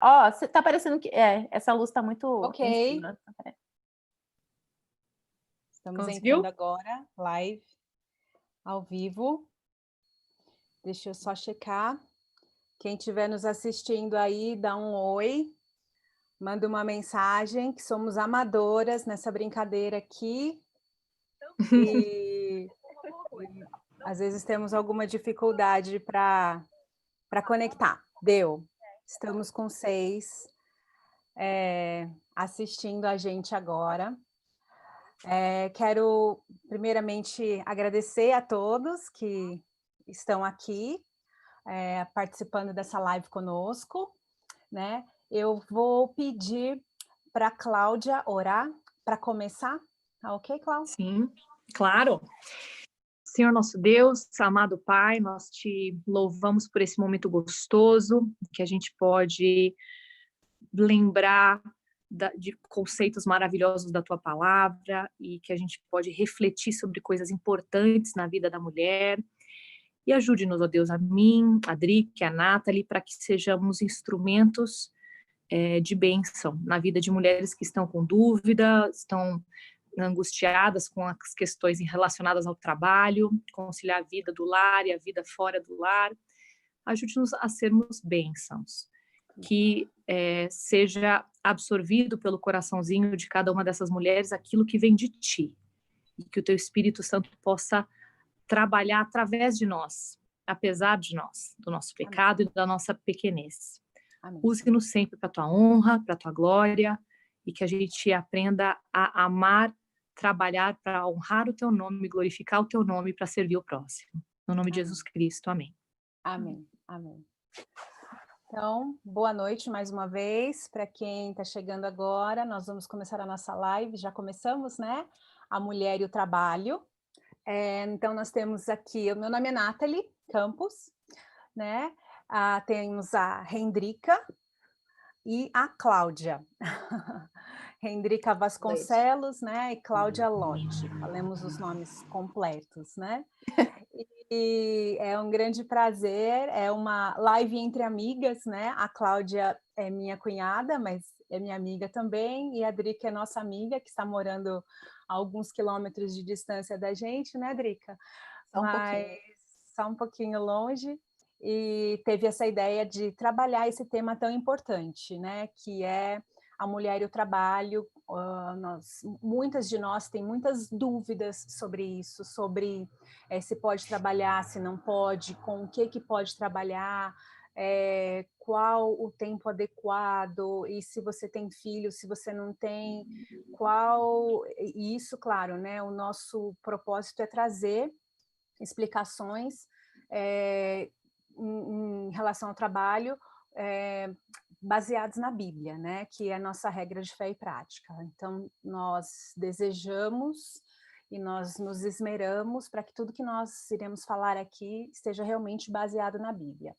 Ó, tá parecendo que... essa luz tá muito Ok. em cima. Estamos Conseguiu? entrando agora, live, ao vivo. Deixa eu só checar. Quem estiver nos assistindo aí, dá um oi. Manda uma mensagem, que somos amadoras nessa brincadeira aqui. E às vezes temos alguma dificuldade para conectar. Deu. Estamos com 6 assistindo a gente agora. Quero, primeiramente, agradecer a todos que estão aqui participando dessa live conosco, né? Eu vou pedir para a Cláudia orar para começar. Tá ok, Cláudia? Sim, claro. Senhor nosso Deus, amado Pai, nós te louvamos por esse momento gostoso, que a gente pode lembrar de conceitos maravilhosos da Tua Palavra e que a gente pode refletir sobre coisas importantes na vida da mulher. E ajude-nos, ó Deus, a mim, a Drica, a Nathalie, para que sejamos instrumentos de bênção na vida de mulheres que estão com dúvida, estão angustiadas com as questões relacionadas ao trabalho, conciliar a vida do lar e a vida fora do lar. Ajude-nos a sermos bênçãos, que seja absorvido pelo coraçãozinho de cada uma dessas mulheres aquilo que vem de Ti, e que o Teu Espírito Santo possa trabalhar através de nós, apesar de nós, do nosso pecado e da nossa pequenez. Use-nos sempre para a Tua honra, para a Tua glória, e que a gente aprenda a amar, trabalhar para honrar o Teu nome, glorificar o Teu nome, para servir o próximo. No nome de Jesus Cristo, amém. Amém, amém. Então, boa noite mais uma vez, para quem está chegando agora, nós vamos começar a nossa live, já começamos, né? A Mulher e o Trabalho. Então, nós temos aqui, o meu nome é Nathalie Campos, né? Temos a Rendrica e a Cláudia. Rendrica Vasconcelos, né? E Cláudia Lotti. Falemos os nomes completos, né? E é um grande prazer, é uma live entre amigas, né? A Cláudia é minha cunhada, mas é minha amiga também, e a Drica é nossa amiga, que está morando a alguns quilômetros de distância da gente, né, Drica? Só um pouquinho longe, e teve essa ideia de trabalhar esse tema tão importante, né? Que é a mulher e o trabalho. Muitas de nós têm muitas dúvidas sobre isso, sobre se pode trabalhar, se não pode, com o que pode trabalhar, qual o tempo adequado, e se você tem filho, se você não tem, e isso, claro, né? O nosso propósito é trazer explicações em relação ao trabalho, baseados na Bíblia, né? Que é a nossa regra de fé e prática. Então, nós desejamos e nós nos esmeramos para que tudo que nós iremos falar aqui esteja realmente baseado na Bíblia.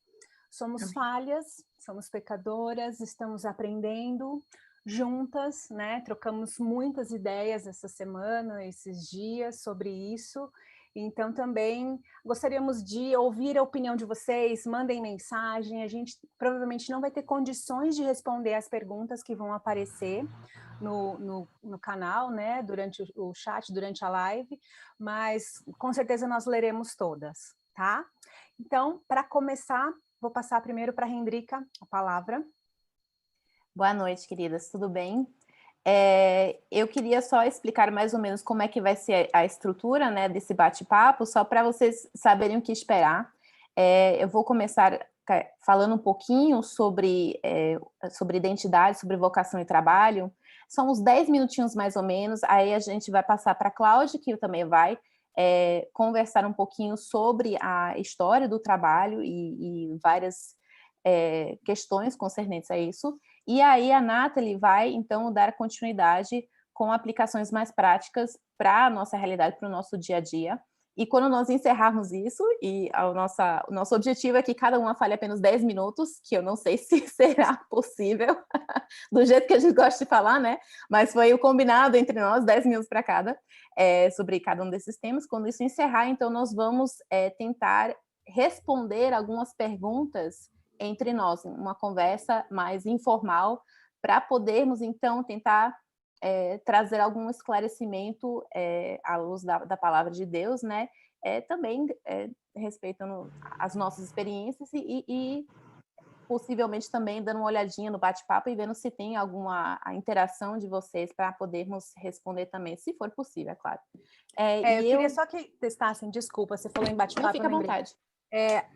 Somos falhas, somos pecadoras, estamos aprendendo juntas, né? Trocamos muitas ideias essa semana, esses dias sobre isso. Então, também gostaríamos de ouvir a opinião de vocês, mandem mensagem, a gente provavelmente não vai ter condições de responder as perguntas que vão aparecer no canal, né, durante o chat, durante a live, mas com certeza nós leremos todas, tá? Então, para começar, vou passar primeiro para a Rendrica a palavra. Boa noite, queridas, tudo bem? Eu queria só explicar mais ou menos como é que vai ser a estrutura, né, desse bate-papo, só para vocês saberem o que esperar. Eu vou começar falando um pouquinho sobre identidade, sobre vocação e trabalho. São uns 10 minutinhos mais ou menos, aí a gente vai passar para a Cláudia, que também vai conversar um pouquinho sobre a história do trabalho e várias questões concernentes a isso. E aí a Nathalie vai, então, dar continuidade com aplicações mais práticas para a nossa realidade, para o nosso dia a dia. E quando nós encerrarmos isso, e o nosso objetivo é que cada uma fale apenas 10 minutos, que eu não sei se será possível, do jeito que a gente gosta de falar, né? Mas foi o combinado entre nós, 10 minutos para cada, sobre cada um desses temas. Quando isso encerrar, então, nós vamos tentar responder algumas perguntas entre nós, uma conversa mais informal, para podermos, então, tentar trazer algum esclarecimento à luz da palavra de Deus, né? Também respeitando as nossas experiências e possivelmente também dando uma olhadinha no bate-papo e vendo se tem alguma interação de vocês para podermos responder também, se for possível, é claro. Eu queria só que testassem, desculpa, você falou em bate-papo, fica à vontade.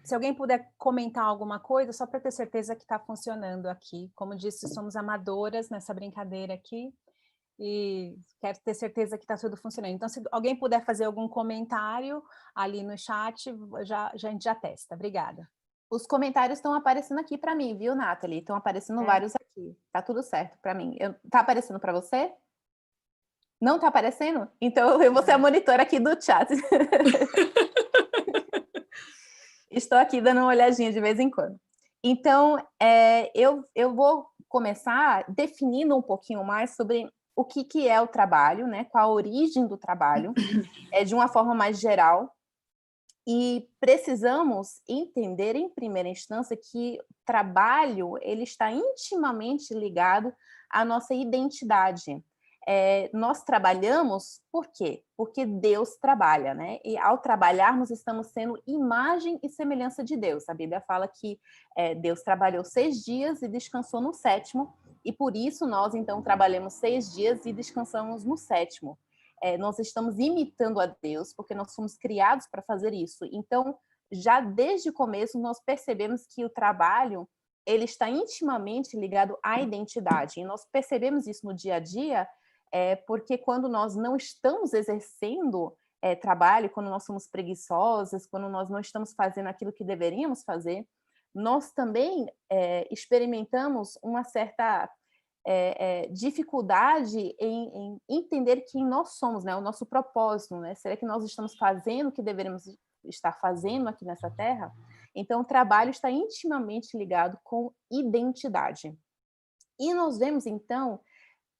Se alguém puder comentar alguma coisa, só para ter certeza que está funcionando aqui. Como disse, somos amadoras nessa brincadeira aqui e quero ter certeza que está tudo funcionando. Então, se alguém puder fazer algum comentário ali no chat, a gente já testa. Obrigada. Os comentários estão aparecendo aqui para mim, viu, Nathalie? Estão aparecendo vários aqui. Tá tudo certo para mim. Tá aparecendo para você? Não tá aparecendo? Então eu vou ser a monitora aqui do chat. Estou aqui dando uma olhadinha de vez em quando. Então, eu vou começar definindo um pouquinho mais sobre o que é o trabalho, né? Qual a origem do trabalho, de uma forma mais geral. E precisamos entender, em primeira instância, que o trabalho ele está intimamente ligado à nossa identidade. Nós trabalhamos por quê? Porque Deus trabalha, né? E ao trabalharmos, estamos sendo imagem e semelhança de Deus. A Bíblia fala que Deus trabalhou 6 dias e descansou no 7º, e por isso nós, então, trabalhamos 6 dias e descansamos no 7º. Nós estamos imitando a Deus, porque nós fomos criados para fazer isso. Então, já desde o começo, nós percebemos que o trabalho ele está intimamente ligado à identidade. E nós percebemos isso no dia a dia, porque quando nós não estamos exercendo trabalho, quando nós somos preguiçosas, quando nós não estamos fazendo aquilo que deveríamos fazer, nós também experimentamos uma certa dificuldade em entender quem nós somos, né? O nosso propósito, né? Será que nós estamos fazendo o que deveríamos estar fazendo aqui nessa terra? Então, o trabalho está intimamente ligado com identidade. E nós vemos, então,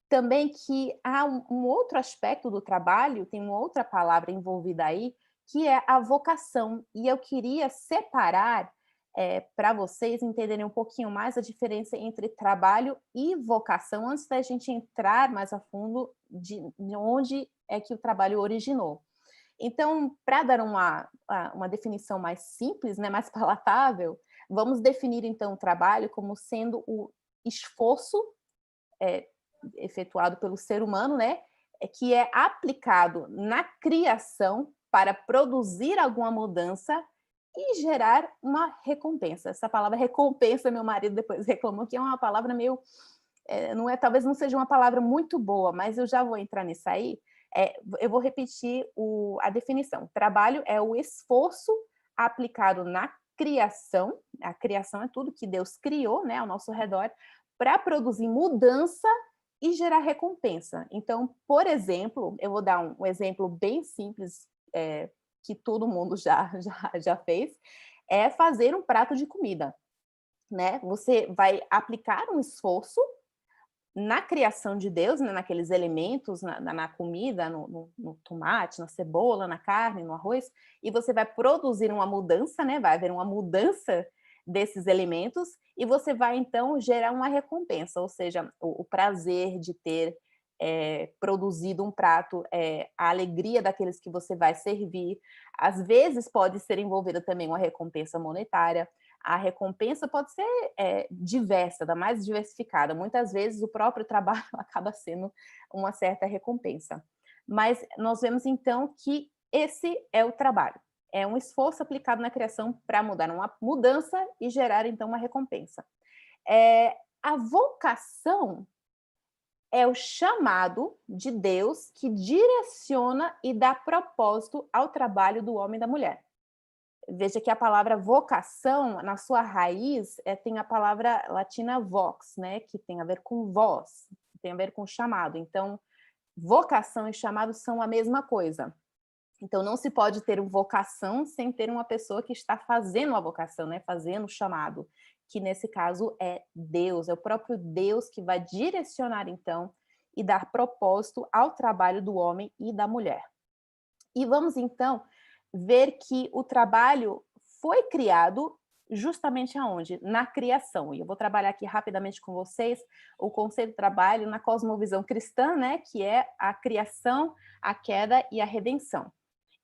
também que há um outro aspecto do trabalho, tem uma outra palavra envolvida aí, que é a vocação. E eu queria separar para vocês entenderem um pouquinho mais a diferença entre trabalho e vocação, antes da gente entrar mais a fundo de onde é que o trabalho originou. Então, para dar uma definição mais simples, né, mais palatável, vamos definir, então, o trabalho como sendo o esforço efetuado pelo ser humano, né, que é aplicado na criação para produzir alguma mudança e gerar uma recompensa. Essa palavra recompensa, meu marido depois reclamou que é uma palavra meio... talvez não seja uma palavra muito boa, mas eu já vou entrar nisso aí. Eu vou repetir a definição. Trabalho é o esforço aplicado na criação. A criação é tudo que Deus criou, né, ao nosso redor, para produzir mudança e gerar recompensa. Então, por exemplo, eu vou dar um exemplo bem simples, que todo mundo já fez, é fazer um prato de comida, né? Você vai aplicar um esforço na criação de Deus, né? Naqueles elementos, na comida, no tomate, na cebola, na carne, no arroz, e você vai produzir uma mudança, né? Vai haver uma mudança desses elementos, e você vai, então, gerar uma recompensa, ou seja, o prazer de ter produzido um prato, a alegria daqueles que você vai servir. Às vezes pode ser envolvida também uma recompensa monetária. A recompensa pode ser diversa, da mais diversificada. Muitas vezes o próprio trabalho acaba sendo uma certa recompensa. Mas nós vemos então que esse é o trabalho. É um esforço aplicado na criação para mudar uma mudança e gerar então uma recompensa. A vocação é o chamado de Deus que direciona e dá propósito ao trabalho do homem e da mulher. Veja que a palavra vocação, na sua raiz, tem a palavra latina vox, né, que tem a ver com voz, tem a ver com chamado. Então, vocação e chamado são a mesma coisa. Então, não se pode ter uma vocação sem ter uma pessoa que está fazendo a vocação, né, fazendo o chamado, que nesse caso é Deus, é o próprio Deus que vai direcionar, então, e dar propósito ao trabalho do homem e da mulher. E vamos, então, ver que o trabalho foi criado justamente aonde? Na criação. E eu vou trabalhar aqui rapidamente com vocês o conceito de trabalho na cosmovisão cristã, né, que é a criação, a queda e a redenção.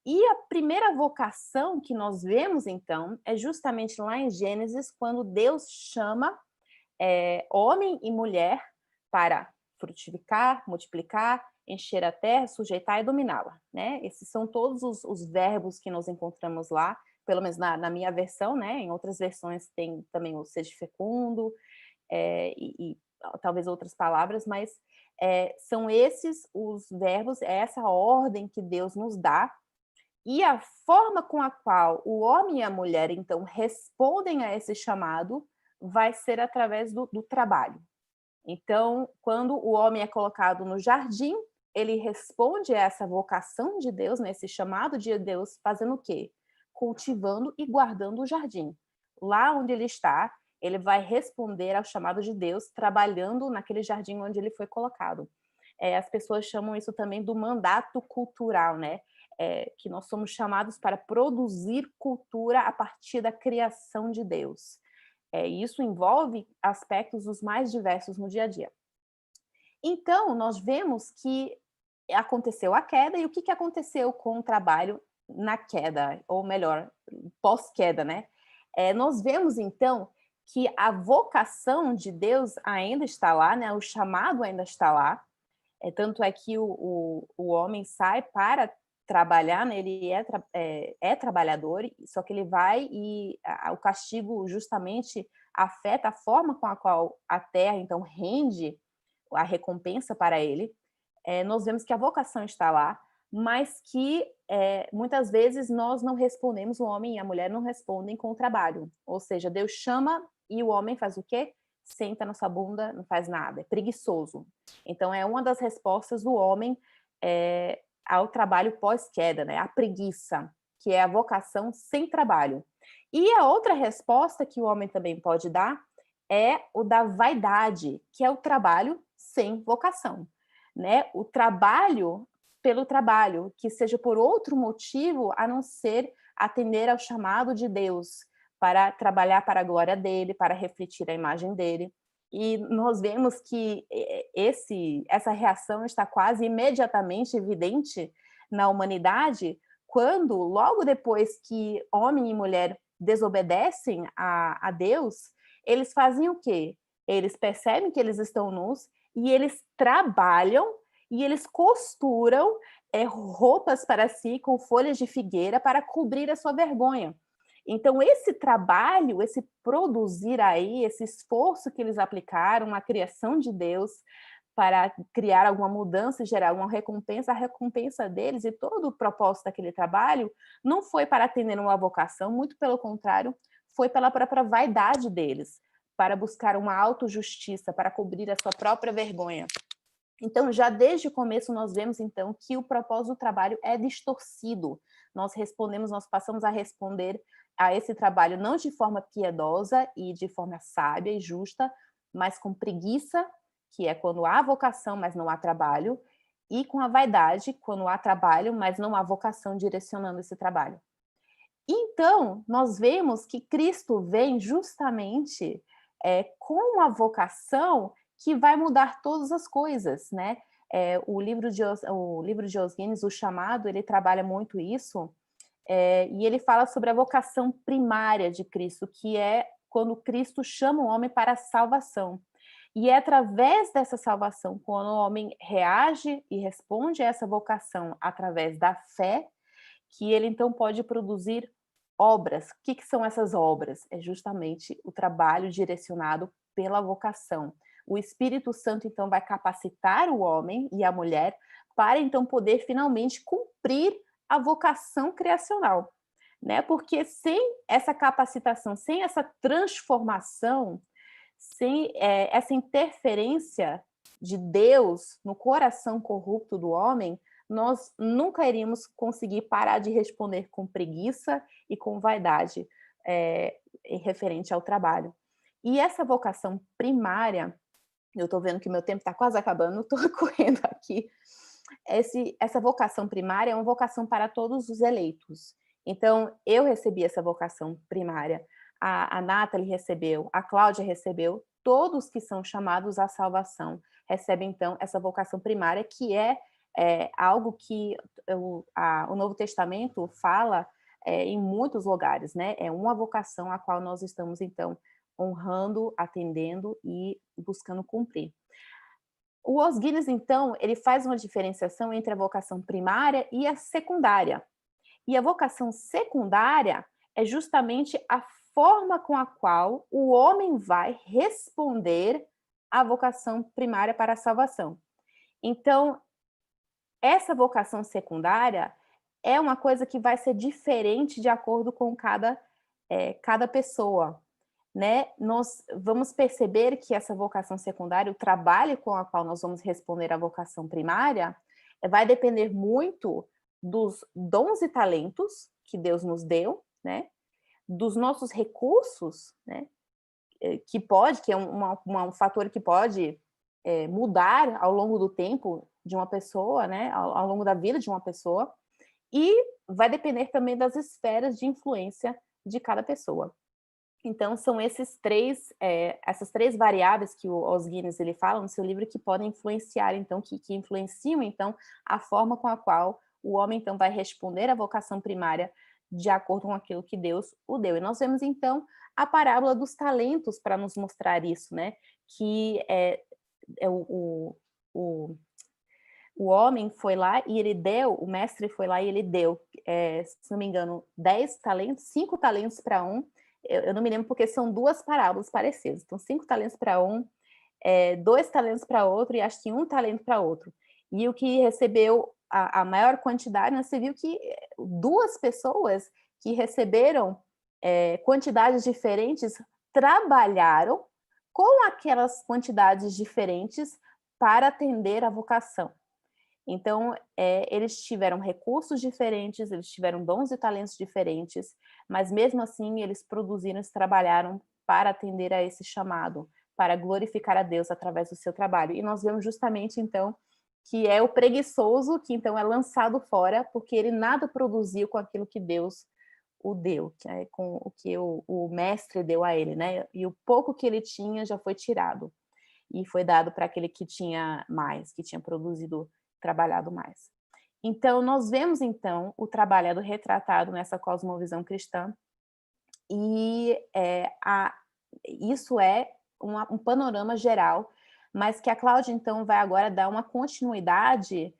E a primeira vocação que nós vemos, então, é justamente lá em Gênesis, quando Deus chama homem e mulher para frutificar, multiplicar, encher a terra, sujeitar e dominá-la, né? Esses são todos os verbos que nós encontramos lá, pelo menos na minha versão, né? Em outras versões tem também o seja fecundo, e talvez outras palavras, mas são esses os verbos, é essa ordem que Deus nos dá, e a forma com a qual o homem e a mulher, então, respondem a esse chamado vai ser através do trabalho. Então, quando o homem é colocado no jardim, ele responde a essa vocação de Deus, nesse chamado de Deus, fazendo o quê? Cultivando e guardando o jardim. Lá onde ele está, ele vai responder ao chamado de Deus, trabalhando naquele jardim onde ele foi colocado. As pessoas chamam isso também do mandato cultural, né? Que nós somos chamados para produzir cultura a partir da criação de Deus. Isso envolve aspectos os mais diversos no dia a dia. Então, nós vemos que aconteceu a queda, e o que aconteceu com o trabalho na queda, ou melhor, pós-queda, né? Nós vemos, então, que a vocação de Deus ainda está lá, né? O chamado ainda está lá, tanto é que o homem sai para trabalhar, né? Ele é trabalhador, só que ele vai e o castigo justamente afeta a forma com a qual a terra, então, rende a recompensa para ele. Nós vemos que a vocação está lá, mas que muitas vezes nós não respondemos, o homem e a mulher não respondem com o trabalho. Ou seja, Deus chama e o homem faz o quê? Senta na sua bunda, não faz nada, é preguiçoso. Então, é uma das respostas do homem ao trabalho pós-queda, né? A preguiça, que é a vocação sem trabalho. E a outra resposta que o homem também pode dar é o da vaidade, que é o trabalho sem vocação, né? O trabalho pelo trabalho, que seja por outro motivo a não ser atender ao chamado de Deus, para trabalhar para a glória dele, para refletir a imagem dele. E nós vemos que essa reação está quase imediatamente evidente na humanidade, quando, logo depois que homem e mulher desobedecem a Deus, eles fazem o quê? Eles percebem que eles estão nus e eles trabalham e eles costuram roupas para si com folhas de figueira para cobrir a sua vergonha. Então, esse trabalho, esse produzir aí, esse esforço que eles aplicaram, a criação de Deus para criar alguma mudança e gerar uma recompensa, a recompensa deles e todo o propósito daquele trabalho não foi para atender uma vocação, muito pelo contrário, foi pela própria vaidade deles, para buscar uma autojustiça, para cobrir a sua própria vergonha. Então, já desde o começo, nós vemos, então, que o propósito do trabalho é distorcido. Nós passamos a responder a esse trabalho não de forma piedosa e de forma sábia e justa, mas com preguiça, que é quando há vocação, mas não há trabalho, e com a vaidade, quando há trabalho, mas não há vocação direcionando esse trabalho. Então, nós vemos que Cristo vem justamente com a vocação que vai mudar todas as coisas, né? O livro de Os Guinness, O Chamado, ele trabalha muito isso, e ele fala sobre a vocação primária de Cristo, que é quando Cristo chama o homem para a salvação. E é através dessa salvação, quando o homem reage e responde a essa vocação através da fé, que ele então pode produzir obras. O que são essas obras? É justamente o trabalho direcionado pela vocação. O Espírito Santo, então, vai capacitar o homem e a mulher para, então, poder finalmente cumprir a vocação criacional, né? Porque sem essa capacitação, sem essa transformação, sem essa interferência de Deus no coração corrupto do homem, nós nunca iríamos conseguir parar de responder com preguiça e com vaidade referente ao trabalho. E essa vocação primária, eu estou vendo que meu tempo está quase acabando, estou correndo aqui. Essa vocação primária é uma vocação para todos os eleitos. Então, eu recebi essa vocação primária. a Nathalie recebeu, a Cláudia recebeu, todos que são chamados à salvação recebem, então, essa vocação primária, que é algo que o Novo Testamento fala em muitos lugares, né? É uma vocação a qual nós estamos, então, honrando, atendendo e buscando cumprir. O Os Guinness, então, ele faz uma diferenciação entre a vocação primária e a secundária. E a vocação secundária é justamente a forma com a qual o homem vai responder à vocação primária para a salvação. Então, essa vocação secundária é uma coisa que vai ser diferente de acordo com cada pessoa, né? Nós vamos perceber que essa vocação secundária, o trabalho com a qual nós vamos responder à vocação primária, vai depender muito dos dons e talentos que Deus nos deu, né? Dos nossos recursos, né? Que é um fator que pode mudar ao longo do tempo de uma pessoa, né? Ao longo da vida de uma pessoa, e vai depender também das esferas de influência de cada pessoa. Então, são essas três variáveis que o Os Guinness ele fala no seu livro que podem influenciar, então, que influenciam, então, a forma com a qual o homem, então, vai responder à vocação primária de acordo com aquilo que Deus o deu. E nós vemos, então, a parábola dos talentos para nos mostrar isso, né? Que o homem foi lá e ele deu, o mestre foi lá e ele deu, se não me engano, 10 talentos, 5 talentos para um. Eu não me lembro porque são 2 parábolas parecidas. Então, 5 talentos para um, 2 talentos para outro e acho que 1 talento para outro. E o que recebeu a maior quantidade, né, você viu que 2 pessoas que receberam quantidades diferentes trabalharam com aquelas quantidades diferentes para atender a vocação. Então, eles tiveram recursos diferentes, eles tiveram dons e talentos diferentes, mas mesmo assim eles produziram, eles trabalharam para atender a esse chamado, para glorificar a Deus através do seu trabalho. E nós vemos justamente, então, que é o preguiçoso que, então, é lançado fora, porque ele nada produziu com aquilo que Deus o deu, com o que o mestre deu a ele, né? E o pouco que ele tinha já foi tirado, e foi dado para aquele que tinha mais, que tinha produzido, trabalhado mais. Então, nós vemos, então, o trabalhado retratado nessa cosmovisão cristã, e isso é um panorama geral, mas que a Cláudia, então, vai agora dar uma continuidade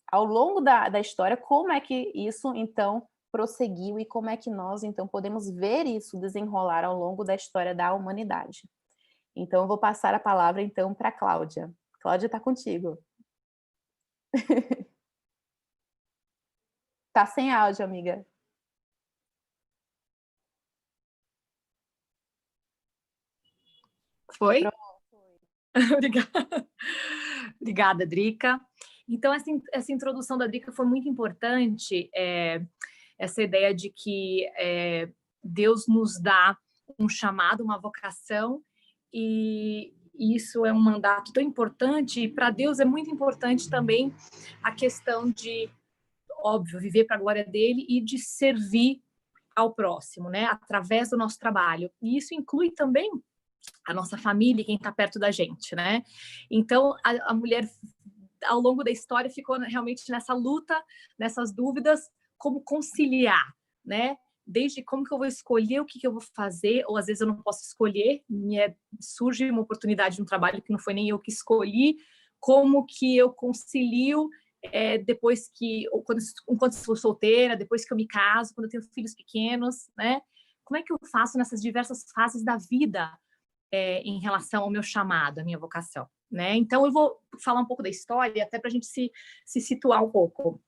ao longo da história, como é que isso, então, prosseguiu e como é que nós, então, podemos ver isso desenrolar ao longo da história da humanidade. Então, eu vou passar a palavra, então, para a Cláudia. Cláudia, está contigo. Tá sem áudio, amiga. Foi? Obrigada. Obrigada, Drica. Então, essa introdução da Drica foi muito importante, essa ideia de que Deus nos dá um chamado, uma vocação, e isso é um mandato tão importante, e para Deus é muito importante também a questão de, óbvio, viver para a glória dele e de servir ao próximo, né, através do nosso trabalho. E isso inclui também a nossa família e quem está perto da gente, né? Então, a mulher, ao longo da história, ficou realmente nessa luta, nessas dúvidas, como conciliar, né? Desde como que eu vou escolher o que eu vou fazer, ou às vezes eu não posso escolher, surge uma oportunidade de um trabalho que não foi nem eu que escolhi, como que eu concilio depois que, ou enquanto estou solteira, depois que eu me caso, quando eu tenho filhos pequenos, né? Como é que eu faço nessas diversas fases da vida em relação ao meu chamado, à minha vocação, né? Então, eu vou falar um pouco da história, até para a gente se situar um pouco.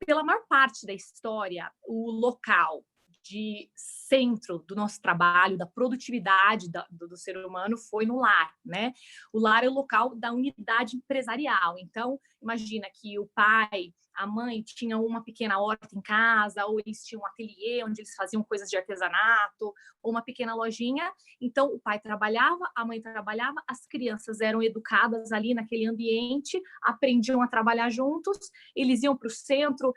Pela maior parte da história, o local de centro do nosso trabalho, da produtividade do ser humano foi no lar, né? O lar é o local da unidade empresarial. Então, imagina que o pai a mãe tinha uma pequena horta em casa, ou eles tinham um ateliê onde eles faziam coisas de artesanato, ou uma pequena lojinha. Então, o pai trabalhava, a mãe trabalhava, as crianças eram educadas ali naquele ambiente, aprendiam a trabalhar juntos, eles iam para o centro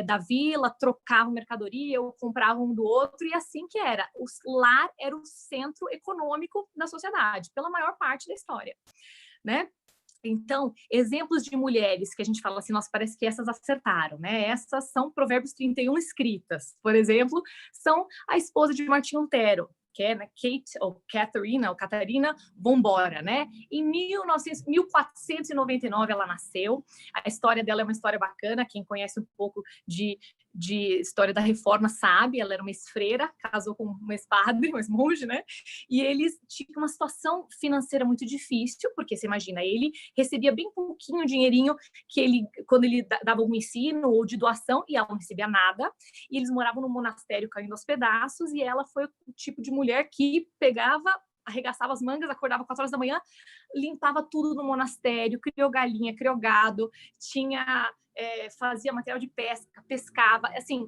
da vila, trocavam mercadoria, ou compravam um do outro, e assim que era. O lar era o centro econômico da sociedade, pela maior parte da história, né? Então, exemplos de mulheres que a gente fala assim, nossa, parece que essas acertaram, né? Essas são Provérbios 31 escritas, por exemplo, são a esposa de Martinho Lutero, que é Kate, ou Catarina Vambora, né? Em 1499 ela nasceu. A história dela é uma história bacana, quem conhece um pouco de história da Reforma sabe, ela era uma ex-freira, casou com um ex-padre, um ex-monge, né? E eles tinham uma situação financeira muito difícil, porque você imagina, ele recebia bem pouquinho dinheirinho que ele, quando ele dava um ensino ou de doação, e ela não recebia nada, e eles moravam num monastério caindo aos pedaços, e ela foi o tipo de mulher que pegava, arregaçava as mangas, acordava 4 horas da manhã, limpava tudo no monastério, criou galinha, criou gado, fazia material de pesca, pescava, assim,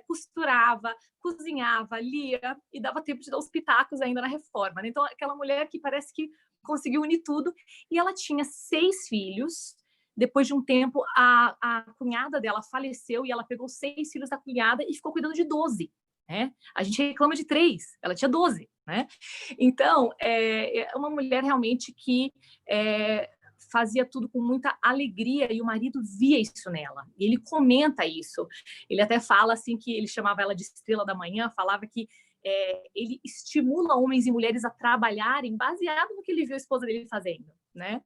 costurava, cozinhava, lia, e dava tempo de dar os pitacos ainda na reforma, né? Então, aquela mulher que parece que conseguiu unir tudo, e ela tinha 6 filhos. Depois de um tempo, a cunhada dela faleceu, e ela pegou 6 filhos da cunhada e ficou cuidando de 12. Né? A gente reclama de 3, ela tinha 12. Né? Então, é uma mulher realmente que fazia tudo com muita alegria, e o marido via isso nela, e ele comenta isso. Ele até fala assim que ele chamava ela de estrela da manhã, falava que ele estimula homens e mulheres a trabalharem baseado no que ele viu a esposa dele fazendo, né?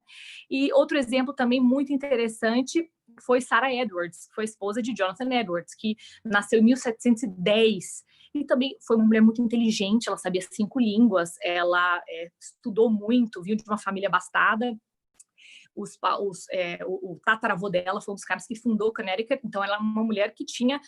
E outro exemplo também muito interessante foi Sarah Edwards, que foi esposa de Jonathan Edwards, que nasceu em 1710, e também foi uma mulher muito inteligente, ela sabia 5 línguas, ela estudou muito, veio de uma família abastada. O tataravô dela foi um dos caras que fundou Connecticut, então ela é uma mulher que tinha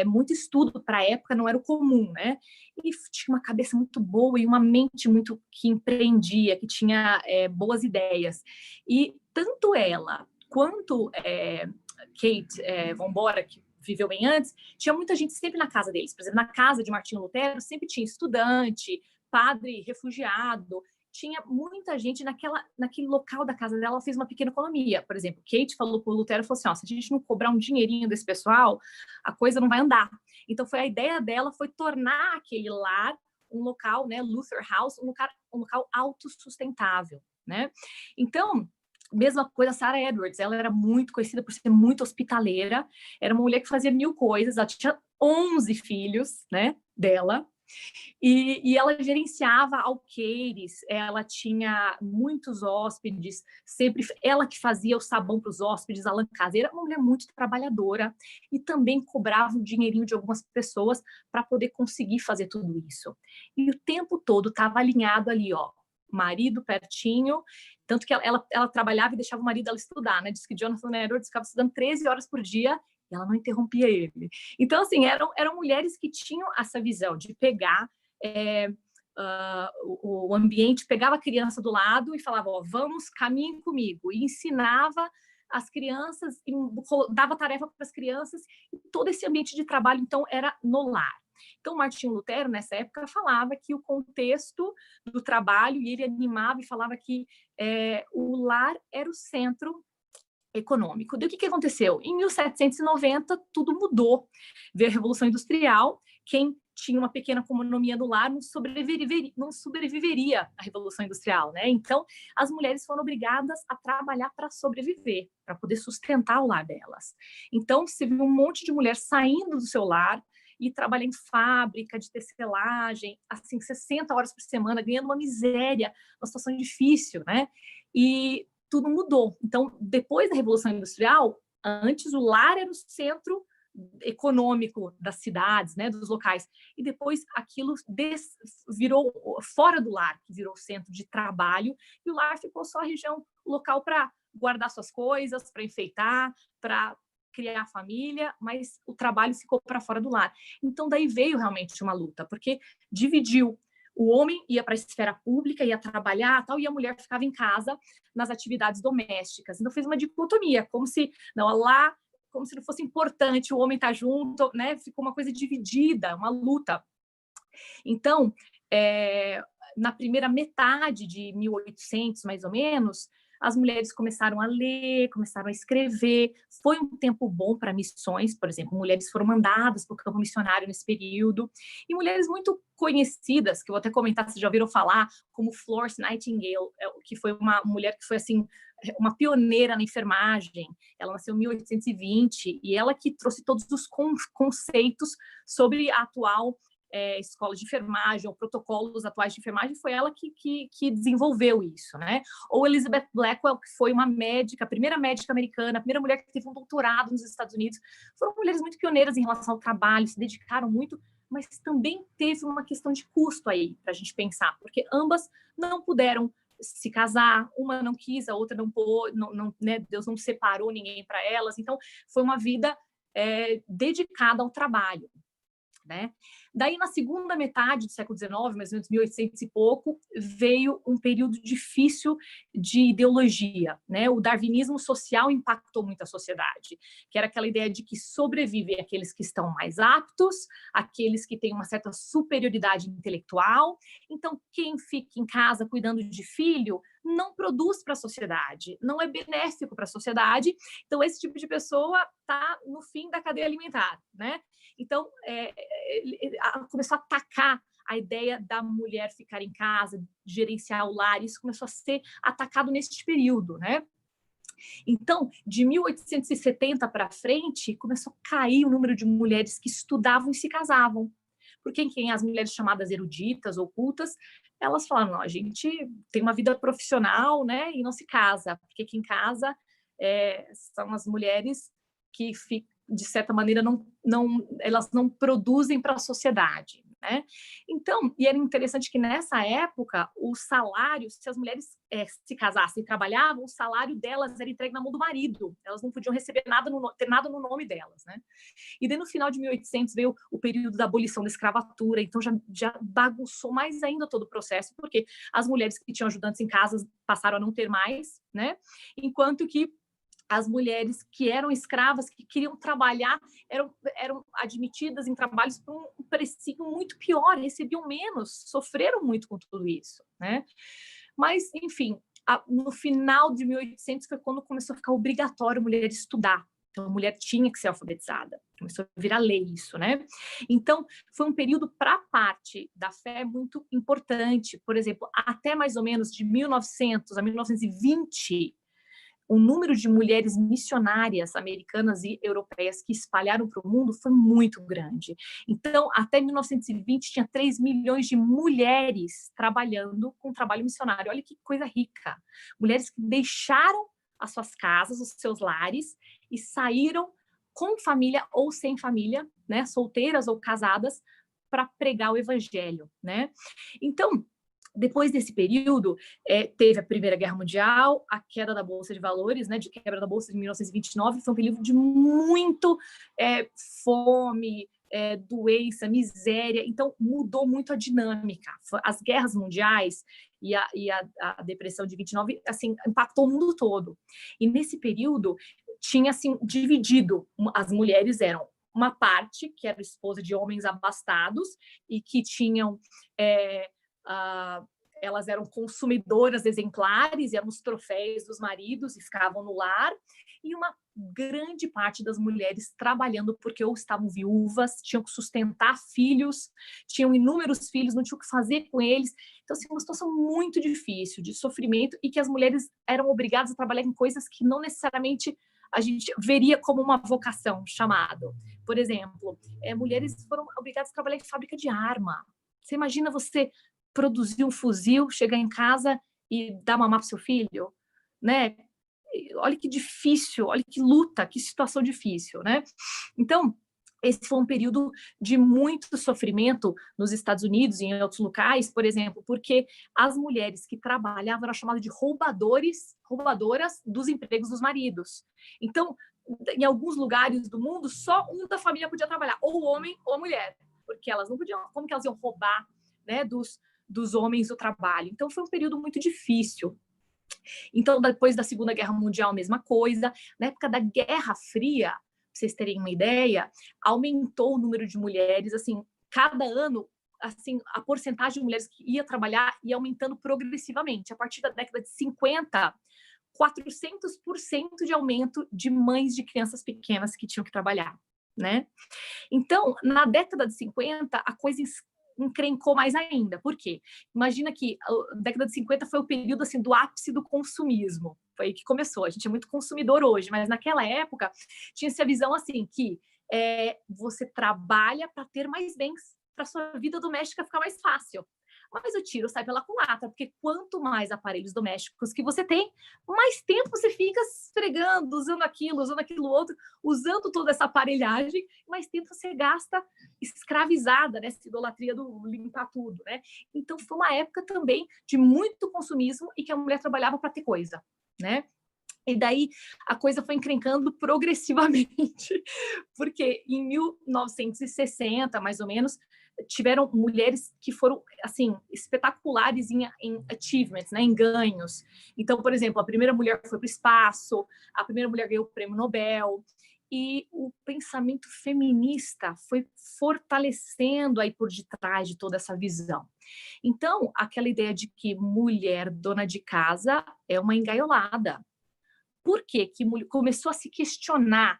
muito estudo para a época, não era o comum, né? E tinha uma cabeça muito boa e uma mente muito que empreendia, que tinha boas ideias. E tanto ela quanto Kate Vambora, que viveu bem antes, tinha muita gente sempre na casa deles. Por exemplo, na casa de Martinho Lutero sempre tinha estudante, padre, refugiado. Tinha muita gente naquele local da casa dela, ela fez uma pequena economia. Por exemplo, Kate falou para o Lutero, falou assim, se a gente não cobrar um dinheirinho desse pessoal, a coisa não vai andar. Então, a ideia dela foi tornar aquele lar um local, né, Luther House, um local autossustentável, né? Então, mesma coisa, Sarah Edwards, ela era muito conhecida por ser muito hospitaleira, era uma mulher que fazia 1000 coisas, ela tinha 11 filhos, né, dela, e ela gerenciava alqueires, ela tinha muitos hóspedes, sempre ela que fazia o sabão para os hóspedes, a lã caseira, uma mulher muito trabalhadora, e também cobrava um dinheirinho de algumas pessoas para poder conseguir fazer tudo isso. E o tempo todo estava alinhado ali, ó, marido pertinho, tanto que ela trabalhava e deixava o marido dela estudar, né? Diz que Jonathan Edwards ficava estudando 13 horas por dia, e ela não interrompia ele. Então, assim, eram mulheres que tinham essa visão de pegar o ambiente, pegava a criança do lado e falava, ó, vamos, caminhem comigo, e ensinava as crianças, dava tarefa para as crianças, e todo esse ambiente de trabalho, então, era no lar. Então, Martinho Lutero, nessa época, falava que o contexto do trabalho, e ele animava e falava que o lar era o centro econômico. E o que aconteceu? Em 1790, tudo mudou. Veio a Revolução Industrial, quem tinha uma pequena economia no lar não sobreviveria à Revolução Industrial, né? Então, as mulheres foram obrigadas a trabalhar para sobreviver, para poder sustentar o lar delas. Então, você viu um monte de mulher saindo do seu lar e trabalhar em fábrica de tecelagem, assim, 60 horas por semana, ganhando uma miséria, uma situação difícil, né? E tudo mudou. Então, depois da Revolução Industrial, antes o lar era o centro econômico das cidades, né, dos locais, e depois aquilo virou fora do lar, que virou centro de trabalho, e o lar ficou só a região, local para guardar suas coisas, para enfeitar, para criar a família, mas o trabalho ficou para fora do lar. Então, daí veio realmente uma luta, porque dividiu. O homem ia para a esfera pública, ia trabalhar, tal, e a mulher ficava em casa nas atividades domésticas. Então, fez uma dicotomia, como se, não, lá, como se não fosse importante o homem estar junto, né? Ficou uma coisa dividida, uma luta. Então, na primeira metade de 1800, mais ou menos, as mulheres começaram a ler, começaram a escrever. Foi um tempo bom para missões, por exemplo, mulheres foram mandadas para o campo missionário nesse período, e mulheres muito conhecidas, que eu vou até comentar, vocês já ouviram falar, como Florence Nightingale, que foi uma mulher que foi assim uma pioneira na enfermagem. Ela nasceu em 1820 e ela que trouxe todos os conceitos sobre a atual escola de enfermagem, ou protocolos atuais de enfermagem, foi ela que desenvolveu isso, né? Ou Elizabeth Blackwell, que foi uma médica, a primeira médica americana, a primeira mulher que teve um doutorado nos Estados Unidos. Foram mulheres muito pioneiras em relação ao trabalho, se dedicaram muito, mas também teve uma questão de custo aí, para a gente pensar, porque ambas não puderam se casar, uma não quis, a outra não pôde, né? Deus não separou ninguém para elas, então foi uma vida dedicada ao trabalho. Né? Daí, na segunda metade do século XIX, mais ou menos 1800 e pouco, veio um período difícil de ideologia. Né? O darwinismo social impactou muito a sociedade, que era aquela ideia de que sobrevivem aqueles que estão mais aptos, aqueles que têm uma certa superioridade intelectual. Então, quem fica em casa cuidando de filho não produz para a sociedade, não é benéfico para a sociedade. Então, esse tipo de pessoa está no fim da cadeia alimentar, né? Então, começou a atacar a ideia da mulher ficar em casa, gerenciar o lar. Isso começou a ser atacado nesse período, né? Então, de 1870 para frente, começou a cair o número de mulheres que estudavam e se casavam. Porque quem as mulheres chamadas eruditas ou cultas, elas falaram, não, a gente tem uma vida profissional, né, e não se casa, porque quem casa são as mulheres que de certa maneira elas não produzem para a sociedade, né? Então, e era interessante que nessa época o salário, se as mulheres se casassem e trabalhavam, o salário delas era entregue na mão do marido, elas não podiam receber nada, ter nada no nome delas, né? E daí no final de 1800 veio o período da abolição da escravatura, então já bagunçou mais ainda todo o processo, porque as mulheres que tinham ajudantes em casa passaram a não ter mais, né? Enquanto que as mulheres que eram escravas, que queriam trabalhar, eram admitidas em trabalhos por um precinho muito pior, recebiam menos, sofreram muito com tudo isso, né? Mas, enfim, no final de 1800 foi quando começou a ficar obrigatório a mulher estudar. Então, a mulher tinha que ser alfabetizada. Começou a virar lei isso, né? Então, foi um período para a parte da fé muito importante. Por exemplo, até mais ou menos de 1900 a 1920, o número de mulheres missionárias americanas e europeias que espalharam para o mundo foi muito grande. Então, até 1920, tinha 3 milhões de mulheres trabalhando com trabalho missionário. Olha que coisa rica. Mulheres que deixaram as suas casas, os seus lares, e saíram com família ou sem família, né, solteiras ou casadas, para pregar o evangelho, né? Então, depois desse período, teve a Primeira Guerra Mundial, a queda da Bolsa de Valores, né, de quebra da Bolsa de 1929, foi um período de muito fome, doença, miséria, então mudou muito a dinâmica. As guerras mundiais e a depressão de 29, assim, impactou o mundo todo. E nesse período, tinha, assim, dividido, as mulheres eram uma parte, que era esposa de homens abastados e que tinham... elas eram consumidoras exemplares, eram os troféus dos maridos e ficavam no lar, e uma grande parte das mulheres trabalhando porque ou estavam viúvas, tinham que sustentar filhos, tinham inúmeros filhos, não tinham o que fazer com eles. Então, assim, uma situação muito difícil, de sofrimento, e que as mulheres eram obrigadas a trabalhar em coisas que não necessariamente a gente veria como uma vocação, chamado. Por exemplo, mulheres foram obrigadas a trabalhar em fábrica de arma. Você imagina você produzir um fuzil, chegar em casa e dar mamar para o seu filho, né? Olha que difícil, olha que luta, que situação difícil, né? Então, esse foi um período de muito sofrimento nos Estados Unidos e em outros locais, por exemplo, porque as mulheres que trabalhavam eram chamadas de roubadoras dos empregos dos maridos. Então, em alguns lugares do mundo, só um da família podia trabalhar, ou o homem ou a mulher, porque elas não podiam, como que elas iam roubar, né, dos homens o trabalho? Então, foi um período muito difícil. Então, depois da Segunda Guerra Mundial, a mesma coisa. Na época da Guerra Fria, vocês terem uma ideia, aumentou o número de mulheres, assim, cada ano, assim, a porcentagem de mulheres que ia trabalhar ia aumentando progressivamente. A partir da década de 50, 400% de aumento de mães de crianças pequenas que tinham que trabalhar, né? Então, na década de 50, a coisa encrencou mais ainda. Por quê? Imagina que a década de 50 foi o período assim do ápice do consumismo. Foi aí que começou. A gente é muito consumidor hoje, mas naquela época tinha-se a visão assim que você trabalha para ter mais bens, para sua vida doméstica ficar mais fácil. Mas o tiro sai pela culatra, porque quanto mais aparelhos domésticos que você tem, mais tempo você fica esfregando, usando aquilo outro, usando toda essa aparelhagem, mais tempo você gasta escravizada nessa idolatria do limpar tudo, né? Então foi uma época também de muito consumismo e que a mulher trabalhava para ter coisa, né? E daí a coisa foi encrencando progressivamente, porque em 1960, mais ou menos, tiveram mulheres que foram, assim, espetaculares em achievements, né, em ganhos. Então, por exemplo, a primeira mulher foi para o espaço, a primeira mulher ganhou o Prêmio Nobel, e o pensamento feminista foi fortalecendo aí por detrás de toda essa visão. Então, aquela ideia de que mulher dona de casa é uma engaiolada. Por quê? Que começou a se questionar,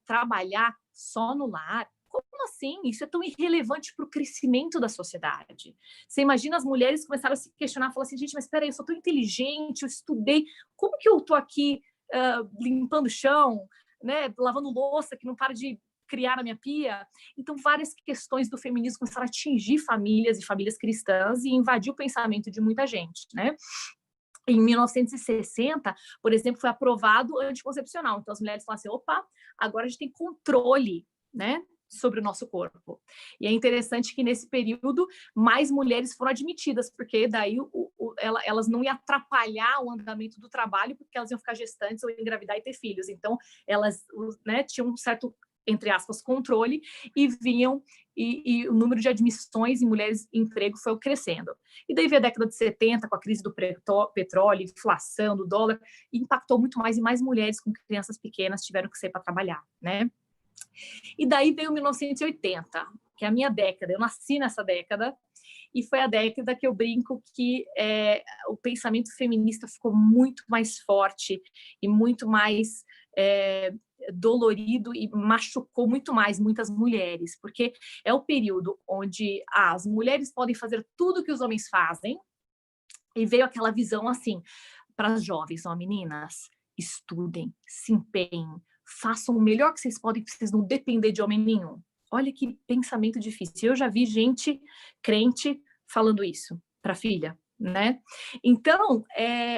trabalhar só no lar? Como assim? Isso é tão irrelevante para o crescimento da sociedade. Você imagina as mulheres começaram a se questionar, falar assim, gente, mas espera aí, eu sou tão inteligente, eu estudei, como que eu estou aqui limpando o chão, né, lavando louça que não para de criar na minha pia? Então, várias questões do feminismo começaram a atingir famílias e famílias cristãs e invadir o pensamento de muita gente, né? Em 1960, por exemplo, foi aprovado o anticoncepcional. Então, as mulheres falaram assim, opa, agora a gente tem controle, né, sobre o nosso corpo. E é interessante que, nesse período, mais mulheres foram admitidas, porque daí elas não iam atrapalhar o andamento do trabalho, porque elas iam ficar gestantes ou engravidar e ter filhos. Então, elas, né, tinham um certo, entre aspas, controle e vinham, e o número de admissões em mulheres em emprego foi crescendo. E daí veio a década de 70, com a crise do petróleo, inflação do dólar, e impactou muito mais, e mais mulheres com crianças pequenas tiveram que sair para trabalhar, né? E daí veio 1980, que é a minha década, eu nasci nessa década, e foi a década que eu brinco que o pensamento feminista ficou muito mais forte e muito mais dolorido e machucou muito mais muitas mulheres, porque é o período onde as mulheres podem fazer tudo que os homens fazem, e veio aquela visão assim, para as jovens, meninas, estudem, se empenhem, façam o melhor que vocês podem, para vocês não depender de homem nenhum. Olha que pensamento difícil. Eu já vi gente crente falando isso para a filha, né? Então,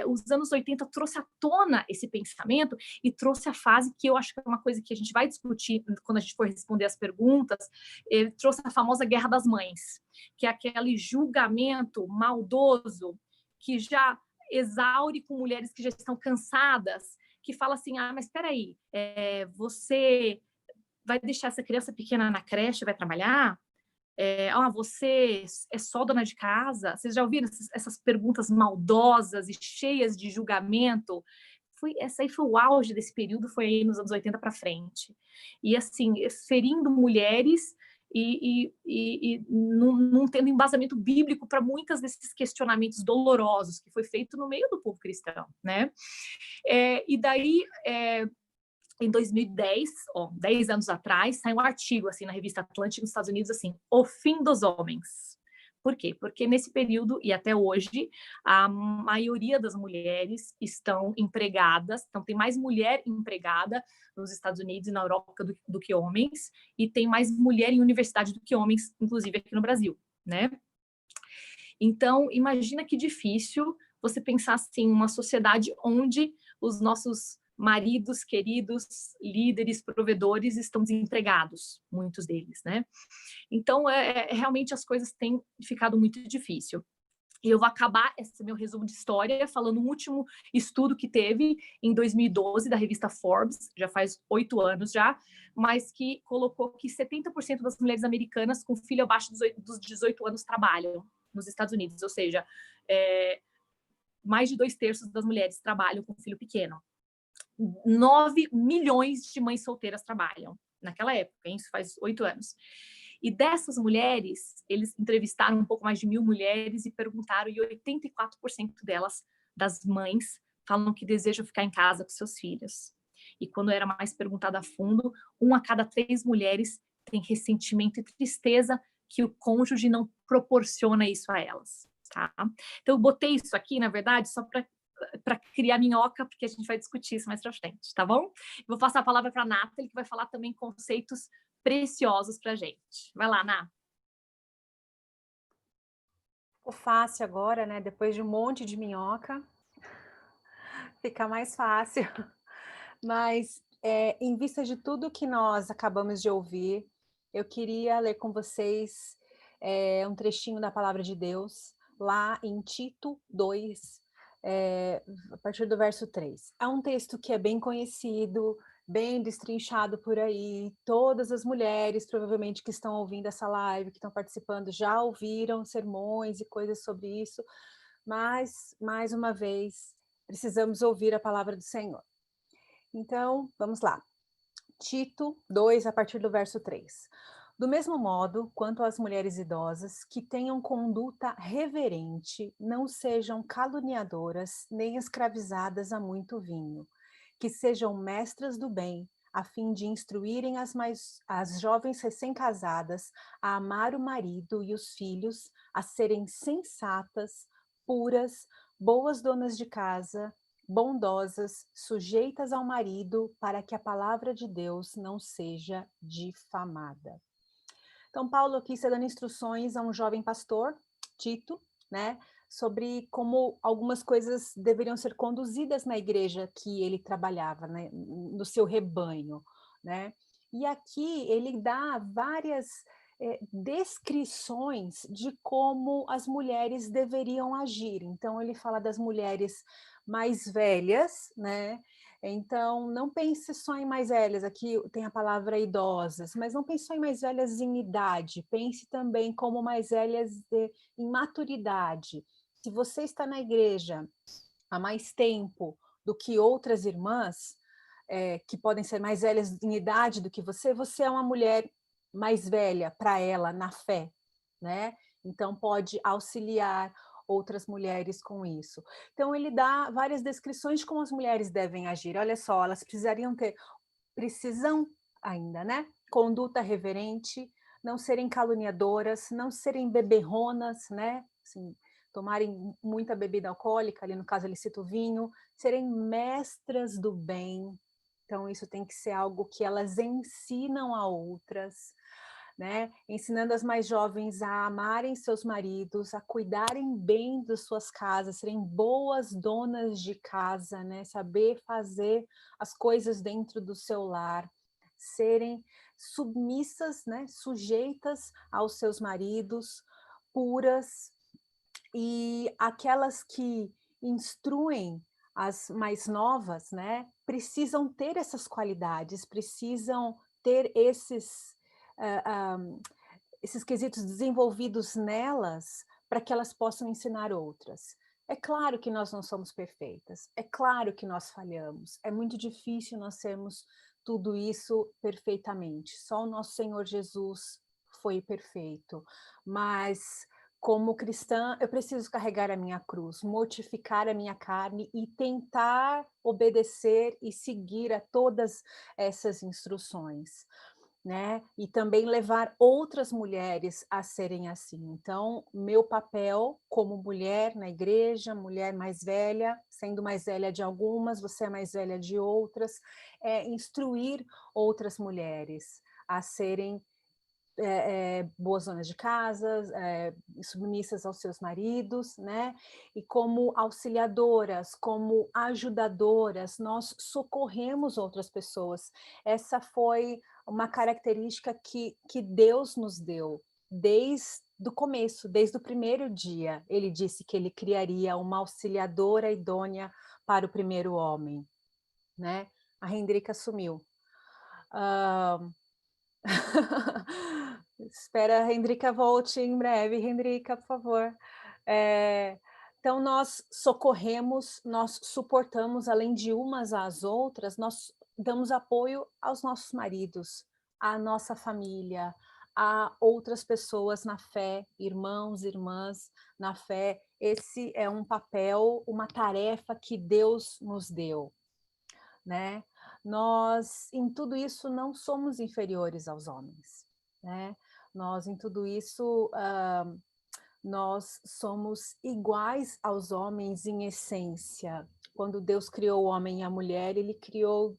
os anos 80 trouxe à tona esse pensamento e trouxe a fase que eu acho que é uma coisa que a gente vai discutir quando a gente for responder as perguntas, trouxe a famosa Guerra das Mães, que é aquele julgamento maldoso que já exaure com mulheres que já estão cansadas, que fala assim, mas espera aí, você vai deixar essa criança pequena na creche, vai trabalhar? Você é só dona de casa? Vocês já ouviram essas perguntas maldosas e cheias de julgamento? Essa aí foi o auge desse período, foi aí nos anos 80 para frente. E assim, ferindo mulheres e não tendo embasamento bíblico para muitos desses questionamentos dolorosos que foi feito no meio do povo cristão, né? E daí, em 2010, 10 anos atrás, saiu um artigo assim, na revista Atlantic, nos Estados Unidos, assim, O Fim dos Homens. Por quê? Porque nesse período, e até hoje, a maioria das mulheres estão empregadas, então tem mais mulher empregada nos Estados Unidos e na Europa do que homens, e tem mais mulher em universidade do que homens, inclusive aqui no Brasil, né? Então, imagina que difícil você pensar assim, uma sociedade onde os nossos maridos, queridos, líderes, provedores estão desempregados, muitos deles, né? Então, realmente as coisas têm ficado muito difícil. E eu vou acabar esse meu resumo de história falando um último estudo que teve em 2012 da revista Forbes, já faz 8 anos já, mas que colocou que 70% das mulheres americanas com filho abaixo dos 18 anos trabalham nos Estados Unidos, ou seja, mais de 2/3 das mulheres trabalham com filho pequeno. 9 milhões de mães solteiras trabalham naquela época, hein? Isso faz 8 anos. E dessas mulheres, eles entrevistaram um pouco mais de 1.000 mulheres e perguntaram, e 84% delas, das mães, falam que desejam ficar em casa com seus filhos. E quando era mais perguntado a fundo, 1 a cada 3 mulheres tem ressentimento e tristeza que o cônjuge não proporciona isso a elas, tá? Então, eu botei isso aqui, na verdade, só para criar minhoca, porque a gente vai discutir isso mais para frente, tá bom? Eu vou passar a palavra para a Nathalie, que vai falar também conceitos preciosos para a gente. Vai lá, Ná. Ficou fácil agora, né? Depois de um monte de minhoca, fica mais fácil. Mas, em vista de tudo que nós acabamos de ouvir, eu queria ler com vocês um trechinho da Palavra de Deus, lá em Tito 2, a partir do verso 3. É um texto que é bem conhecido, bem destrinchado por aí. Todas as mulheres, provavelmente, que estão ouvindo essa live, que estão participando, já ouviram sermões e coisas sobre isso. Mas, mais uma vez, precisamos ouvir a palavra do Senhor. Então, vamos lá. Tito 2, a partir do verso 3. Do mesmo modo, quanto às mulheres idosas, que tenham conduta reverente, não sejam caluniadoras, nem escravizadas a muito vinho, que sejam mestras do bem, a fim de instruírem as jovens recém-casadas a amar o marido e os filhos, a serem sensatas, puras, boas donas de casa, bondosas, sujeitas ao marido, para que a palavra de Deus não seja difamada. Então, Paulo aqui está dando instruções a um jovem pastor, Tito, né, sobre como algumas coisas deveriam ser conduzidas na igreja que ele trabalhava, né, no seu rebanho, né? E aqui ele dá várias descrições de como as mulheres deveriam agir. Então, ele fala das mulheres mais velhas, né? Então, não pense só em mais velhas, aqui tem a palavra idosas, mas não pense só em mais velhas em idade, pense também como mais velhas em maturidade. Se você está na igreja há mais tempo do que outras irmãs, que podem ser mais velhas em idade do que você é uma mulher mais velha para ela na fé, né? Então pode auxiliar outras mulheres com isso. Então ele dá várias descrições de como as mulheres devem agir. Olha só, elas precisam ainda, né? Conduta reverente, não serem caluniadoras, não serem beberronas, né? Assim, tomarem muita bebida alcoólica, ali no caso ele cita o vinho, serem mestras do bem. Então isso tem que ser algo que elas ensinam a outras, né? Ensinando as mais jovens a amarem seus maridos, a cuidarem bem das suas casas, serem boas donas de casa, né? Saber fazer as coisas dentro do seu lar, serem submissas, né? Sujeitas aos seus maridos, puras, e aquelas que instruem as mais novas, né? Precisam ter essas qualidades, precisam ter esses quesitos desenvolvidos nelas para que elas possam ensinar outras. É claro que nós não somos perfeitas, é claro que nós falhamos, é muito difícil nós sermos tudo isso perfeitamente. Só o nosso Senhor Jesus foi perfeito, mas como cristã, eu preciso carregar a minha cruz, mortificar a minha carne e tentar obedecer e seguir a todas essas instruções, né? E também levar outras mulheres a serem assim. Então, meu papel como mulher na igreja, mulher mais velha, sendo mais velha de algumas, você é mais velha de outras, é instruir outras mulheres a serem boas donas de casa, submissas aos seus maridos, né? E como auxiliadoras, como ajudadoras, nós socorremos outras pessoas. Essa foi uma característica que Deus nos deu desde o começo, desde o primeiro dia. Ele disse que ele criaria uma auxiliadora idônea para o primeiro homem, né? A Hendrika sumiu. Espera, a Hendrika volte em breve. Hendrika, por favor. Então, nós socorremos, nós suportamos, além de umas às outras, nós damos apoio aos nossos maridos, à nossa família, a outras pessoas na fé, irmãos, irmãs na fé. Esse é um papel, uma tarefa que Deus nos deu, né? Nós, em tudo isso, não somos inferiores aos homens, né? Nós, em tudo isso, nós somos iguais aos homens em essência. Quando Deus criou o homem e a mulher, ele criou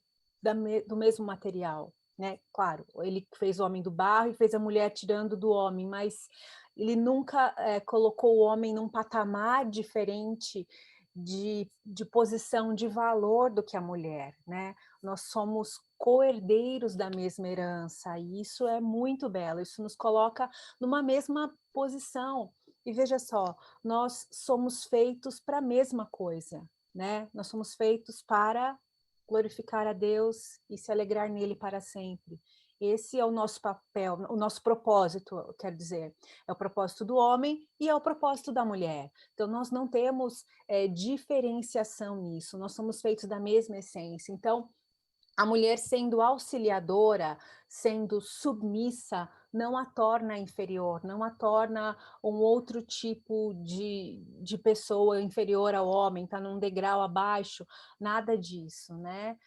do mesmo material, né? Claro, ele fez o homem do barro e fez a mulher tirando do homem, mas ele nunca colocou o homem num patamar diferente de posição, de valor do que a mulher, né? Nós somos co-herdeiros da mesma herança, e isso é muito belo, isso nos coloca numa mesma posição. E veja só, nós somos feitos para a mesma coisa, né? Nós somos feitos para glorificar a Deus e se alegrar nele para sempre. Esse é o nosso papel, o nosso propósito, quer dizer, é o propósito do homem e é o propósito da mulher. Então, nós não temos diferenciação nisso, nós somos feitos da mesma essência. Então, a mulher sendo auxiliadora, sendo submissa, não a torna inferior, não a torna um outro tipo de pessoa inferior ao homem, está num degrau abaixo, nada disso, né?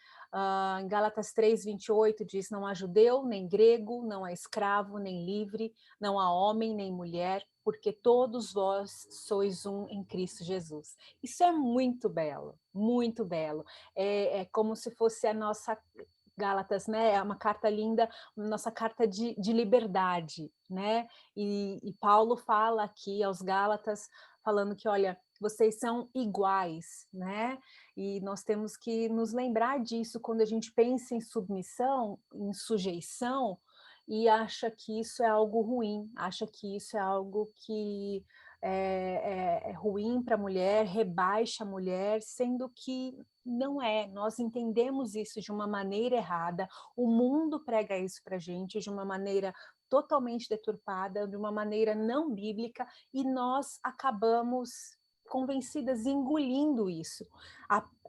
Em Gálatas 3:28 diz: não há judeu, nem grego, não há escravo, nem livre, não há homem, nem mulher, porque todos vós sois um em Cristo Jesus. Isso é muito belo, muito belo. É como se fosse a nossa Gálatas, né? É uma carta linda, nossa carta de liberdade, né? E Paulo fala aqui aos Gálatas, falando que, olha, vocês são iguais, né? E nós temos que nos lembrar disso quando a gente pensa em submissão, em sujeição, e acha que isso é algo ruim, acha que isso é algo que é ruim para a mulher, rebaixa a mulher, sendo que não é. Nós entendemos isso de uma maneira errada, o mundo prega isso para a gente de uma maneira totalmente deturpada, de uma maneira não bíblica, e nós acabamos convencidas, engolindo isso,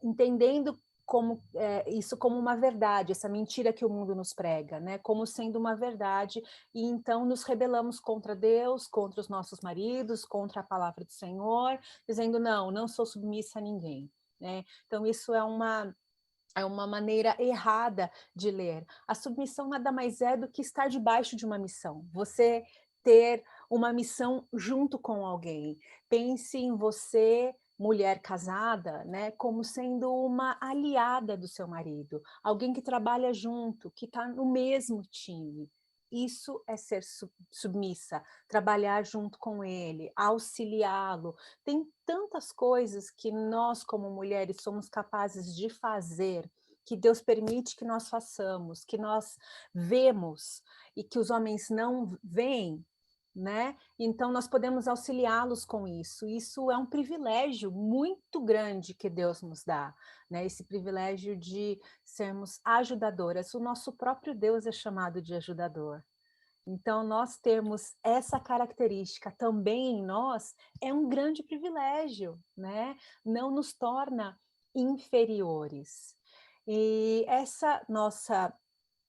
entendendo como isso como uma verdade, essa mentira que o mundo nos prega, né? Como sendo uma verdade, e então nos rebelamos contra Deus, contra os nossos maridos, contra a palavra do Senhor, dizendo não, não sou submissa a ninguém, né? Então isso é uma maneira errada de ler. A submissão nada mais é do que estar debaixo de uma missão. Você ter uma missão junto com alguém. Pense em você, mulher casada, né, como sendo uma aliada do seu marido, alguém que trabalha junto, que está no mesmo time. Isso é ser submissa, trabalhar junto com ele, auxiliá-lo. Tem tantas coisas que nós, como mulheres, somos capazes de fazer, que Deus permite que nós façamos, que nós vemos e que os homens não veem, né? Então nós podemos auxiliá-los com isso. Isso é um privilégio muito grande que Deus nos dá, né? Esse privilégio de sermos ajudadoras. O nosso próprio Deus é chamado de ajudador. Então, nós termos essa característica também em nós é um grande privilégio, né? Não nos torna inferiores. E essa nossa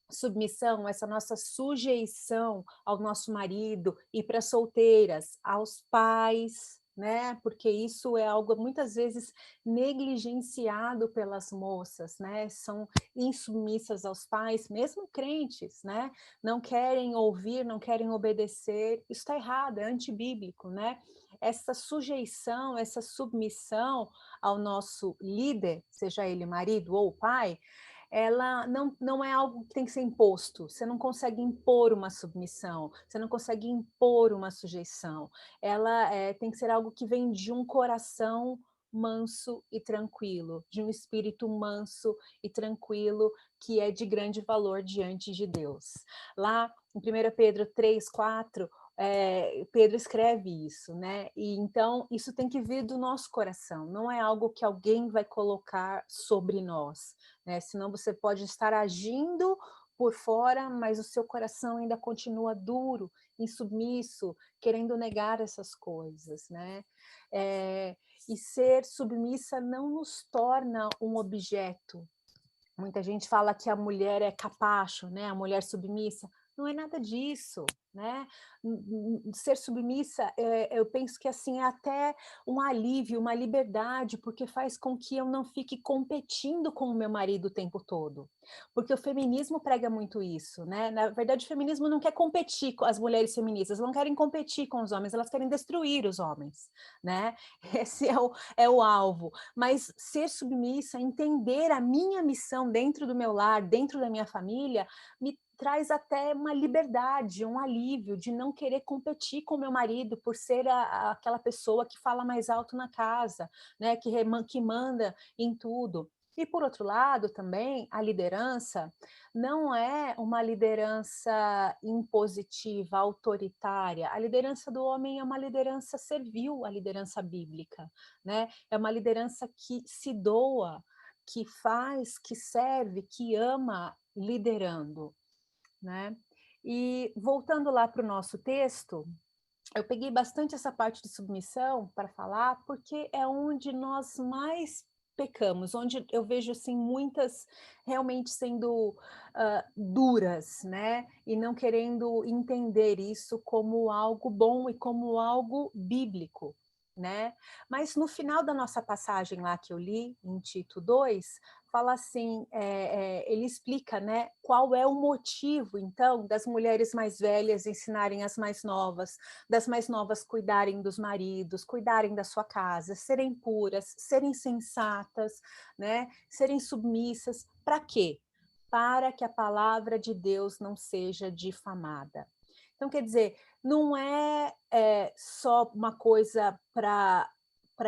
submissão, essa nossa sujeição ao nosso marido, e para solteiras, aos pais, né? Porque isso é algo muitas vezes negligenciado pelas moças, né? São insubmissas aos pais, mesmo crentes, né? Não querem ouvir, não querem obedecer. Isso está errado, é antibíblico, né? Essa sujeição, essa submissão ao nosso líder, seja ele marido ou pai, ela não é algo que tem que ser imposto. Você não consegue impor uma submissão, você não consegue impor uma sujeição. Ela tem que ser algo que vem de um coração manso e tranquilo, de um espírito manso e tranquilo, que é de grande valor diante de Deus. Lá em 1 Pedro 3:4, Pedro escreve isso, né? E então isso tem que vir do nosso coração, não é algo que alguém vai colocar sobre nós, né? Senão você pode estar agindo por fora, mas o seu coração ainda continua duro, insubmisso, querendo negar essas coisas, né? E ser submissa não nos torna um objeto. Muita gente fala que a mulher é capacho, né? A mulher submissa. Não é nada disso, né? Ser submissa, eu penso que assim é até um alívio, uma liberdade, porque faz com que eu não fique competindo com o meu marido o tempo todo. Porque o feminismo prega muito isso, né? Na verdade, o feminismo não quer competir com as mulheres feministas, não querem competir com os homens, elas querem destruir os homens, né? Esse é o alvo. Mas ser submissa, entender a minha missão dentro do meu lar, dentro da minha família, me traz até uma liberdade, um alívio de não querer competir com meu marido por ser aquela pessoa que fala mais alto na casa, né, que manda em tudo. E por outro lado também, a liderança não é uma liderança impositiva, autoritária. A liderança do homem é uma liderança servil, a liderança bíblica, né? É uma liderança que se doa, que faz, que serve, que ama liderando, né? E voltando lá para o nosso texto, eu peguei bastante essa parte de submissão para falar, porque é onde nós mais pecamos, onde eu vejo assim muitas realmente sendo duras, né? E não querendo entender isso como algo bom e como algo bíblico, né? Mas no final da nossa passagem lá que eu li, em Tito 2, fala assim, ele explica, né, qual é o motivo, então, das mulheres mais velhas ensinarem as mais novas, das mais novas cuidarem dos maridos, cuidarem da sua casa, serem puras, serem sensatas, né, serem submissas. Para quê? Para que a palavra de Deus não seja difamada. Então, quer dizer, não é só uma coisa para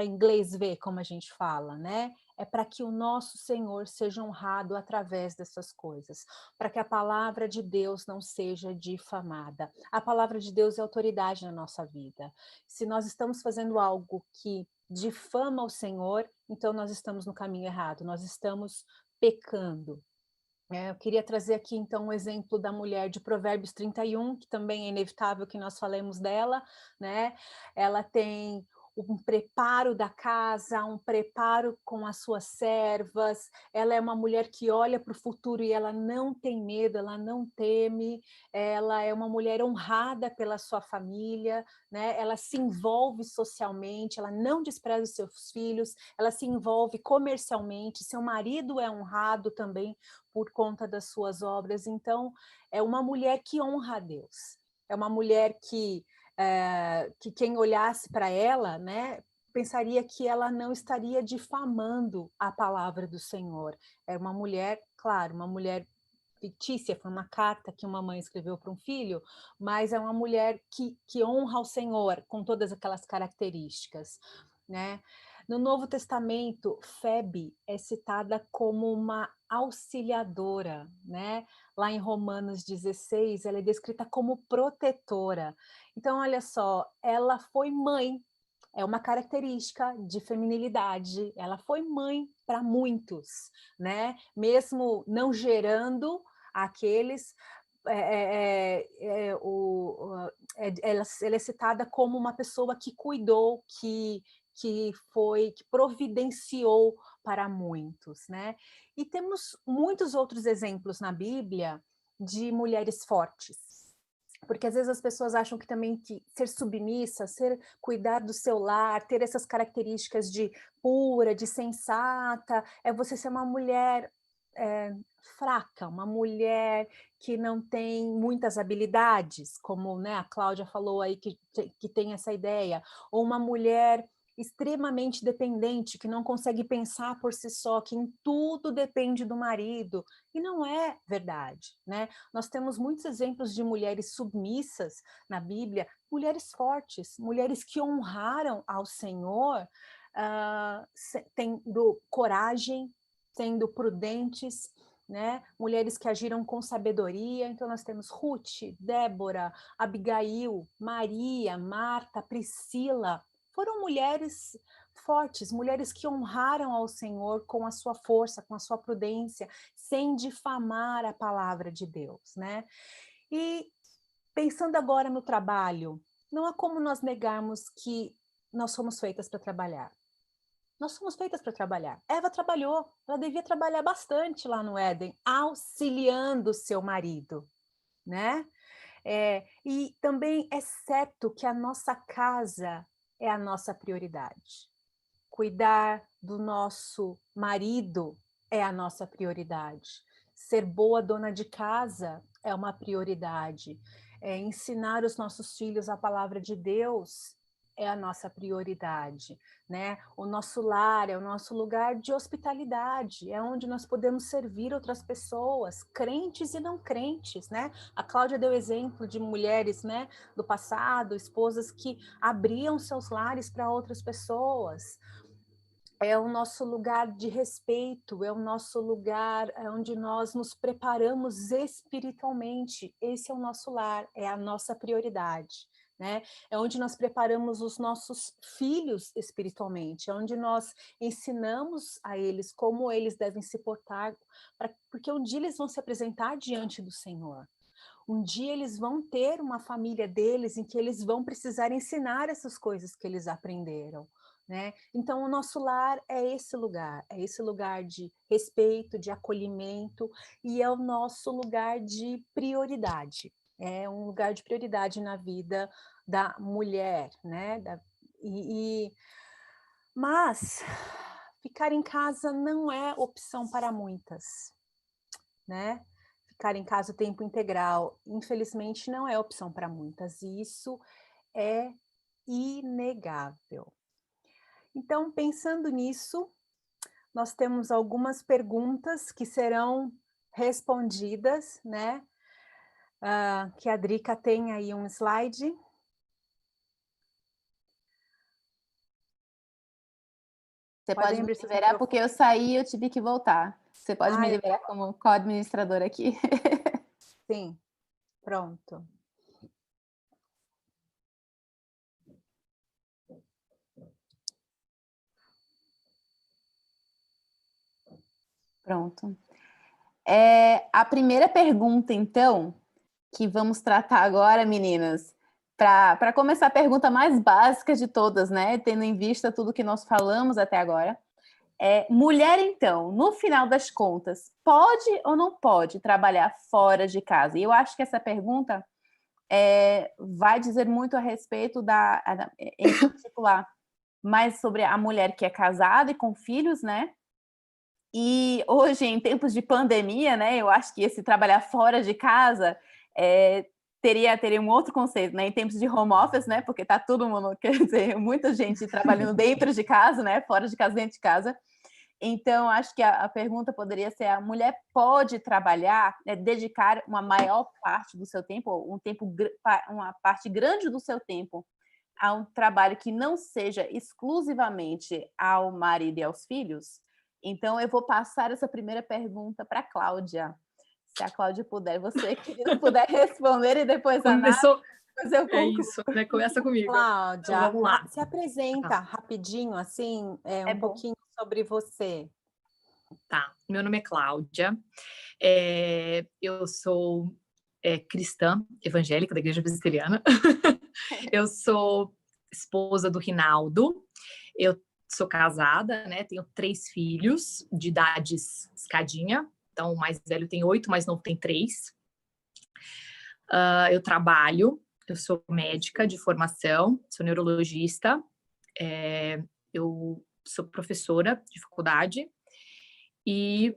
inglês ver, como a gente fala, né? É para que o nosso Senhor seja honrado através dessas coisas, para que a palavra de Deus não seja difamada. A palavra de Deus é autoridade na nossa vida. Se nós estamos fazendo algo que difama o Senhor, então nós estamos no caminho errado, nós estamos pecando. Eu queria trazer aqui, então, um exemplo da mulher de Provérbios 31, que também é inevitável que nós falemos dela, né? Ela tem um preparo da casa, um preparo com as suas servas, ela é uma mulher que olha para o futuro e ela não tem medo, ela não teme, ela é uma mulher honrada pela sua família, né? Ela se envolve socialmente, ela não despreza os seus filhos, ela se envolve comercialmente, seu marido é honrado também por conta das suas obras. Então, é uma mulher que honra a Deus. É uma mulher que quem olhasse para ela, né, pensaria que ela não estaria difamando a palavra do Senhor. É uma mulher, claro, uma mulher fictícia, foi uma carta que uma mãe escreveu para um filho, mas é uma mulher que honra o Senhor com todas aquelas características, né? No Novo Testamento, Febe é citada como uma auxiliadora, né? Lá em Romanos 16, ela é descrita como protetora. Então, olha só, ela foi mãe, é uma característica de feminilidade, ela foi mãe para muitos, né? Mesmo não gerando aqueles, ela é citada como uma pessoa que cuidou, que providenciou para muitos, né? E temos muitos outros exemplos na Bíblia de mulheres fortes, porque às vezes as pessoas acham que também que ser submissa, cuidar do seu lar, ter essas características de pura, de sensata, é você ser uma mulher fraca, uma mulher que não tem muitas habilidades, como, né, a Cláudia falou aí que tem essa ideia, ou uma mulher extremamente dependente, que não consegue pensar por si só, que em tudo depende do marido, e não é verdade, né? Nós temos muitos exemplos de mulheres submissas na Bíblia, mulheres fortes, mulheres que honraram ao Senhor, tendo coragem, sendo prudentes, né? Mulheres que agiram com sabedoria. Então nós temos Ruth, Débora, Abigail, Maria, Marta, Priscila. Foram mulheres fortes, mulheres que honraram ao Senhor com a sua força, com a sua prudência, sem difamar a palavra de Deus, né? E pensando agora no trabalho, não há como nós negarmos que nós somos feitas para trabalhar. Nós somos feitas para trabalhar. Eva trabalhou, ela devia trabalhar bastante lá no Éden, auxiliando o seu marido, né? E também é certo que a nossa casa é a nossa prioridade. Cuidar do nosso marido é a nossa prioridade. Ser boa dona de casa é uma prioridade. Ensinar os nossos filhos a palavra de Deus é a nossa prioridade, né? O nosso lar é o nosso lugar de hospitalidade, é onde nós podemos servir outras pessoas, crentes e não crentes, né? A Cláudia deu exemplo de mulheres, né, do passado, esposas que abriam seus lares para outras pessoas. É o nosso lugar de respeito, é o nosso lugar onde nós nos preparamos espiritualmente. Esse é o nosso lar, é a nossa prioridade, né? É onde nós preparamos os nossos filhos espiritualmente, é onde nós ensinamos a eles como eles devem se portar, porque um dia eles vão se apresentar diante do Senhor. Um dia eles vão ter uma família deles em que eles vão precisar ensinar essas coisas que eles aprenderam, né? Então, o nosso lar é esse lugar de respeito, de acolhimento, e é o nosso lugar de prioridade. É um lugar de prioridade na vida da mulher, né? Mas ficar em casa não é opção para muitas, né? Ficar em casa o tempo integral, infelizmente, não é opção para muitas, e isso é inegável. Então, pensando nisso, nós temos algumas perguntas que serão respondidas, né? Que a Drica tem aí um slide. Você pode me liberar, porque eu saí e eu tive que voltar. Você pode me liberar como co-administradora aqui? Sim, pronto. Pronto. A primeira pergunta, então, que vamos tratar agora, meninas, para começar a pergunta mais básica de todas, né? Tendo em vista tudo que nós falamos até agora. Mulher, então, no final das contas, pode ou não pode trabalhar fora de casa? E eu acho que essa pergunta vai dizer muito a respeito em particular, mais sobre a mulher que é casada e com filhos, né? E hoje, em tempos de pandemia, né, eu acho que esse trabalhar fora de casa teria um outro conceito, né, em tempos de home office, né, porque tá todo mundo, quer dizer, muita gente trabalhando dentro de casa, né, fora de casa, dentro de casa. Então, acho que a pergunta poderia ser: a mulher pode trabalhar, dedicar uma maior parte do seu tempo, uma parte grande do seu tempo a um trabalho que não seja exclusivamente ao marido e aos filhos? Então, eu vou passar essa primeira pergunta para a Cláudia. Se a Cláudia puder, você que puder responder, e depois a Nath, depois eu concluo. É isso, né? Começa comigo. Cláudia, então, vamos lá. Se apresenta rapidinho, assim, um pouquinho sobre você. Tá, meu nome é Cláudia, eu sou cristã evangélica da Igreja Presbiteriana, eu sou esposa do Rinaldo, eu sou casada, né, tenho 3 filhos de idades escadinha, então o mais velho tem 8, o mais novo tem 3. Eu trabalho, eu sou médica de formação, sou neurologista, eu sou professora de faculdade e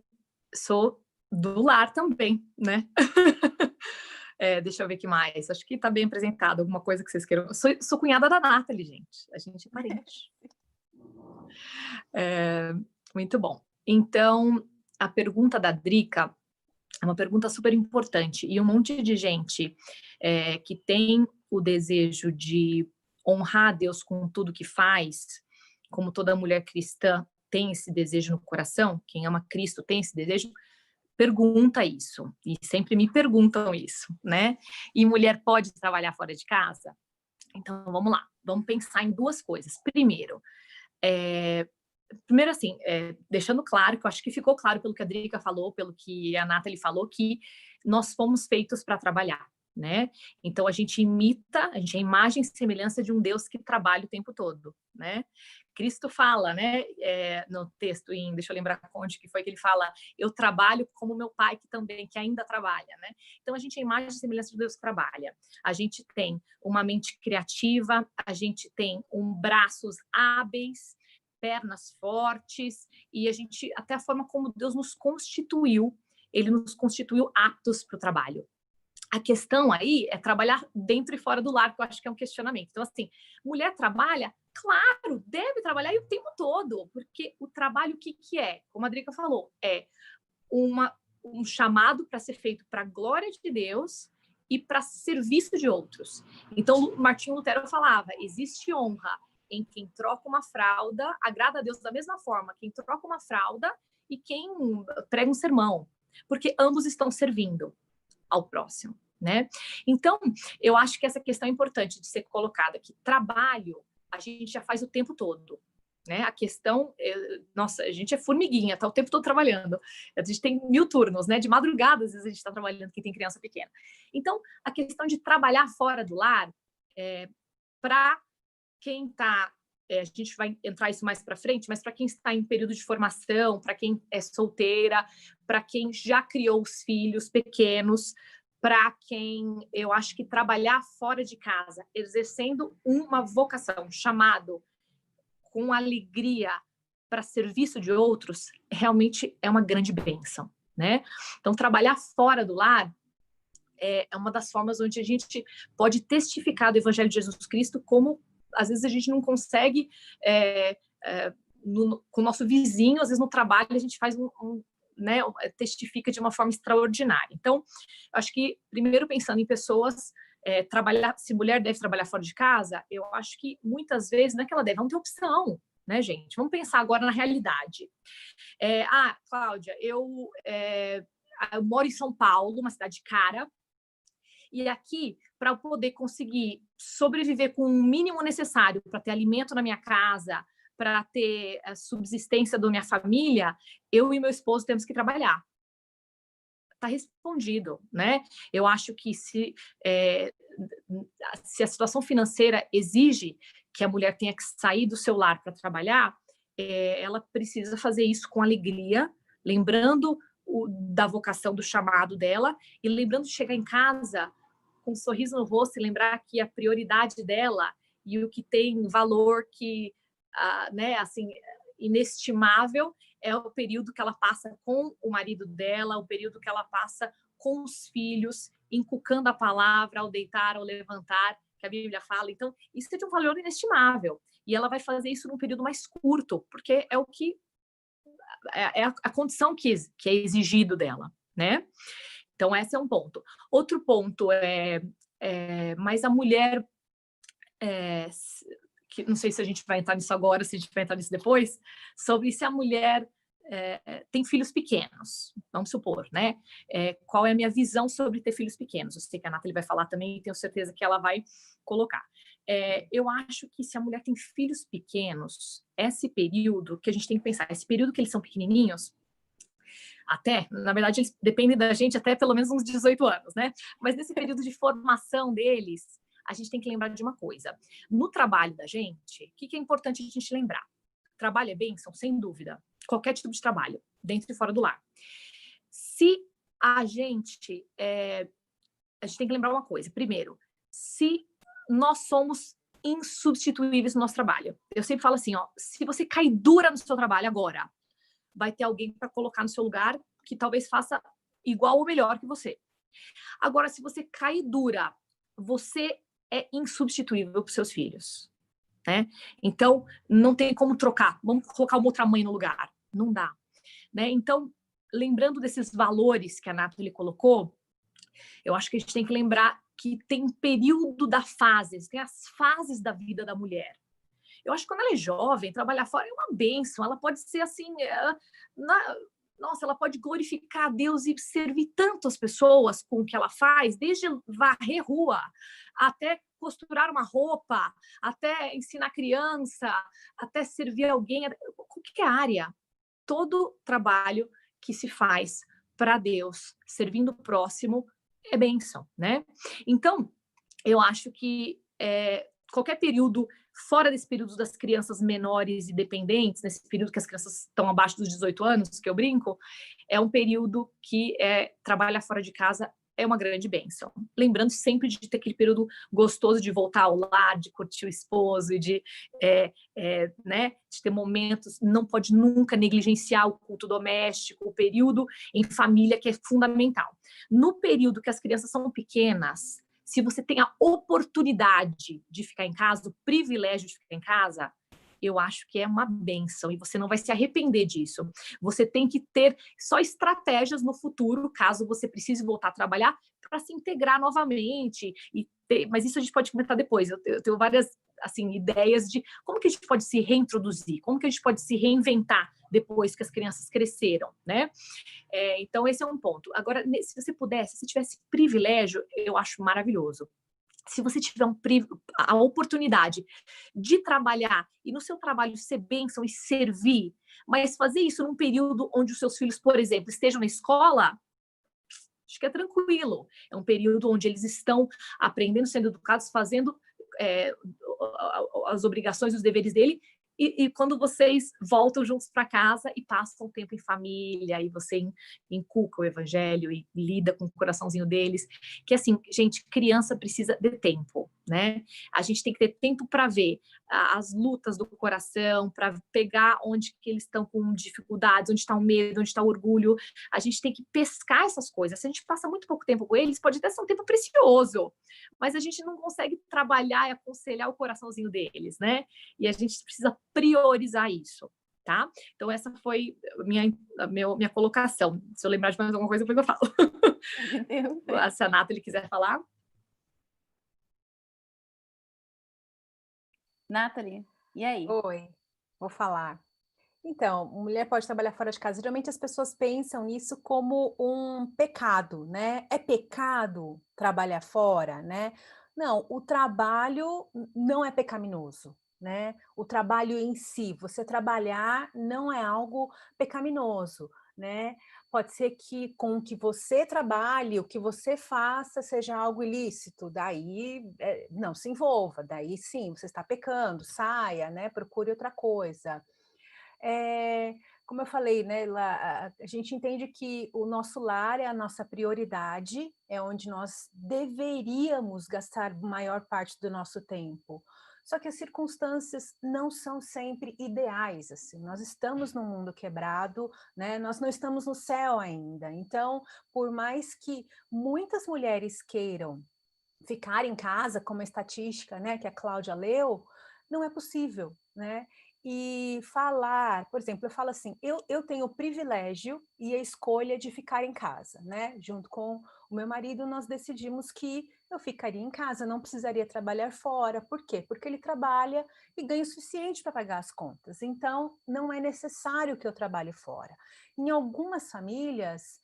sou do lar também, né? Deixa eu ver o que mais. Acho que tá bem apresentado, alguma coisa que vocês queiram. Sou cunhada da Nathalie, gente. A gente é parente. Muito bom. Então, a pergunta da Drica é uma pergunta super importante. E um monte de gente que tem o desejo de honrar a Deus com tudo que faz, como toda mulher cristã tem esse desejo no coração, quem ama Cristo tem esse desejo, pergunta isso. E sempre me perguntam isso, né? E mulher pode trabalhar fora de casa? Então, vamos lá. Vamos pensar em 2 coisas. Primeiro, assim, deixando claro, que eu acho que ficou claro pelo que a Drica falou, pelo que a Nathalie falou, que nós fomos feitos para trabalhar, né? Então, a gente é imagem e semelhança de um Deus que trabalha o tempo todo, né? Cristo fala, né, no texto, deixa eu lembrar onde que foi que ele fala, eu trabalho como meu pai que ainda trabalha, né? Então a gente é imagem e semelhança de Deus que trabalha. A gente tem uma mente criativa, a gente tem braços hábeis, pernas fortes, e a gente, até a forma como Deus nos constituiu, ele nos constituiu aptos para o trabalho. A questão aí é trabalhar dentro e fora do lar, que eu acho que é um questionamento. Então, assim, mulher trabalha? Claro, deve trabalhar e o tempo todo, porque o trabalho, o que é? Como a Drica falou, é um chamado para ser feito para a glória de Deus e para serviço de outros. Então, Martinho Lutero falava, existe honra em quem troca uma fralda, agrada a Deus da mesma forma, quem troca uma fralda e quem prega um sermão, porque ambos estão servindo ao próximo, né? Então, eu acho que essa questão é importante de ser colocada, que trabalho a gente já faz o tempo todo, né? A questão, nossa, a gente é formiguinha, tá o tempo todo trabalhando. A gente tem 1000 turnos, né? De madrugada, às vezes a gente está trabalhando, quem tem criança pequena. Então, a questão de trabalhar fora do lar, para quem está, a gente vai entrar isso mais para frente, mas para quem está em período de formação, para quem é solteira, para quem já criou os filhos pequenos, para quem, eu acho que trabalhar fora de casa, exercendo uma vocação, chamado com alegria para serviço de outros, realmente é uma grande bênção, né? Então, trabalhar fora do lar é uma das formas onde a gente pode testificar do Evangelho de Jesus Cristo, como às vezes a gente não consegue com o nosso vizinho, às vezes no trabalho a gente faz né, testifica de uma forma extraordinária. Então, acho que, primeiro, pensando em pessoas, trabalhar, se mulher deve trabalhar fora de casa, eu acho que muitas vezes não é que ela deve, não tem opção, né, gente? Vamos pensar agora na realidade. Cláudia, eu moro em São Paulo, uma cidade cara, e aqui, para eu poder conseguir sobreviver com o mínimo necessário para ter alimento na minha casa, para ter a subsistência da minha família, eu e meu esposo temos que trabalhar. Está respondido, né? Eu acho que se a situação financeira exige que a mulher tenha que sair do seu lar para trabalhar, ela precisa fazer isso com alegria, lembrando da vocação, do chamado dela, e lembrando de chegar em casa com um sorriso no rosto e lembrar que a prioridade dela e o que tem valor que, né, assim, inestimável é o período que ela passa com o marido dela, o período que ela passa com os filhos, inculcando a palavra ao deitar, ao levantar, que a Bíblia fala. Então, isso é de um valor inestimável. E ela vai fazer isso num período mais curto, porque é o que é a condição que é exigido dela, né? Então, esse é um ponto. Outro ponto mas a mulher, que não sei se a gente vai entrar nisso agora, se a gente vai entrar nisso depois, sobre se a mulher tem filhos pequenos, vamos supor, né? Qual é a minha visão sobre ter filhos pequenos? Eu sei que a Nathalie vai falar também e tenho certeza que ela vai colocar. Eu acho que se a mulher tem filhos pequenos, esse período que a gente tem que pensar, esse período que eles são pequenininhos, até, na verdade, eles dependem da gente até pelo menos uns 18 anos, né? Mas nesse período de formação deles, a gente tem que lembrar de uma coisa. No trabalho da gente, o que é importante a gente lembrar? Trabalho é bênção, sem dúvida. Qualquer tipo de trabalho, dentro e fora do lar. Se a gente tem que lembrar uma coisa. Primeiro, se nós somos insubstituíveis no nosso trabalho. Eu sempre falo assim, se você cai dura no seu trabalho agora, vai ter alguém para colocar no seu lugar que talvez faça igual ou melhor que você. Agora, se você cai dura, você é insubstituível para os seus filhos, né? Então, não tem como trocar. Vamos colocar uma outra mãe no lugar. Não dá, né? Então, lembrando desses valores que a Nathalie colocou, eu acho que a gente tem que lembrar que tem período da fase, tem as fases da vida da mulher. Eu acho que quando ela é jovem, trabalhar fora é uma bênção. Ela pode ser assim, nossa, ela pode glorificar a Deus e servir tantas pessoas com o que ela faz, desde varrer rua, até costurar uma roupa, até ensinar criança, até servir alguém, qualquer área. Todo trabalho que se faz para Deus, servindo o próximo, é bênção, né? Então, eu acho que qualquer período fora desse período das crianças menores e dependentes, nesse período que as crianças estão abaixo dos 18 anos, que eu brinco, é um período que trabalhar fora de casa é uma grande bênção. Lembrando sempre de ter aquele período gostoso de voltar ao lar, de curtir o esposo, de ter momentos, não pode nunca negligenciar o culto doméstico, o período em família, que é fundamental. No período que as crianças são pequenas, se você tem a oportunidade de ficar em casa, o privilégio de ficar em casa, eu acho que é uma bênção e você não vai se arrepender disso. Você tem que ter só estratégias no futuro, caso você precise voltar a trabalhar, para se integrar novamente. Mas isso a gente pode comentar depois. Eu tenho várias ideias de como que a gente pode se reintroduzir, como que a gente pode se reinventar depois que as crianças cresceram, né? Então, esse é um ponto. Agora, se você pudesse, se tivesse privilégio, eu acho maravilhoso. Se você tiver a oportunidade de trabalhar e no seu trabalho ser bênção e servir, mas fazer isso num período onde os seus filhos, por exemplo, estejam na escola, acho que é tranquilo. É um período onde eles estão aprendendo, sendo educados, fazendo as obrigações e os deveres dele, e quando vocês voltam juntos para casa e passam tempo em família, e você inculca o evangelho e lida com o coraçãozinho deles, que assim, gente, criança precisa de tempo, né? A gente tem que ter tempo para ver as lutas do coração, para pegar onde que eles estão com dificuldades, onde está o medo, onde está o orgulho. A gente tem que pescar essas coisas. Se a gente passa muito pouco tempo com eles, pode até ser um tempo precioso, mas a gente não consegue trabalhar e aconselhar o coraçãozinho deles, né? E a gente precisa priorizar isso, tá? Então, essa foi minha colocação. Se eu lembrar de mais alguma coisa, depois eu falo. Se a Nathalie quiser falar. Nathalie, e aí? Oi, vou falar. Então, mulher pode trabalhar fora de casa. Geralmente as pessoas pensam nisso como um pecado, né? É pecado trabalhar fora, né? Não, o trabalho não é pecaminoso, né? O trabalho em si, você trabalhar não é algo pecaminoso, né? Pode ser que com o que você trabalhe, o que você faça seja algo ilícito, daí não se envolva, daí sim, você está pecando, saia, né? Procure outra coisa. Como eu falei, né, a gente entende que o nosso lar é a nossa prioridade, é onde nós deveríamos gastar maior parte do nosso tempo. Só que as circunstâncias não são sempre ideais, assim. Nós estamos num mundo quebrado, né? Nós não estamos no céu ainda. Então, por mais que muitas mulheres queiram ficar em casa, como a estatística, né, que a Cláudia leu, não é possível, né? E falar, por exemplo, eu falo assim, eu tenho o privilégio e a escolha de ficar em casa, né? Junto com o meu marido, nós decidimos que eu ficaria em casa, não precisaria trabalhar fora. Por quê? Porque ele trabalha e ganha o suficiente para pagar as contas. Então, não é necessário que eu trabalhe fora. Em algumas famílias,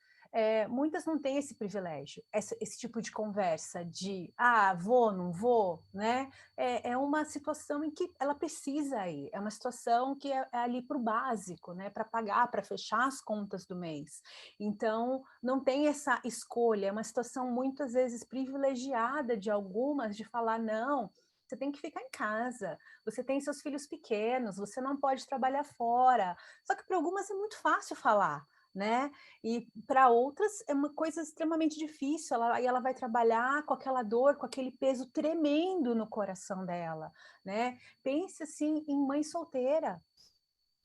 muitas não têm esse privilégio, esse tipo de conversa de, vou, não vou, né? É uma situação em que ela precisa ir, é uma situação que é ali para o básico, né? Para pagar, para fechar as contas do mês. Então, não tem essa escolha, é uma situação muitas vezes privilegiada de algumas, de falar, não, você tem que ficar em casa, você tem seus filhos pequenos, você não pode trabalhar fora. Só que para algumas é muito fácil falar, né? E para outras é uma coisa extremamente difícil, ela vai trabalhar com aquela dor, com aquele peso tremendo no coração dela, né? Pense assim em mãe solteira,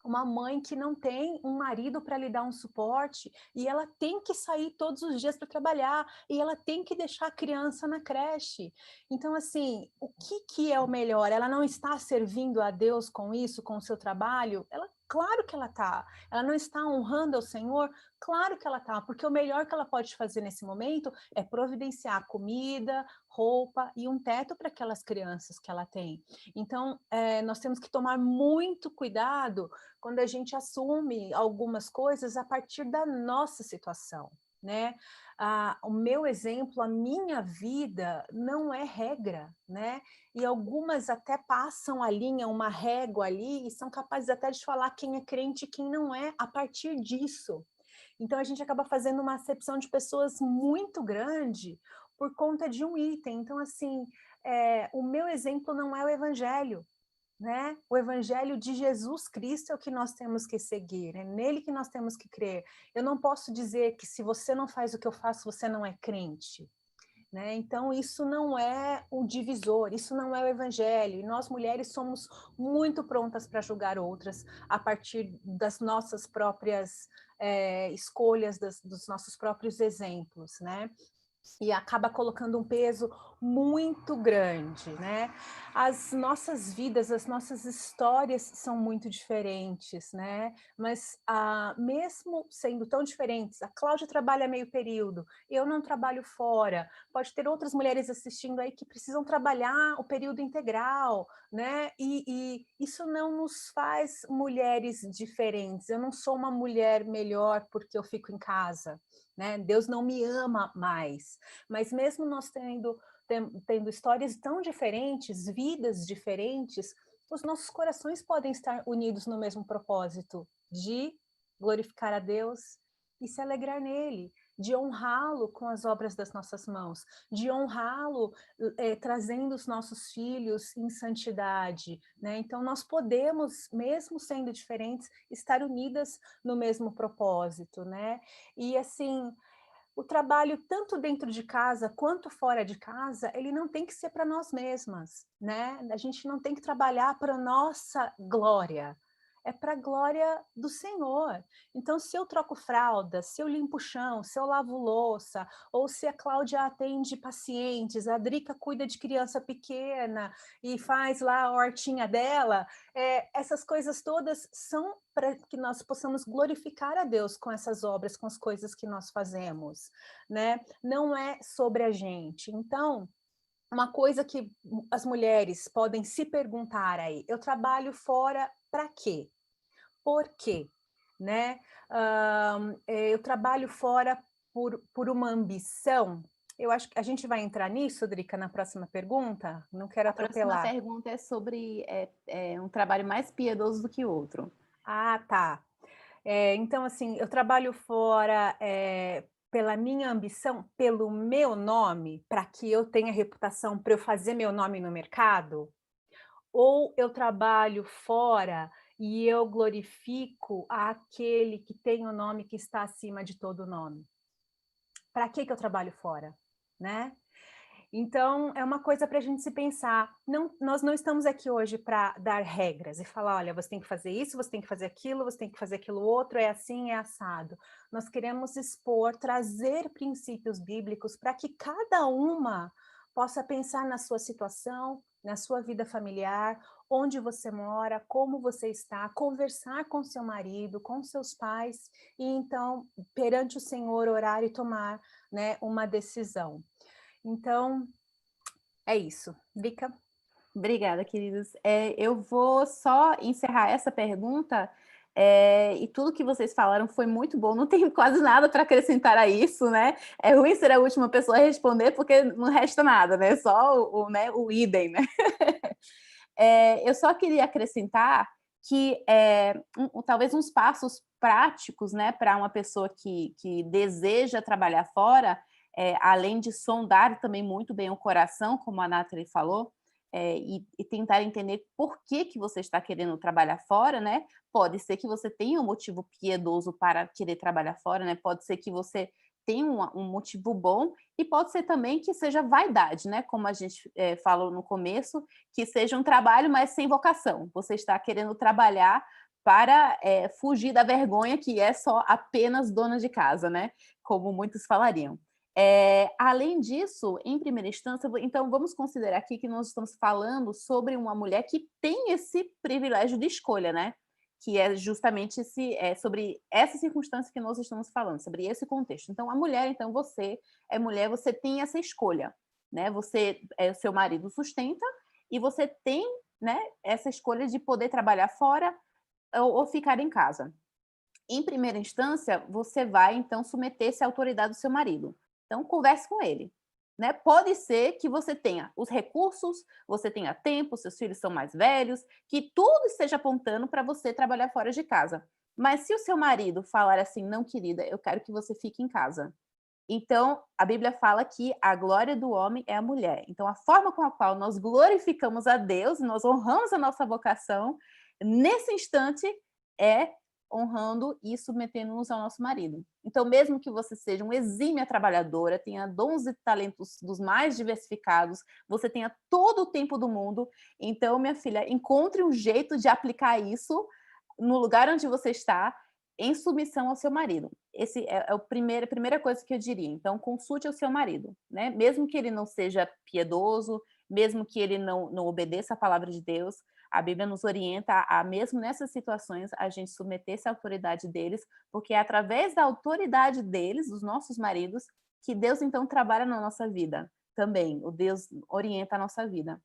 uma mãe que não tem um marido para lhe dar um suporte e ela tem que sair todos os dias para trabalhar e ela tem que deixar a criança na creche. Então, assim, o que é o melhor? Ela não está servindo a Deus com isso, com o seu trabalho? Claro que ela está. Ela não está honrando ao Senhor? Claro que ela está, porque o melhor que ela pode fazer nesse momento é providenciar comida, roupa e um teto para aquelas crianças que ela tem. Então, nós temos que tomar muito cuidado quando a gente assume algumas coisas a partir da nossa situação, né? O meu exemplo, a minha vida não é regra, né? E algumas até passam a linha, uma régua ali, e são capazes até de falar quem é crente e quem não é a partir disso. Então, a gente acaba fazendo uma acepção de pessoas muito grande por conta de um item. Então, assim, o meu exemplo não é o evangelho, né? O evangelho de Jesus Cristo é o que nós temos que seguir, é nele que nós temos que crer. Eu não posso dizer que se você não faz o que eu faço, você não é crente, né? Então, isso não é o divisor, isso não é o evangelho. E nós, mulheres, somos muito prontas para julgar outras a partir das nossas próprias escolhas, dos nossos próprios exemplos, né? E acaba colocando um peso muito grande, né? As nossas vidas, as nossas histórias são muito diferentes, né? Mas mesmo sendo tão diferentes, a Cláudia trabalha meio período, eu não trabalho fora. Pode ter outras mulheres assistindo aí que precisam trabalhar o período integral, né? E isso não nos faz mulheres diferentes. Eu não sou uma mulher melhor porque eu fico em casa, né? Deus não me ama mais. Mas mesmo nós tendo histórias tão diferentes, vidas diferentes, os nossos corações podem estar unidos no mesmo propósito de glorificar a Deus e se alegrar nele, de honrá-lo com as obras das nossas mãos, de honrá-lo trazendo os nossos filhos em santidade, né? Então nós podemos, mesmo sendo diferentes, estar unidas no mesmo propósito, né? E assim, o trabalho, tanto dentro de casa quanto fora de casa, ele não tem que ser para nós mesmas, né? A gente não tem que trabalhar para nossa glória, é para a glória do Senhor. Então, se eu troco fralda, se eu limpo o chão, se eu lavo louça, ou se a Cláudia atende pacientes, a Drica cuida de criança pequena e faz lá a hortinha dela, essas coisas todas são para que nós possamos glorificar a Deus com essas obras, com as coisas que nós fazemos, né? Não é sobre a gente. Então, uma coisa que as mulheres podem se perguntar aí, eu trabalho fora para quê? Por quê? Né? Eu trabalho fora por uma ambição. Eu acho que a gente vai entrar nisso, Drica, na próxima pergunta. Não quero A próxima atropelar. pergunta é sobre um trabalho mais piedoso do que o outro. Ah, tá. Então, assim, eu trabalho fora pela minha ambição, pelo meu nome, para que eu tenha reputação, para eu fazer meu nome no mercado? Ou eu trabalho fora e eu glorifico aquele que tem o nome que está acima de todo nome? Para que eu trabalho fora, né? Então, é uma coisa para a gente se pensar. Não, nós não estamos aqui hoje para dar regras e falar, olha, você tem que fazer isso, você tem que fazer aquilo, você tem que fazer aquilo outro, é assim, é assado. Nós queremos expor, trazer princípios bíblicos para que cada uma possa pensar na sua situação, na sua vida familiar, onde você mora, como você está, conversar com seu marido, com seus pais, e então, perante o Senhor, orar e tomar, né, uma decisão. Então, é isso. Drica? Obrigada, queridos. Eu vou só encerrar essa pergunta, e tudo que vocês falaram foi muito bom, não tenho quase nada para acrescentar a isso, né? É ruim ser a última pessoa a responder, porque não resta nada, né? Só o idem, né? Eu só queria acrescentar que talvez uns passos práticos, né, para uma pessoa que deseja trabalhar fora, além de sondar também muito bem o coração, como a Nathalie falou, e tentar entender por que você está querendo trabalhar fora, né? Pode ser que você tenha um motivo piedoso para querer trabalhar fora, né? Pode ser que você tenha um motivo bom, e pode ser também que seja vaidade, né? Como a gente falou no começo, que seja um trabalho, mas sem vocação. Você está querendo trabalhar para fugir da vergonha que é só apenas dona de casa, né? Como muitos falariam. Além disso, em primeira instância, então vamos considerar aqui que nós estamos falando sobre uma mulher que tem esse privilégio de escolha, né? Que é justamente sobre essa circunstância que nós estamos falando, sobre esse contexto. Então, a mulher, então você é mulher, você tem essa escolha, né? Você, o seu marido sustenta e você tem, né, essa escolha de poder trabalhar fora ou ficar em casa. Em primeira instância, você vai, então, submeter-se à autoridade do seu marido. Então, converse com ele. Né? Pode ser que você tenha os recursos, você tenha tempo, seus filhos são mais velhos, que tudo esteja apontando para você trabalhar fora de casa. Mas se o seu marido falar assim, não, querida, eu quero que você fique em casa, Então, a Bíblia fala que a glória do homem é a mulher. Então, a forma com a qual nós glorificamos a Deus, nós honramos a nossa vocação, nesse instante, é honrando e submetendo-nos ao nosso marido. Então, mesmo que você seja uma exímia trabalhadora, tenha dons e talentos dos mais diversificados, você tenha todo o tempo do mundo, então, minha filha, encontre um jeito de aplicar isso no lugar onde você está, em submissão ao seu marido. Esse é a primeira coisa que eu diria. Então, consulte o seu marido, né? Mesmo que ele não seja piedoso, mesmo que ele não obedeça a palavra de Deus, a Bíblia nos orienta mesmo nessas situações, a gente submeter-se à autoridade deles, porque é através da autoridade deles, dos nossos maridos, que Deus, então, trabalha na nossa vida também. O Deus orienta a nossa vida.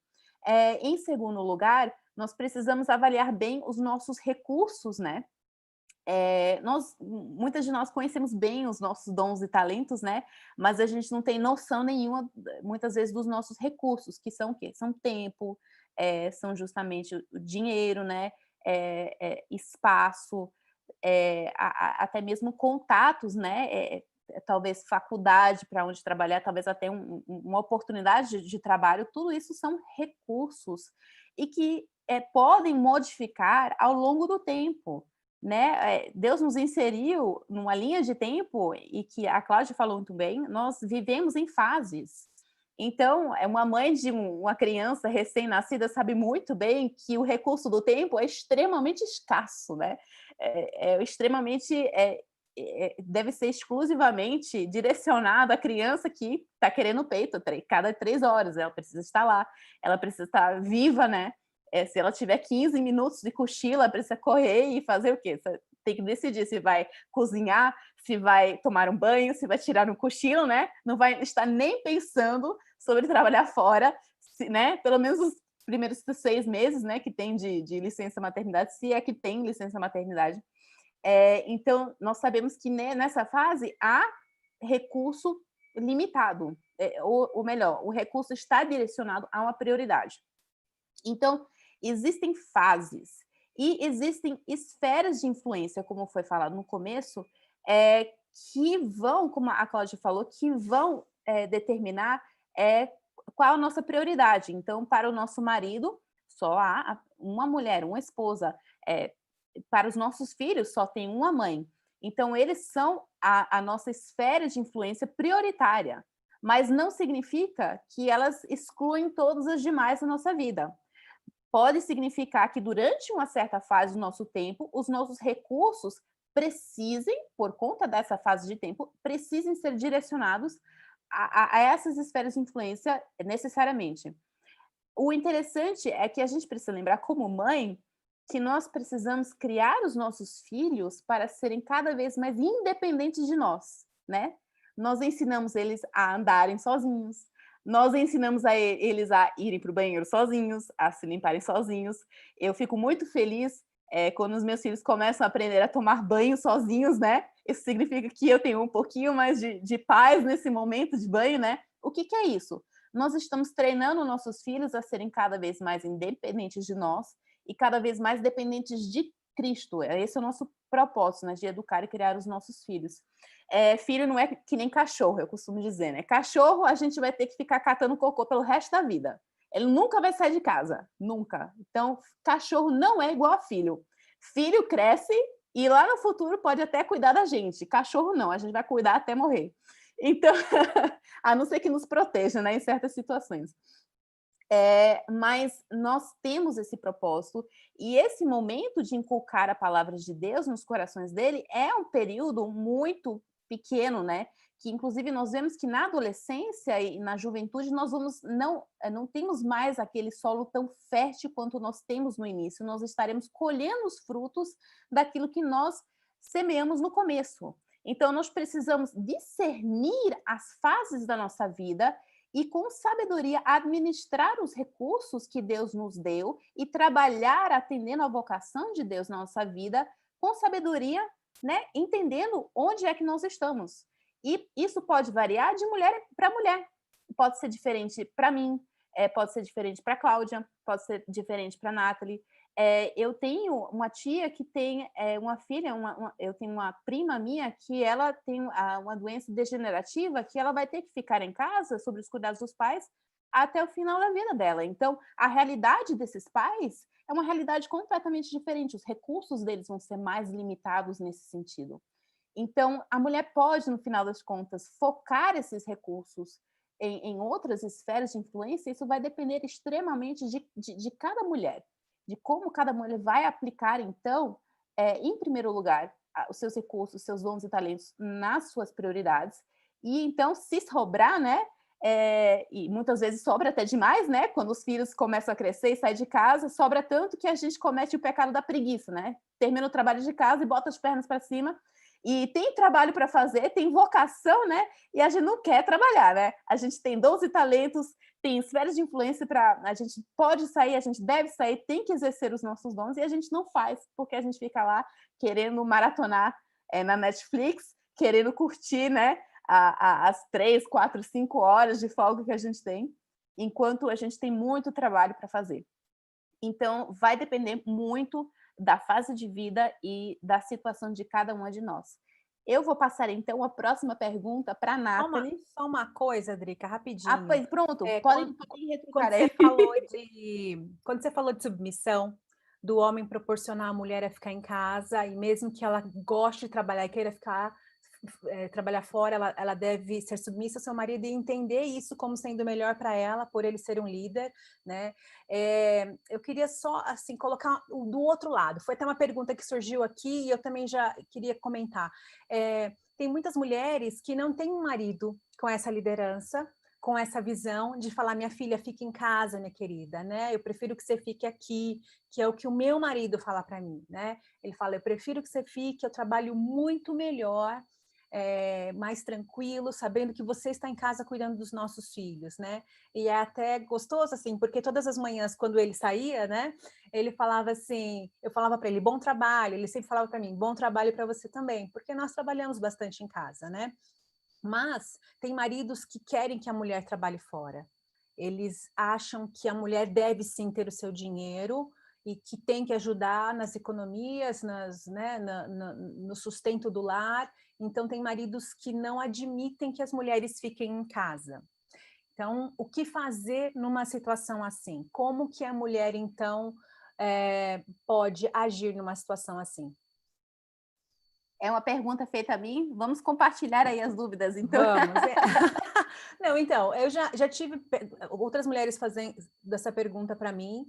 Em segundo lugar, nós precisamos avaliar bem os nossos recursos, né? Muitas de nós conhecemos bem os nossos dons e talentos, né? Mas a gente não tem noção nenhuma, muitas vezes, dos nossos recursos, que são o quê? São tempo, são justamente o dinheiro, né? Espaço, até mesmo contatos, né? Talvez faculdade para onde trabalhar, talvez até uma oportunidade de trabalho, tudo isso são recursos e que podem modificar ao longo do tempo. Né? Deus nos inseriu numa linha de tempo e que a Cláudia falou muito bem, nós vivemos em fases. Então, uma mãe de uma criança recém-nascida sabe muito bem que o recurso do tempo é extremamente escasso, né? Deve ser exclusivamente direcionado à criança que está querendo peito cada 3 horas. Ela precisa estar lá, ela precisa estar viva, né? Se ela tiver 15 minutos de cochilo, ela precisa correr e fazer o quê? Você tem que decidir se vai cozinhar, se vai tomar um banho, se vai tirar um cochilo, né? Não vai estar nem pensando sobre trabalhar fora, né? Pelo menos os primeiros 6 meses, né? Que tem de licença maternidade, se é que tem licença maternidade. Então, nós sabemos que nessa fase há recurso limitado, ou melhor, o recurso está direcionado a uma prioridade. Então, existem fases e existem esferas de influência, como foi falado no começo, que vão, como a Cláudia falou, que vão determinar qual a nossa prioridade. Então, para o nosso marido, só há uma mulher, uma esposa. Para os nossos filhos, só tem uma mãe. Então, eles são a nossa esfera de influência prioritária, mas não significa que elas excluem todas as demais da nossa vida. Pode significar que durante uma certa fase do nosso tempo, os nossos recursos precisem, por conta dessa fase de tempo, precisem ser direcionados a essas esferas de influência necessariamente. O interessante é que a gente precisa lembrar, como mãe, que nós precisamos criar os nossos filhos para serem cada vez mais independentes de nós, né? Nós ensinamos eles a andarem sozinhos, nós ensinamos eles a irem para o banheiro sozinhos, a se limparem sozinhos. Eu fico muito feliz quando os meus filhos começam a aprender a tomar banho sozinhos, né? Isso significa que eu tenho um pouquinho mais de paz nesse momento de banho, né? O que é isso? Nós estamos treinando nossos filhos a serem cada vez mais independentes de nós e cada vez mais dependentes de Cristo. Esse é o nosso propósito, né? De educar e criar os nossos filhos. Filho não é que nem cachorro, eu costumo dizer, né? Cachorro a gente vai ter que ficar catando cocô pelo resto da vida. Ele nunca vai sair de casa, nunca. Então, cachorro não é igual a filho. Filho cresce e lá no futuro pode até cuidar da gente. Cachorro não, a gente vai cuidar até morrer. Então, a não ser que nos proteja, né, em certas situações. Mas nós temos esse propósito e esse momento de inculcar a palavra de Deus nos corações dele é um período muito pequeno, né? Que inclusive nós vemos que na adolescência e na juventude nós não temos mais aquele solo tão fértil quanto nós temos no início. Nós estaremos colhendo os frutos daquilo que nós semeamos no começo. Então nós precisamos discernir as fases da nossa vida e com sabedoria administrar os recursos que Deus nos deu e trabalhar atendendo à vocação de Deus na nossa vida com sabedoria, né? Entendendo onde é que nós estamos. E isso pode variar de mulher para mulher. Pode ser diferente para mim, pode ser diferente para a Cláudia, pode ser diferente para a Nathalie. eu tenho uma tia que tem uma filha, eu tenho uma prima minha que ela tem uma doença degenerativa que ela vai ter que ficar em casa sob os cuidados dos pais até o final da vida dela. Então, a realidade desses pais é uma realidade completamente diferente. Os recursos deles vão ser mais limitados nesse sentido. Então, a mulher pode, no final das contas, focar esses recursos em outras esferas de influência. Isso vai depender extremamente de cada mulher, de como cada mulher vai aplicar, então, em primeiro lugar, os seus recursos, os seus dons e talentos nas suas prioridades. E, então, se sobrar, né? E muitas vezes sobra até demais, né? Quando os filhos começam a crescer e saem de casa, sobra tanto que a gente comete o pecado da preguiça, né? Termina o trabalho de casa e bota as pernas para cima. E tem trabalho para fazer, tem vocação, né? E a gente não quer trabalhar, né? A gente tem dons e talentos, tem esferas de influência para... A gente pode sair, a gente deve sair, tem que exercer os nossos dons, e a gente não faz, porque a gente fica lá querendo maratonar na Netflix, querendo curtir, né? As 3, 4, 5 horas de folga que a gente tem, enquanto a gente tem muito trabalho para fazer. Então, vai depender muito da fase de vida e da situação de cada uma de nós. Eu vou passar, então, a próxima pergunta para a Nathalie. Só uma coisa, Drica, rapidinho. Pois, pronto, podem retrucar aí. Quando você falou de submissão, do homem proporcionar a mulher a ficar em casa, e mesmo que ela goste de trabalhar e queira trabalhar fora, ela deve ser submissa ao seu marido e entender isso como sendo melhor para ela, por ele ser um líder, né? Eu queria só, assim, colocar do outro lado. Foi até uma pergunta que surgiu aqui e eu também já queria comentar. Tem muitas mulheres que não têm um marido com essa liderança, com essa visão de falar, minha filha, fique em casa, minha querida, né? Eu prefiro que você fique aqui, que é o que o meu marido fala para mim, né? Ele fala, eu prefiro que você fique, eu trabalho muito melhor, mais tranquilo, sabendo que você está em casa cuidando dos nossos filhos, né? E é até gostoso, assim, porque todas as manhãs, quando ele saía, né? Ele falava assim, eu falava para ele, bom trabalho, ele sempre falava para mim, bom trabalho para você também, porque nós trabalhamos bastante em casa, né? Mas tem maridos que querem que a mulher trabalhe fora. Eles acham que a mulher deve sim ter o seu dinheiro e que tem que ajudar nas economias, no sustento do lar. Então, tem maridos que não admitem que as mulheres fiquem em casa. Então, o que fazer numa situação assim? Como que a mulher, então, pode agir numa situação assim? É uma pergunta feita a mim. Vamos compartilhar aí as dúvidas, então. Vamos. Não, então, eu já tive outras mulheres fazendo essa pergunta para mim,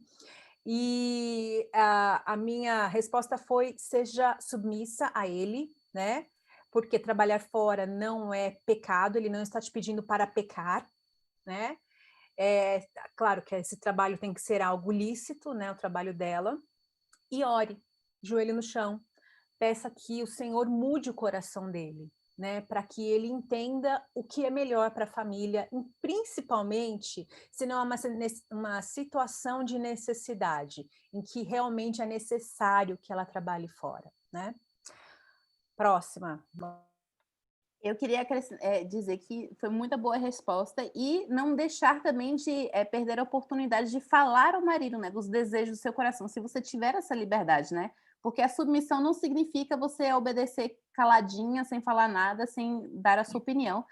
e a minha resposta foi, seja submissa a ele, né? Porque trabalhar fora não é pecado, ele não está te pedindo para pecar, né? Claro que esse trabalho tem que ser algo lícito, né? O trabalho dela. E ore, joelho no chão, peça que o Senhor mude o coração dele, né, para que ele entenda o que é melhor para a família, principalmente se não é uma situação de necessidade, em que realmente é necessário que ela trabalhe fora, né? Próxima. Eu queria dizer que foi muita boa resposta e não deixar também de perder a oportunidade de falar ao marido, né, dos desejos do seu coração, se você tiver essa liberdade, né? Porque a submissão não significa você obedecer caladinha, sem falar nada, sem dar a sua opinião.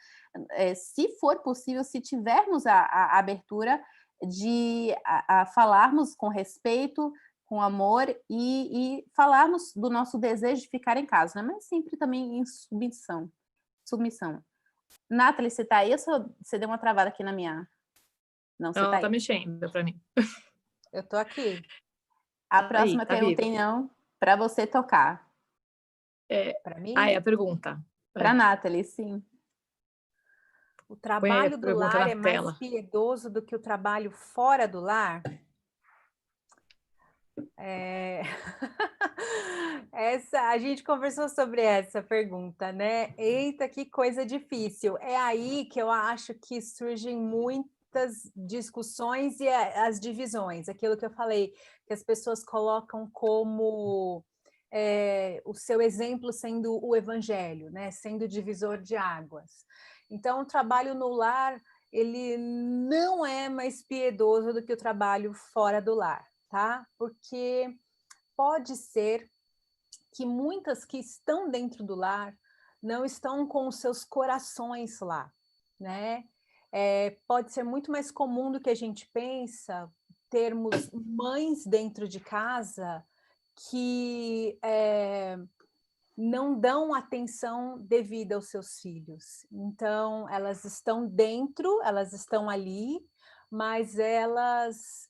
Se for possível, se tivermos a abertura de falarmos com respeito, com amor e falarmos do nosso desejo de ficar em casa, né? Mas sempre também em submissão. Nathalie, você tá aí ou você deu uma travada aqui na minha... Não, você tá aí. Tá mexendo para mim. Eu tô aqui. A próxima pergunta, então, para você tocar. Para mim? É a pergunta. Para Nathalie, sim. O trabalho do lar é mais piedoso do que o trabalho fora do lar? A gente conversou sobre essa pergunta, né? Eita, que coisa difícil. É aí que eu acho que surgem muitas discussões e as divisões. Aquilo que eu falei, que as pessoas colocam como o seu exemplo sendo o evangelho, né? Sendo o divisor de águas. Então, o trabalho no lar, ele não é mais piedoso do que o trabalho fora do lar, tá? Porque pode ser que muitas que estão dentro do lar não estão com os seus corações lá, né? Pode ser muito mais comum do que a gente pensa termos mães dentro de casa que não dão atenção devida aos seus filhos. Então, elas estão dentro, elas estão ali, mas elas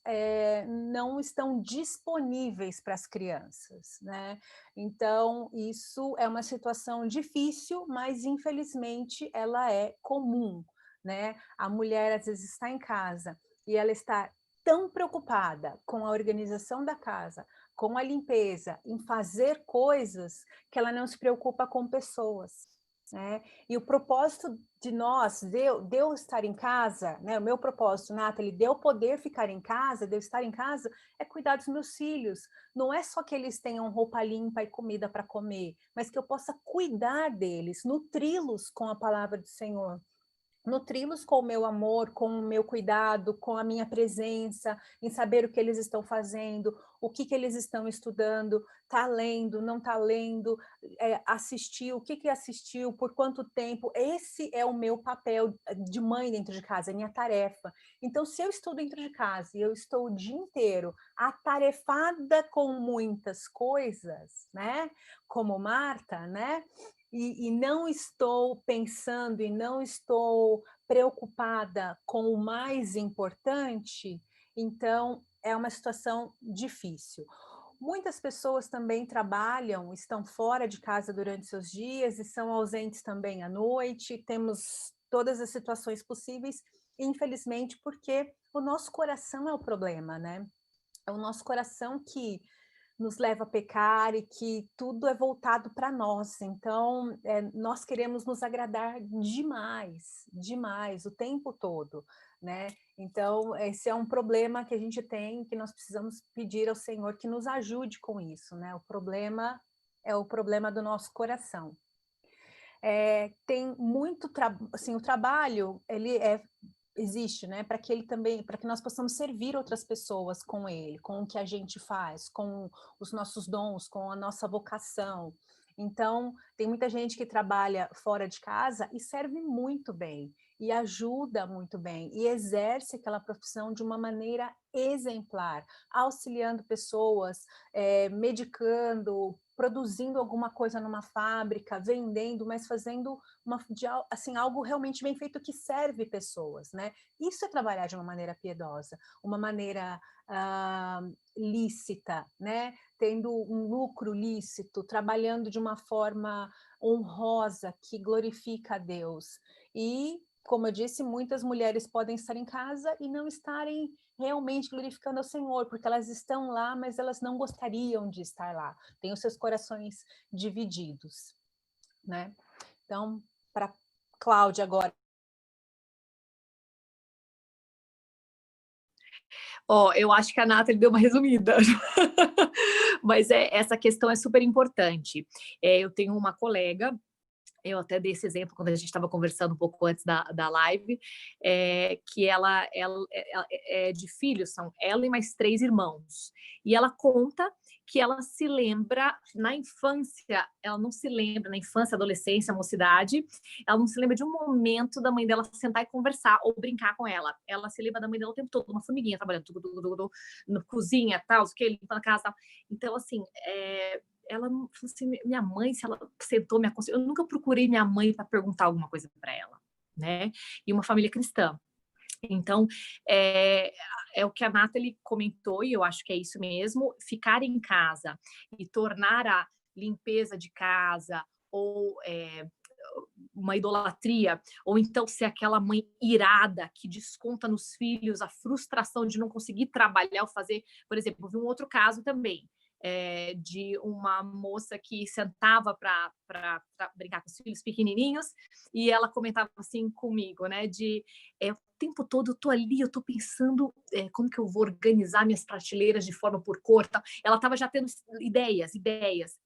não estão disponíveis para as crianças, né? Então, isso é uma situação difícil, mas infelizmente ela é comum, né? A mulher às vezes está em casa e ela está tão preocupada com a organização da casa, com a limpeza, em fazer coisas, que ela não se preocupa com pessoas, né? E o propósito de nós, de eu estar em casa, né? O meu propósito, Nathalie, de eu poder ficar em casa, de eu estar em casa, é cuidar dos meus filhos. Não é só que eles tenham roupa limpa e comida para comer, mas que eu possa cuidar deles, nutri-los com a palavra do Senhor. Nutri-los com o meu amor, com o meu cuidado, com a minha presença, em saber o que eles estão fazendo, o que eles estão estudando, está lendo, não está lendo, assistiu, o que assistiu, por quanto tempo. Esse é o meu papel de mãe dentro de casa, é minha tarefa. Então, se eu estou dentro de casa e eu estou o dia inteiro atarefada com muitas coisas, né? Como Marta, né? E não estou pensando e não estou preocupada com o mais importante, então é uma situação difícil. Muitas pessoas também trabalham, estão fora de casa durante seus dias e são ausentes também à noite, temos todas as situações possíveis, infelizmente, porque o nosso coração é o problema, né? É o nosso coração que nos leva a pecar e que tudo é voltado para nós. Então, nós queremos nos agradar demais, demais, o tempo todo, né? Então, esse é um problema que a gente tem, que nós precisamos pedir ao Senhor que nos ajude com isso, né? O problema é o problema do nosso coração. Tem muito assim, o trabalho, ele existe, né, para que ele também, para que nós possamos servir outras pessoas com ele, com o que a gente faz, com os nossos dons, com a nossa vocação. Então, tem muita gente que trabalha fora de casa e serve muito bem, e ajuda muito bem, e exerce aquela profissão de uma maneira exemplar, auxiliando pessoas, medicando, produzindo alguma coisa numa fábrica, vendendo, mas fazendo assim, algo realmente bem feito que serve pessoas, né? Isso é trabalhar de uma maneira piedosa, uma maneira lícita, né? Tendo um lucro lícito, trabalhando de uma forma honrosa, que glorifica a Deus. E, como eu disse, muitas mulheres podem estar em casa e não estarem realmente glorificando ao Senhor, porque elas estão lá, mas elas não gostariam de estar lá. Têm os seus corações divididos, né? Então, para Cláudia agora. Eu acho que a Nathalie deu uma resumida, mas essa questão é super importante. Eu tenho uma colega, eu até dei esse exemplo quando a gente estava conversando um pouco antes da live, que ela é de filhos, são ela e mais 3 irmãos. E ela conta que ela se lembra na infância, ela não se lembra, na infância, adolescência, mocidade, ela não se lembra de um momento da mãe dela sentar e conversar ou brincar com ela. Ela se lembra da mãe dela o tempo todo, uma formiguinha trabalhando na cozinha, tal, limpando a casa, tal. Então, assim, ela não falou assim, minha mãe, se ela sentou, me aconselhou, eu nunca procurei minha mãe para perguntar alguma coisa para ela, né? E uma família cristã. Então, é o que a Nathalie comentou, e eu acho que é isso mesmo, ficar em casa e tornar a limpeza de casa ou uma idolatria, ou então ser aquela mãe irada que desconta nos filhos a frustração de não conseguir trabalhar ou fazer. Por exemplo, eu vi um outro caso também, de uma moça que sentava para brincar com os filhos pequenininhos, e ela comentava assim comigo, né, o tempo todo eu tô ali, eu tô pensando como que eu vou organizar minhas prateleiras de forma por cor, tal. Ela estava já tendo ideias, e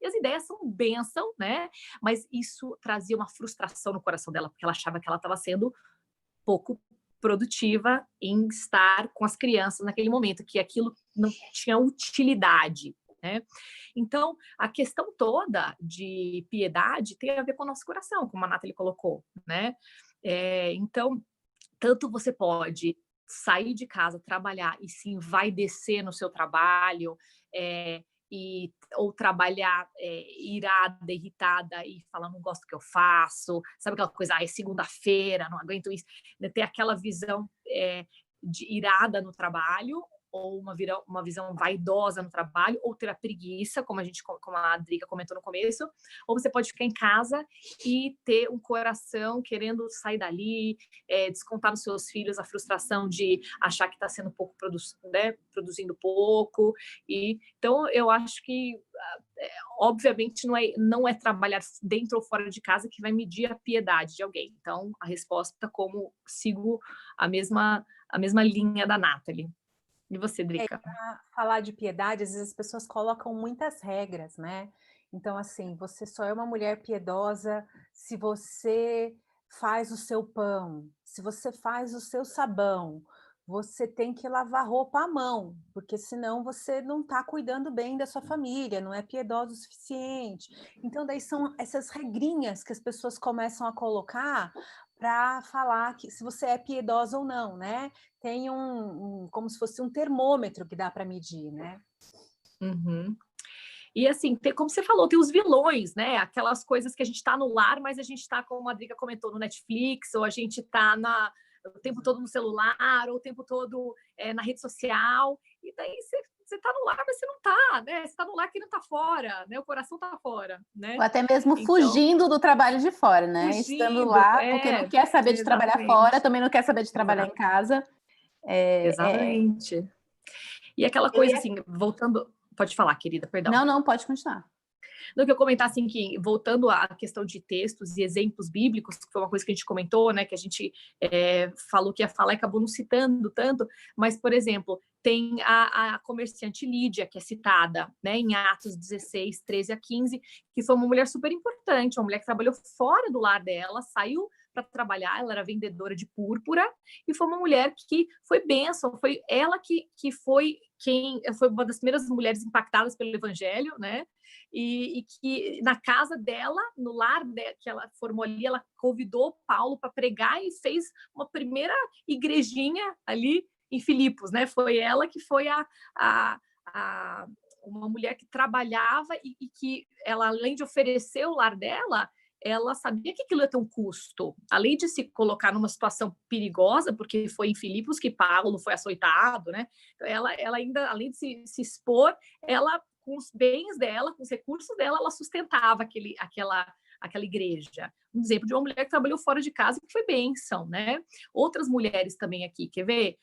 as ideias são bênção, né, mas isso trazia uma frustração no coração dela, porque ela achava que ela estava sendo pouco produtiva em estar com as crianças naquele momento, que aquilo não tinha utilidade. né? Então, a questão toda de piedade tem a ver com o nosso coração, como a Nathalie colocou, né? Então, tanto você pode sair de casa, trabalhar e sim vai descer no seu trabalho, ou trabalhar irada, irritada e falar, não gosto do que eu faço, sabe aquela coisa, é segunda-feira, não aguento isso, ter aquela visão de irada no trabalho, ou uma visão vaidosa no trabalho, ou ter a preguiça, como a Drica comentou no começo, ou você pode ficar em casa e ter um coração querendo sair dali, descontar nos seus filhos a frustração de achar que está sendo pouco, né, produzindo pouco. Então, eu acho que, obviamente, não é trabalhar dentro ou fora de casa que vai medir a piedade de alguém. Então, a resposta, como sigo a mesma linha da Nathalie. E você, Drica? Para falar de piedade, às vezes as pessoas colocam muitas regras, né? Então, assim, você só é uma mulher piedosa se você faz o seu pão, se você faz o seu sabão, você tem que lavar roupa à mão, porque senão você não está cuidando bem da sua família, não é piedosa o suficiente. Então, daí são essas regrinhas que as pessoas começam a colocar para falar que se você é piedosa ou não, né? Tem como se fosse um termômetro que dá para medir, né? Uhum. E assim, como você falou, tem os vilões, né? Aquelas coisas que a gente está no lar, mas a gente está, como a Drica comentou, no Netflix, ou a gente está o tempo todo no celular, ou o tempo todo na rede social. E daí você está no lar, mas você não está, né? Você está no lar que não está fora, né? O coração está fora, né? Ou até mesmo Então, fugindo do trabalho de fora, né? Estando lá, porque não quer saber de trabalhar fora, também não quer saber de trabalhar em casa. Exatamente. E aquela coisa assim, voltando... Pode falar, querida, perdão. Não, pode continuar. Do que eu comentar, assim, que voltando à questão de textos e exemplos bíblicos, que foi uma coisa que a gente comentou, né, que a gente falou que ia falar e acabou não citando tanto, mas, por exemplo, tem a comerciante Lídia, que é citada, né, em Atos 16, 13 a 15, que foi uma mulher super importante, uma mulher que trabalhou fora do lar dela, saiu para trabalhar, ela era vendedora de púrpura, e foi uma mulher que foi bênção, foi ela que foi uma das primeiras mulheres impactadas pelo evangelho, né? E que na casa dela, no lar que ela formou ali, ela convidou Paulo para pregar e fez uma primeira igrejinha ali em Filipos, né? Foi ela que foi uma mulher que trabalhava e que ela, além de oferecer o lar dela, ela sabia que aquilo ia ter um custo. Além de se colocar numa situação perigosa, porque foi em Filipos que Paulo foi açoitado, né? Ela ainda, além de se expor, ela, com os bens dela, com os recursos dela, ela sustentava aquela igreja. Um exemplo de uma mulher que trabalhou fora de casa e que foi bênção, né? Outras mulheres também aqui, quer ver?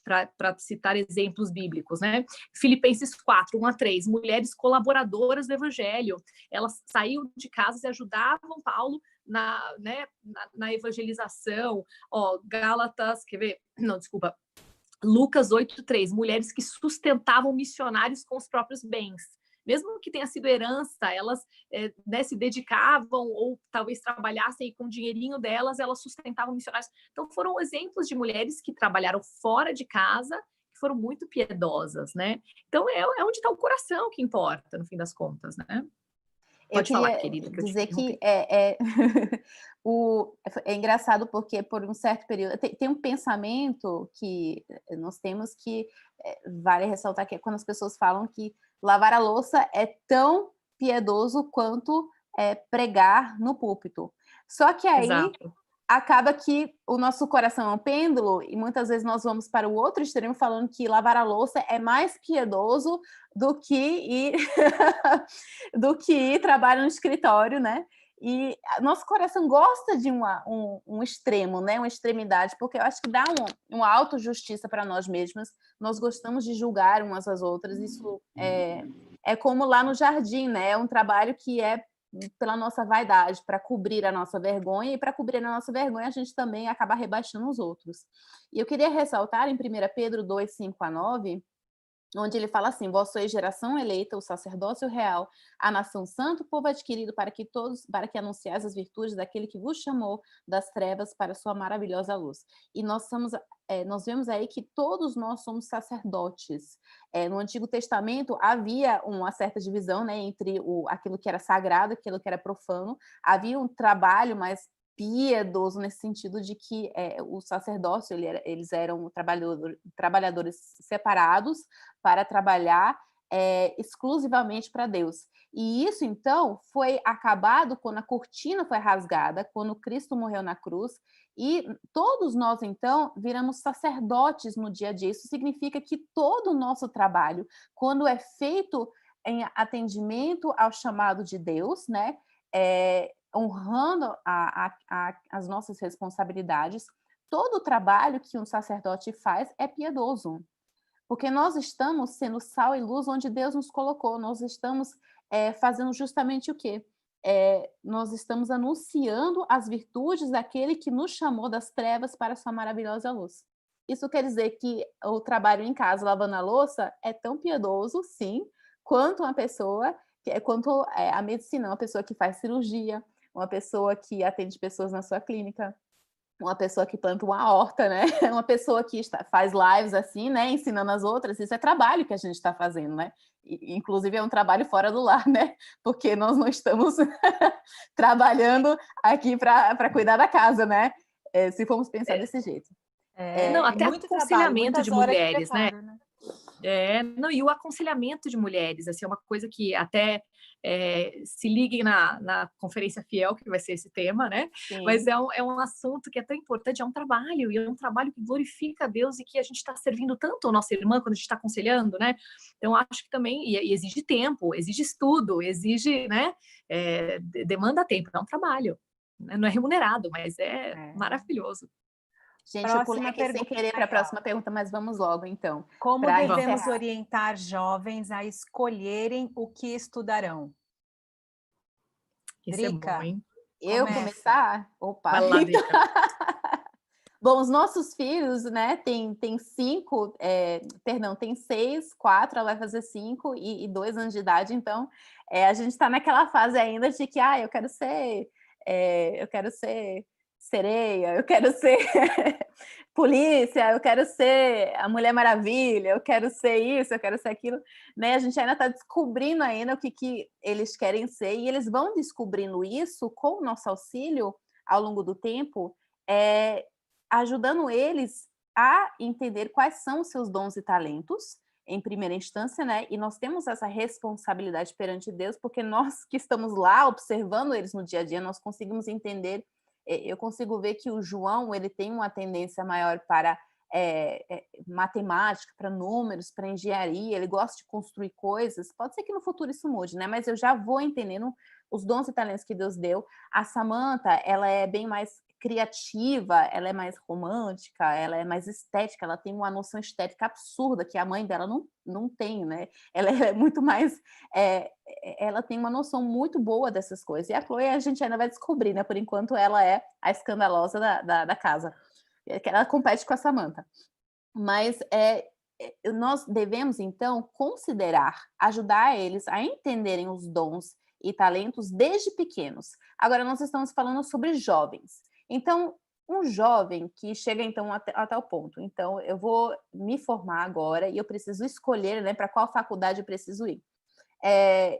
Para citar exemplos bíblicos, né? Filipenses 4, 1 a 3, mulheres colaboradoras do evangelho. Elas saíam de casa e ajudavam Paulo na evangelização. Gálatas, quer ver? Não, desculpa. Lucas 8:3, mulheres que sustentavam missionários com os próprios bens. Mesmo que tenha sido herança, elas se dedicavam ou talvez trabalhassem e com o dinheirinho delas, elas sustentavam missionários. Então, foram exemplos de mulheres que trabalharam fora de casa, que foram muito piedosas, né? Então, é onde está o coração que importa, no fim das contas, né? Pode falar, querida. Dizer que é engraçado porque por um certo período tem um pensamento que nós temos que vale ressaltar, que é quando as pessoas falam que lavar a louça é tão piedoso quanto pregar no púlpito. Só que aí Exato. Acaba que o nosso coração é um pêndulo e muitas vezes nós vamos para o outro extremo falando que lavar a louça é mais piedoso do que ir trabalhar no escritório, né? E nosso coração gosta de um extremo, né? Uma extremidade, porque eu acho que dá uma autojustiça para nós mesmas. Nós gostamos de julgar umas às outras. Isso é como lá no jardim, né? É um trabalho que é pela nossa vaidade, para cobrir a nossa vergonha, e para cobrir a nossa vergonha a gente também acaba rebaixando os outros. E eu queria ressaltar em 1 Pedro 2, 5 a 9, onde ele fala assim: vós sois geração eleita, o sacerdócio real, a nação santa, o povo adquirido, para que anunciais as virtudes daquele que vos chamou das trevas para a sua maravilhosa luz. E nós vemos aí que todos nós somos sacerdotes. No Antigo Testamento havia uma certa divisão, né, entre aquilo que era sagrado e aquilo que era profano. Havia um trabalho mais piedoso nesse sentido de que o sacerdócio eles eram trabalhadores separados para trabalhar exclusivamente para Deus. E isso, então, foi acabado quando a cortina foi rasgada, quando Cristo morreu na cruz, e todos nós, então, viramos sacerdotes no dia a dia. Isso significa que todo o nosso trabalho, quando é feito em atendimento ao chamado de Deus, né, honrando as nossas responsabilidades, todo o trabalho que um sacerdote faz é piedoso, porque nós estamos sendo sal e luz onde Deus nos colocou, nós estamos fazendo justamente o quê? Nós estamos anunciando as virtudes daquele que nos chamou das trevas para a sua maravilhosa luz. Isso quer dizer que o trabalho em casa, lavando a louça, é tão piedoso, sim, quanto a medicina, uma pessoa que faz cirurgia, uma pessoa que atende pessoas na sua clínica, uma pessoa que planta uma horta, né? Uma pessoa que faz lives assim, né? Ensinando as outras. Isso é trabalho que a gente está fazendo, né? Inclusive é um trabalho fora do lar, né? Porque nós não estamos trabalhando aqui para cuidar da casa, né? Se formos pensar desse jeito. Não, até muito aconselhamento trabalho, de horas de mulheres, né? preparo, né? Não, e o aconselhamento de mulheres, assim, é uma coisa que até se liguem na Conferência Fiel, que vai ser esse tema, né? Sim. Mas é um assunto que é tão importante, é um trabalho, e é um trabalho que glorifica a Deus e que a gente está servindo tanto a nossa irmã quando a gente está aconselhando, né? Então, acho que também, e exige tempo, exige estudo, exige, né? Demanda tempo, é um trabalho. Né? Não é remunerado, mas é maravilhoso. Gente, Próxima eu pulei aqui sem pergunta querer para a próxima pergunta, mas vamos logo, então. Como pra devemos encerrar. orientar jovens a escolherem o que estudarão? Isso é bom, Drica, hein? Eu começa. começar? Opa! Vai lá, Drica. Bom, os nossos filhos, né, tem 5, tem 6, 4, ela vai fazer 5 e 2 anos de idade, então a gente está naquela fase ainda de que, eu quero ser sereia, eu quero ser polícia, eu quero ser a Mulher Maravilha, eu quero ser isso, eu quero ser aquilo, né? A gente ainda está descobrindo ainda o que eles querem ser e eles vão descobrindo isso com o nosso auxílio ao longo do tempo, ajudando eles a entender quais são os seus dons e talentos, em primeira instância, né? E nós temos essa responsabilidade perante Deus, porque nós que estamos lá observando eles no dia a dia, nós conseguimos entender. Eu consigo ver que o João ele tem uma tendência maior para matemática, para números, para engenharia, ele gosta de construir coisas. Pode ser que no futuro isso mude, né? Mas eu já vou entendendo os dons e talentos que Deus deu. A Samantha, ela é bem mais criativa, ela é mais romântica, ela é mais estética, ela tem uma noção estética absurda que a mãe dela não tem, né? Ela é muito mais... ela tem uma noção muito boa dessas coisas. E a Chloe a gente ainda vai descobrir, né? Por enquanto ela é a escandalosa da casa. Ela compete com a Samantha. Mas nós devemos, então, ajudar eles a entenderem os dons e talentos desde pequenos. Agora, nós estamos falando sobre jovens. Então, um jovem que chega, então, até o ponto. Então, eu vou me formar agora e eu preciso escolher, né, para qual faculdade eu preciso ir.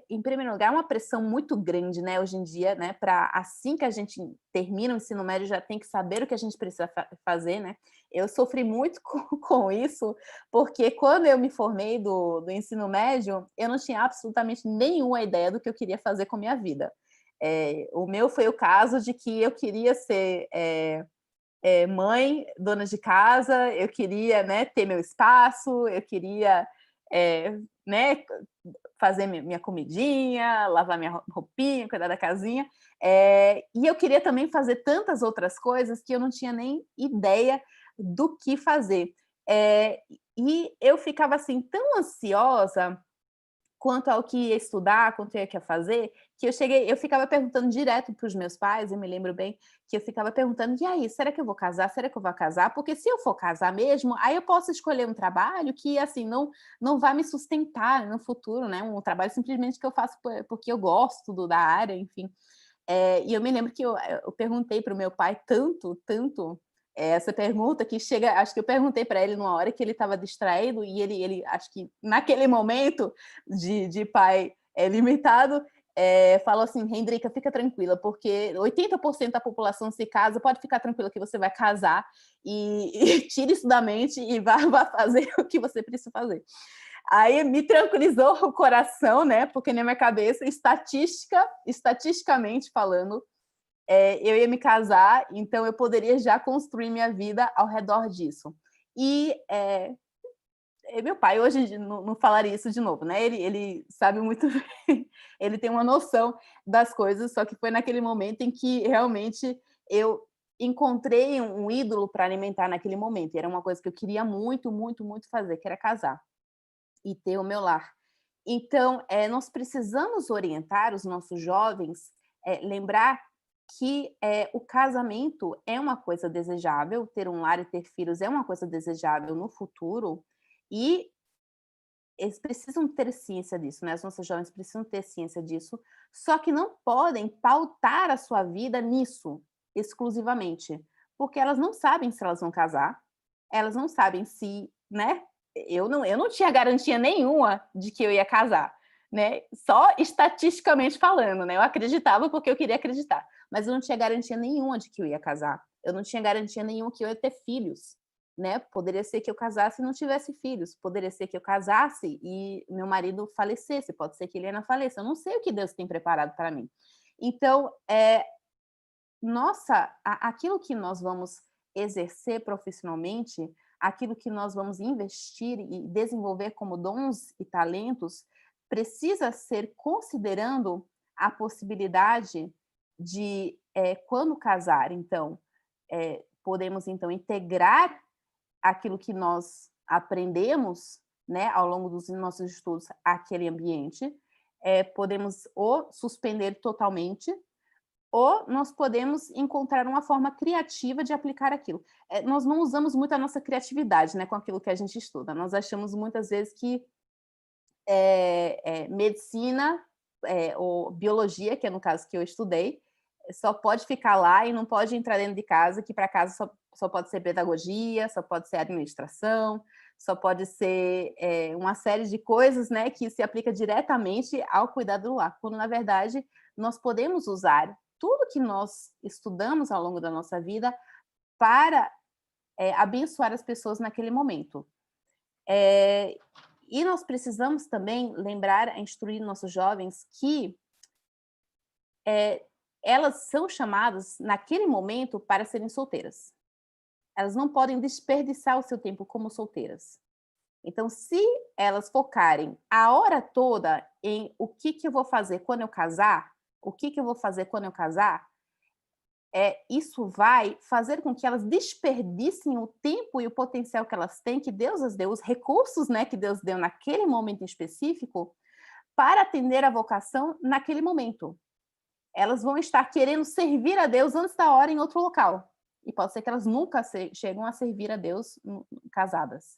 Em primeiro lugar, uma pressão muito grande, né, hoje em dia, né, para assim que a gente termina o ensino médio, já tem que saber o que a gente precisa fazer, né? Eu sofri muito com isso, porque quando eu me formei do ensino médio, eu não tinha absolutamente nenhuma ideia do que eu queria fazer com a minha vida. O meu foi o caso de que eu queria ser mãe, dona de casa, eu queria, né, ter meu espaço, eu queria, né, fazer minha comidinha, lavar minha roupinha, cuidar da casinha, e eu queria também fazer tantas outras coisas que eu não tinha nem ideia do que fazer. E eu ficava assim tão ansiosa quanto ao que ia estudar, quanto ia fazer, que eu ficava perguntando direto para os meus pais, eu me lembro bem, que eu ficava perguntando, e aí, será que eu vou casar? Será que eu vou casar? Porque se eu for casar mesmo, aí eu posso escolher um trabalho que, assim, não vai me sustentar no futuro, né? Um trabalho simplesmente que eu faço porque eu gosto da área, enfim. E eu me lembro que eu perguntei para o meu pai tanto, essa pergunta que chega, acho que eu perguntei para ele numa hora que ele estava distraído e ele acho que naquele momento de pai limitado, falou assim, Hendrika, fica tranquila, porque 80% da população se casa, pode ficar tranquila que você vai casar e tire isso da mente e vá fazer o que você precisa fazer. Aí me tranquilizou o coração, né? Porque na minha cabeça, estatisticamente falando, eu ia me casar, então eu poderia já construir minha vida ao redor disso. E meu pai hoje não falaria isso de novo, né? Ele sabe muito bem, ele tem uma noção das coisas, só que foi naquele momento em que realmente eu encontrei um ídolo para alimentar naquele momento. E era uma coisa que eu queria muito, muito, muito fazer, que era casar e ter o meu lar. Então, nós precisamos orientar os nossos jovens, lembrar que o casamento é uma coisa desejável, ter um lar e ter filhos é uma coisa desejável no futuro, e eles precisam ter ciência disso, né? Os nossos jovens precisam ter ciência disso, só que não podem pautar a sua vida nisso exclusivamente, porque elas não sabem se elas vão casar, elas não sabem se, né? Eu não tinha garantia nenhuma de que eu ia casar, né? Só estatisticamente falando, né? Eu acreditava porque eu queria acreditar, mas eu não tinha garantia nenhuma de que eu ia casar. Eu não tinha garantia nenhuma que eu ia ter filhos, né? Poderia ser que eu casasse e não tivesse filhos, poderia ser que eu casasse e meu marido falecesse, pode ser que Helena faleça. Eu não sei o que Deus tem preparado para mim. Então, aquilo que nós vamos exercer profissionalmente, aquilo que nós vamos investir e desenvolver como dons e talentos, precisa ser considerando a possibilidade de, quando casar, então, podemos então integrar aquilo que nós aprendemos, né, ao longo dos nossos estudos àquele ambiente, podemos ou suspender totalmente, ou nós podemos encontrar uma forma criativa de aplicar aquilo. Nós não usamos muito a nossa criatividade, né, com aquilo que a gente estuda. Nós achamos muitas vezes que medicina ou biologia, que é no caso que eu estudei, só pode ficar lá e não pode entrar dentro de casa, que para casa só pode ser pedagogia, só pode ser administração, só pode ser uma série de coisas, né, que se aplica diretamente ao cuidado do lar, quando, na verdade, nós podemos usar tudo que nós estudamos ao longo da nossa vida para abençoar as pessoas naquele momento. E nós precisamos também lembrar, instruir nossos jovens que elas são chamadas, naquele momento, para serem solteiras. Elas não podem desperdiçar o seu tempo como solteiras. Então, se elas focarem a hora toda em o que eu vou fazer quando eu casar, isso vai fazer com que elas desperdicem o tempo e o potencial que elas têm, que Deus as deu, os recursos, né, que Deus deu naquele momento específico, para atender a vocação naquele momento. Elas vão estar querendo servir a Deus antes da hora em outro local. E pode ser que elas nunca chegam a servir a Deus casadas.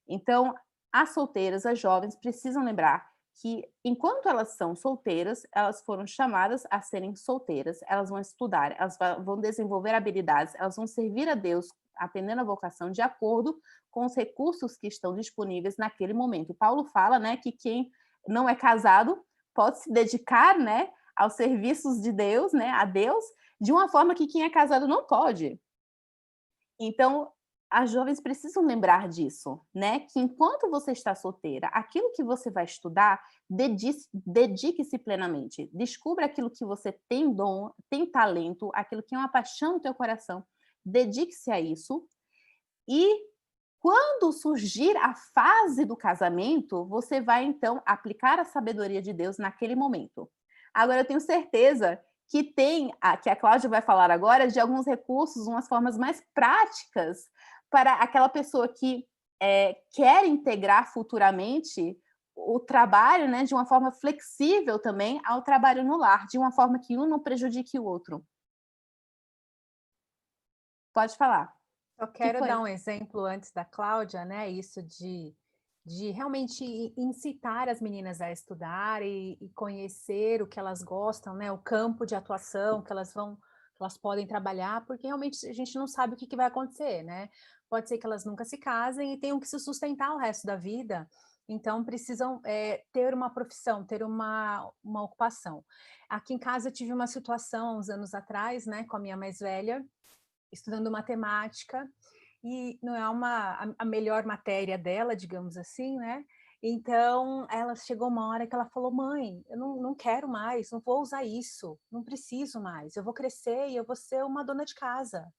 Então, as solteiras, as jovens, precisam lembrar que, enquanto elas são solteiras, elas foram chamadas a serem solteiras, elas vão estudar, elas vão desenvolver habilidades, elas vão servir a Deus, atendendo a vocação, de acordo com os recursos que estão disponíveis naquele momento. Paulo fala, né, que quem não é casado pode se dedicar, né, aos serviços de Deus, né, a Deus, de uma forma que quem é casado não pode. Então, as jovens precisam lembrar disso, né? Que enquanto você está solteira, aquilo que você vai estudar, dedique-se plenamente. Descubra aquilo que você tem dom, tem talento, aquilo que é uma paixão no teu coração. Dedique-se a isso. E quando surgir a fase do casamento, você vai, então, aplicar a sabedoria de Deus naquele momento. Agora, eu tenho certeza que que a Cláudia vai falar agora, de alguns recursos, umas formas mais práticas para aquela pessoa que quer integrar futuramente o trabalho, né, de uma forma flexível também ao trabalho no lar, de uma forma que um não prejudique o outro. Pode falar. Eu quero dar um exemplo antes da Cláudia, né? Isso de realmente incitar as meninas a estudar e conhecer o que elas gostam, né? O campo de atuação que elas podem trabalhar, porque realmente a gente não sabe o que vai acontecer, né? Pode ser que elas nunca se casem e tenham que se sustentar o resto da vida, então precisam ter uma profissão, ter uma ocupação. Aqui em casa eu tive uma situação uns anos atrás, né, com a minha mais velha, estudando matemática, e não é a melhor matéria dela, digamos assim, né? Então, ela chegou uma hora que ela falou, mãe, eu não quero mais, não vou usar isso, não preciso mais, eu vou crescer e eu vou ser uma dona de casa.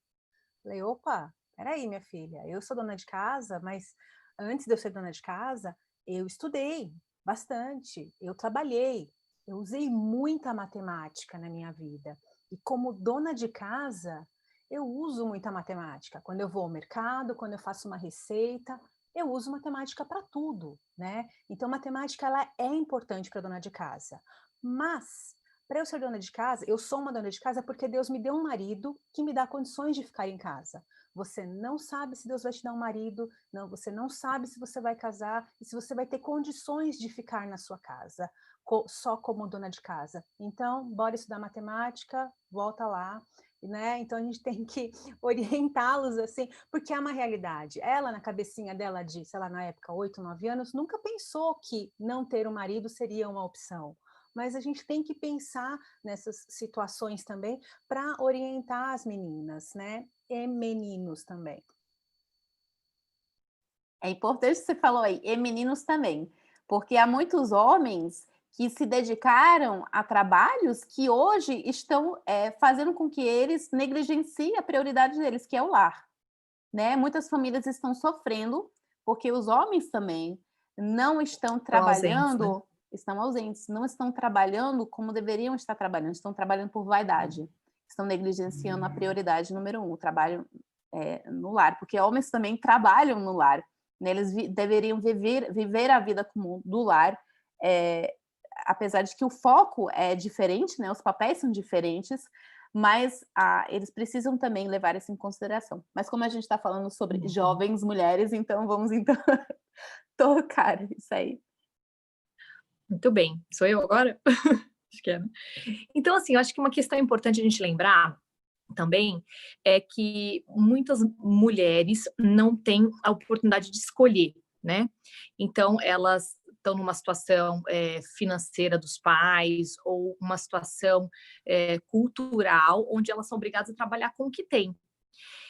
Falei, opa, peraí, minha filha, eu sou dona de casa, mas antes de eu ser dona de casa, eu estudei bastante, eu trabalhei, eu usei muita matemática na minha vida. E como dona de casa, eu uso muita matemática. Quando eu vou ao mercado, quando eu faço uma receita, eu uso matemática para tudo, né? Então, matemática ela é importante para dona de casa. Mas, para eu ser dona de casa, eu sou uma dona de casa porque Deus me deu um marido que me dá condições de ficar em casa. Você não sabe se Deus vai te dar um marido, não, você não sabe se você vai casar e se você vai ter condições de ficar na sua casa, só como dona de casa. Então, bora estudar matemática, volta lá, né? Então a gente tem que orientá-los assim, porque é uma realidade. Ela, na cabecinha dela de, sei lá, na época, 8, 9 anos, nunca pensou que não ter um marido seria uma opção. Mas a gente tem que pensar nessas situações também para orientar as meninas, né? E meninos também. É importante que você falou aí, e meninos também, porque há muitos homens que se dedicaram a trabalhos que hoje estão fazendo com que eles negligenciem a prioridade deles, que é o lar. Né? Muitas famílias estão sofrendo porque os homens também não estão trabalhando, estão ausentes, não estão trabalhando como deveriam estar trabalhando, estão trabalhando por vaidade, estão negligenciando a prioridade número 1, o trabalho no lar, porque homens também trabalham no lar, né? Eles deveriam viver a vida comum do lar, apesar de que o foco é diferente, né? Os papéis são diferentes, mas eles precisam também levar isso em consideração. Mas como a gente está falando sobre jovens mulheres, então vamos tocar isso aí. Muito bem. Sou eu agora? Acho que é, né? Então, assim, eu acho que uma questão importante a gente lembrar também é que muitas mulheres não têm a oportunidade de escolher, né? Então, elas estão numa situação financeira dos pais ou uma situação cultural onde elas são obrigadas a trabalhar com o que têm.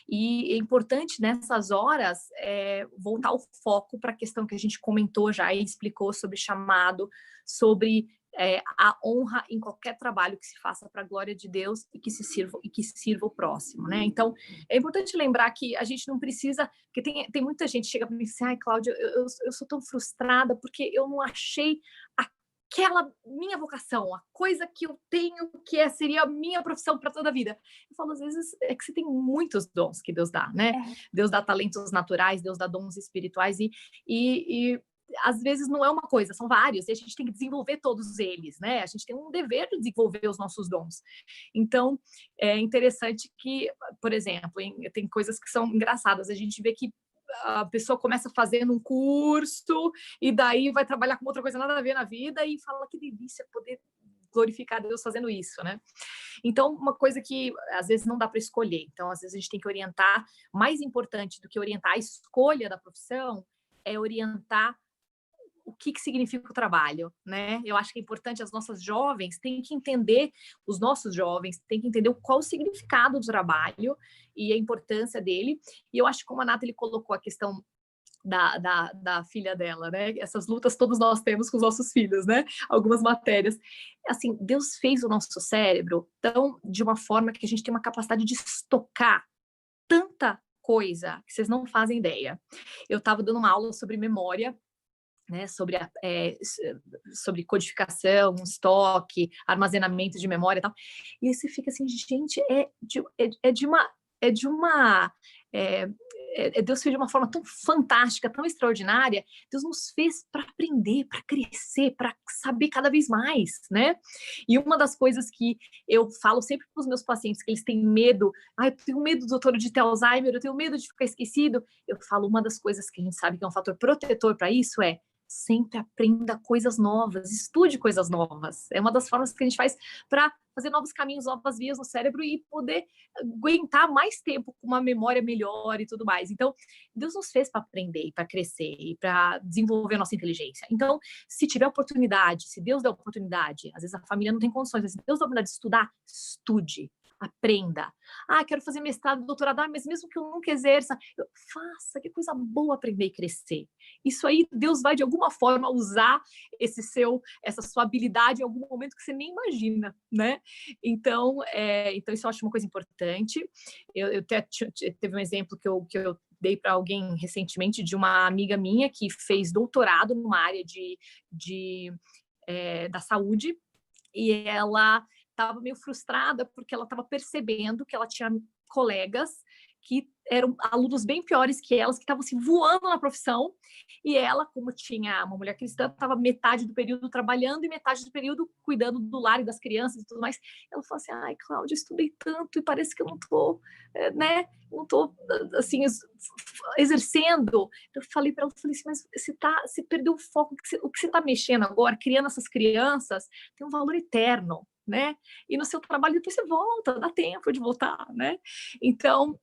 E é importante nessas horas voltar o foco para a questão que a gente comentou já e explicou sobre chamado, sobre a honra em qualquer trabalho que se faça para a glória de Deus e que sirva o próximo, né? Então é importante lembrar que a gente não precisa, porque tem muita gente que chega para mim e diz assim, ai, Cláudia, eu sou tão frustrada porque eu não achei aquela minha vocação, a coisa que eu tenho que seria a minha profissão para toda a vida. Eu falo, às vezes, é que você tem muitos dons que Deus dá, né? Deus dá talentos naturais, Deus dá dons espirituais e às vezes não é uma coisa, são vários, e a gente tem que desenvolver todos eles, né? A gente tem um dever de desenvolver os nossos dons. Então, é interessante que, por exemplo, tem coisas que são engraçadas, a gente vê que a pessoa começa fazendo um curso e daí vai trabalhar com outra coisa nada a ver na vida e fala que delícia poder glorificar Deus fazendo isso, né? Então, uma coisa que às vezes não dá para escolher. Então, às vezes a gente tem que orientar. Mais importante do que orientar a escolha da profissão é orientar o que significa o trabalho, né? Eu acho que é importante, as nossas jovens têm que entender, os nossos jovens têm que entender qual o significado do trabalho e a importância dele. E eu acho que como a Nathalie colocou a questão da filha dela, né? Essas lutas todos nós temos com os nossos filhos, né? Algumas matérias. Assim, Deus fez o nosso cérebro tão de uma forma que a gente tem uma capacidade de estocar tanta coisa que vocês não fazem ideia. Eu estava dando uma aula sobre memória, né, sobre codificação, estoque, armazenamento de memória e tal. E aí você fica assim, gente, é de uma Deus fez de uma forma tão fantástica, tão extraordinária. Deus nos fez para aprender, para crescer, para saber cada vez mais, né? E uma das coisas que eu falo sempre para os meus pacientes, que eles têm medo, eu tenho medo, doutor, de ter Alzheimer, eu tenho medo de ficar esquecido. Eu falo, uma das coisas que a gente sabe que é um fator protetor para isso é sempre aprenda coisas novas, estude coisas novas. É uma das formas que a gente faz para fazer novos caminhos, novas vias no cérebro e poder aguentar mais tempo com uma memória melhor e tudo mais. Então, Deus nos fez para aprender, para crescer e para desenvolver a nossa inteligência. Então, se tiver oportunidade, se Deus der oportunidade, às vezes a família não tem condições, mas se Deus der oportunidade de estudar, estude. Aprenda. Quero fazer mestrado, doutorado, mas mesmo que eu nunca exerça, faça, que coisa boa aprender e crescer. Isso aí, Deus vai de alguma forma usar essa sua habilidade em algum momento que você nem imagina, né? Então isso eu acho uma coisa importante. Eu teve um exemplo que eu dei para alguém recentemente de uma amiga minha que fez doutorado numa área da saúde e ela estava meio frustrada porque ela estava percebendo que ela tinha colegas que eram alunos bem piores que elas, que estavam assim, voando na profissão, e ela, como tinha uma mulher cristã, estava metade do período trabalhando e metade do período cuidando do lar e das crianças e tudo mais. Ela falou assim, Cláudia, eu estudei tanto e parece que eu não estou, não estou, assim, exercendo. Eu falei para ela, assim, mas você perdeu o foco, o que você está mexendo agora, criando essas crianças, tem um valor eterno, né? E no seu trabalho depois você volta, dá tempo de voltar, né? Então,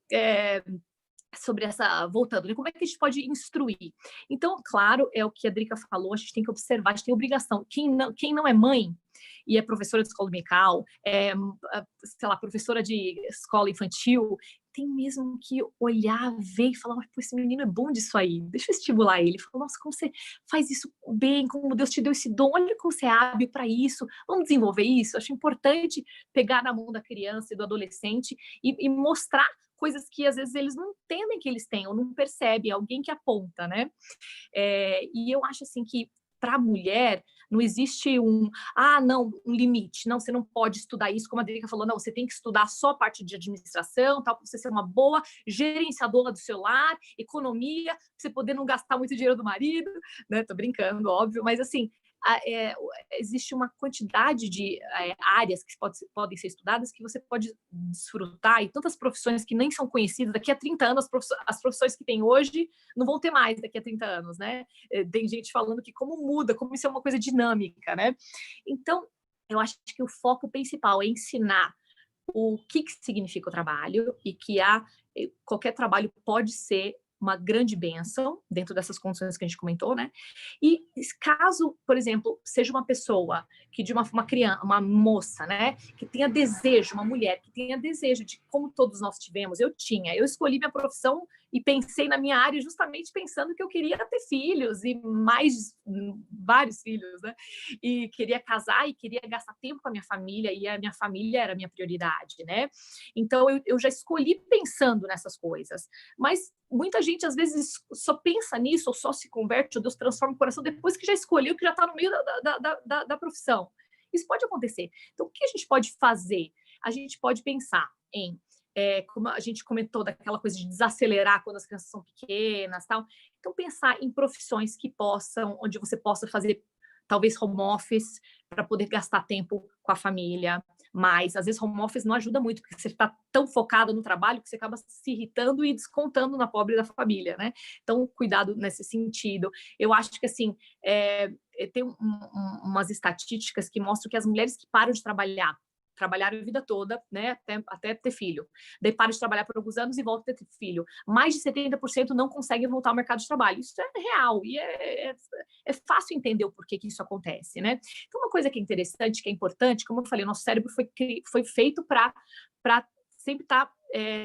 sobre voltando, né? Como é que a gente pode instruir? Então, claro, é o que a Drica falou, a gente tem que observar, a gente tem obrigação. Quem não é mãe e é professora de escola dominical, sei lá, professora de escola infantil, tem mesmo que olhar, ver e falar, esse menino é bom disso aí, deixa eu estimular ele. Fala, nossa, como você faz isso bem, como Deus te deu esse dom, olha como você é hábil para isso, vamos desenvolver isso. Acho importante pegar na mão da criança e do adolescente e mostrar coisas que às vezes eles não entendem que eles têm ou não percebem, alguém que aponta, né? E eu acho assim que para a mulher não existe um limite, não, você não pode estudar isso, como a Drica falou, não, você tem que estudar só a parte de administração, tal, para você ser uma boa gerenciadora do seu lar, economia, para você poder não gastar muito dinheiro do marido, né? Tô brincando, óbvio, mas assim, existe uma quantidade de áreas que podem ser estudadas que você pode desfrutar, e tantas profissões que nem são conhecidas. Daqui a 30 anos, as profissões que tem hoje não vão ter mais daqui a 30 anos, né? Tem gente falando que como muda, como isso é uma coisa dinâmica, né? Então, eu acho que o foco principal é ensinar o que significa o trabalho e que qualquer trabalho pode ser uma grande bênção dentro dessas condições que a gente comentou, né? E caso, por exemplo, seja uma pessoa que de uma criança, uma moça, né, que tenha desejo, uma mulher que tenha desejo de, como todos nós tivemos, eu escolhi minha profissão e pensei na minha área justamente pensando que eu queria ter filhos e vários filhos, né? E queria casar e queria gastar tempo com a minha família e a minha família era a minha prioridade, né? Então eu já escolhi pensando nessas coisas, mas muita gente às vezes só pensa nisso ou só se converte ou Deus transforma o coração depois que já escolheu, que já está no meio da profissão. Isso pode acontecer. Então o que a gente pode fazer? A gente pode pensar em como a gente comentou, daquela coisa de desacelerar quando as crianças são pequenas, tal. Então, pensar em profissões onde você possa fazer, talvez, home office, para poder gastar tempo com a família. Mas, às vezes, home office não ajuda muito, porque você está tão focado no trabalho que você acaba se irritando e descontando na pobre da família, né? Então, cuidado nesse sentido. Eu acho que, assim, tem umas estatísticas que mostram que as mulheres que param de trabalharam a vida toda, né, até ter filho. Daí param de trabalhar por alguns anos e voltam a ter filho. Mais de 70% não conseguem voltar ao mercado de trabalho. Isso é real e é fácil entender o porquê que isso acontece, né? Então, uma coisa que é interessante, que é importante, como eu falei, o nosso cérebro foi feito para sempre estar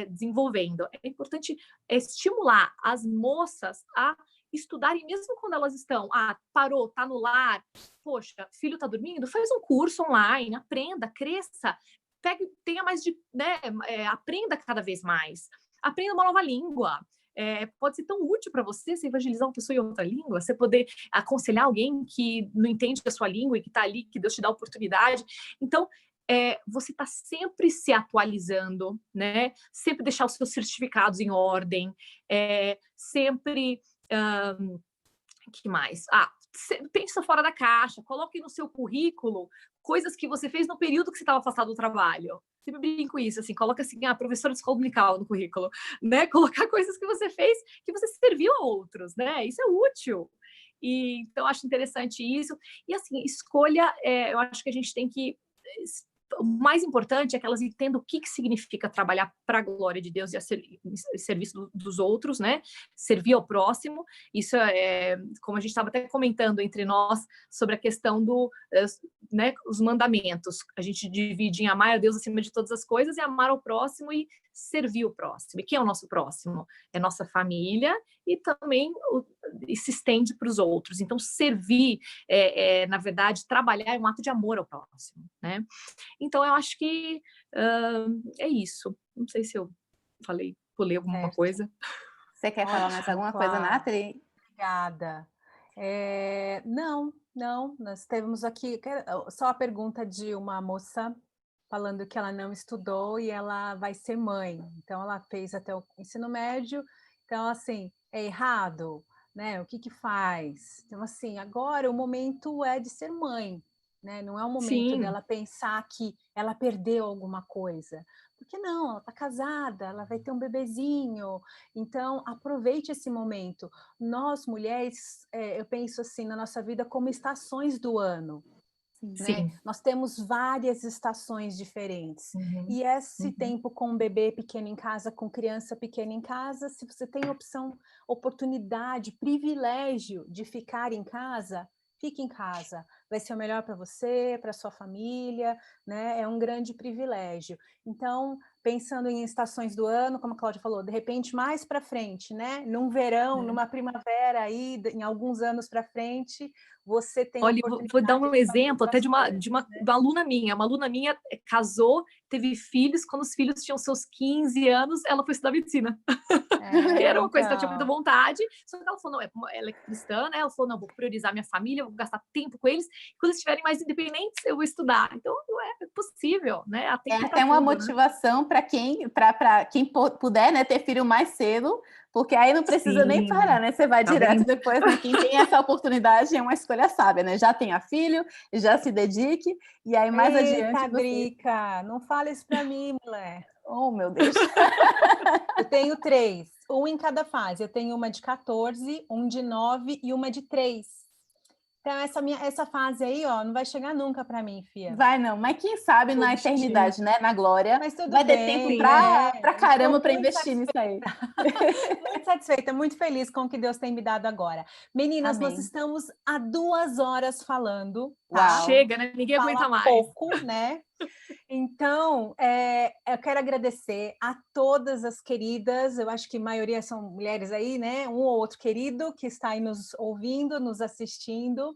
desenvolvendo. É importante estimular as moças a estudarem mesmo quando elas estão, parou, tá no lar, poxa, filho tá dormindo, faz um curso online, aprenda, cresça, tenha mais de, né, aprenda cada vez mais, aprenda uma nova língua. Pode ser tão útil para você evangelizar uma pessoa em outra língua, você poder aconselhar alguém que não entende a sua língua e que está ali, que Deus te dá a oportunidade. Então, você está sempre se atualizando, né? Sempre deixar os seus certificados em ordem, sempre... que mais? Pensa fora da caixa, coloque no seu currículo coisas que você fez no período que você estava afastado do trabalho. Sempre brinco com isso, assim, coloca assim, professora de escola dominical no currículo, né? Colocar coisas que você fez, que você serviu a outros, né? Isso é útil. E, então, acho interessante isso. E, assim, escolha, eu acho que a gente tem que... O mais importante é que elas entendam o que significa trabalhar para a glória de Deus e a serviço dos outros, né? Servir ao próximo. Isso como a gente estava até comentando entre nós sobre a questão né, os mandamentos. A gente divide em amar a Deus acima de todas as coisas e amar ao próximo e servir o próximo. E quem é o nosso próximo? É nossa família e também e se estende para os outros. Então, servir, na verdade, trabalhar é um ato de amor ao próximo, né? Então, eu acho que é isso. Não sei se eu pulei alguma coisa. Você quer falar mais alguma coisa, Nathalie? Obrigada. Não, nós temos aqui só a pergunta de uma moça falando que ela não estudou e ela vai ser mãe. Então, ela fez até o ensino médio. Então, assim, é errado, né? O que faz? Então, assim, agora o momento é de ser mãe, né? Não é o momento Sim. dela pensar que ela perdeu alguma coisa. Porque não, ela está casada, ela vai ter um bebezinho. Então, aproveite esse momento. Nós, mulheres, eu penso assim, na nossa vida como estações do ano. Né? Nós temos várias estações diferentes. E esse tempo com um bebê pequeno em casa, com criança pequena em casa, se você tem oportunidade, privilégio de ficar em casa, fique em casa. Vai ser o melhor para você, para sua família, né? É um grande privilégio. Então, pensando em estações do ano, como a Cláudia falou, de repente mais para frente, né? Num verão, numa primavera aí, em alguns anos para frente, você tem Olha, vou dar um exemplo até de uma aluna minha. Uma aluna minha casou, teve filhos, quando os filhos tinham seus 15 anos, ela foi estudar medicina. Era uma coisa que ela tinha muita vontade, só que ela falou, não, ela é cristã, né? Ela falou, não, vou priorizar minha família, vou gastar tempo com eles, quando eles estiverem mais independentes, eu vou estudar. Então, não é possível, né? É até uma motivação para quem puder, né, ter filho mais cedo, porque aí não precisa nem parar, né? Você vai direto depois, né? Quem tem essa oportunidade é uma escolha sábia, né? Já tenha filho, já se dedique, e aí mais adiante você... Drica, não fala isso para mim, mulher. Oh, meu Deus. Eu tenho 3, um em cada fase. Eu tenho uma de 14, um de 9 e uma de 3. Então, essa fase aí, ó, não vai chegar nunca para mim, Fia. Vai não, mas quem sabe na eternidade, né? Na glória, mas tudo vai ter tempo para caramba para investir nisso aí. Muito satisfeita, muito feliz com o que Deus tem me dado agora. Meninas, Amém. nós estamos há 2 horas falando. Tá? Chega, né? Ninguém aguenta mais. Pouco, né? Então, eu quero agradecer a todas as queridas, eu acho que a maioria são mulheres aí, né? Um ou outro querido que está aí nos ouvindo, nos assistindo.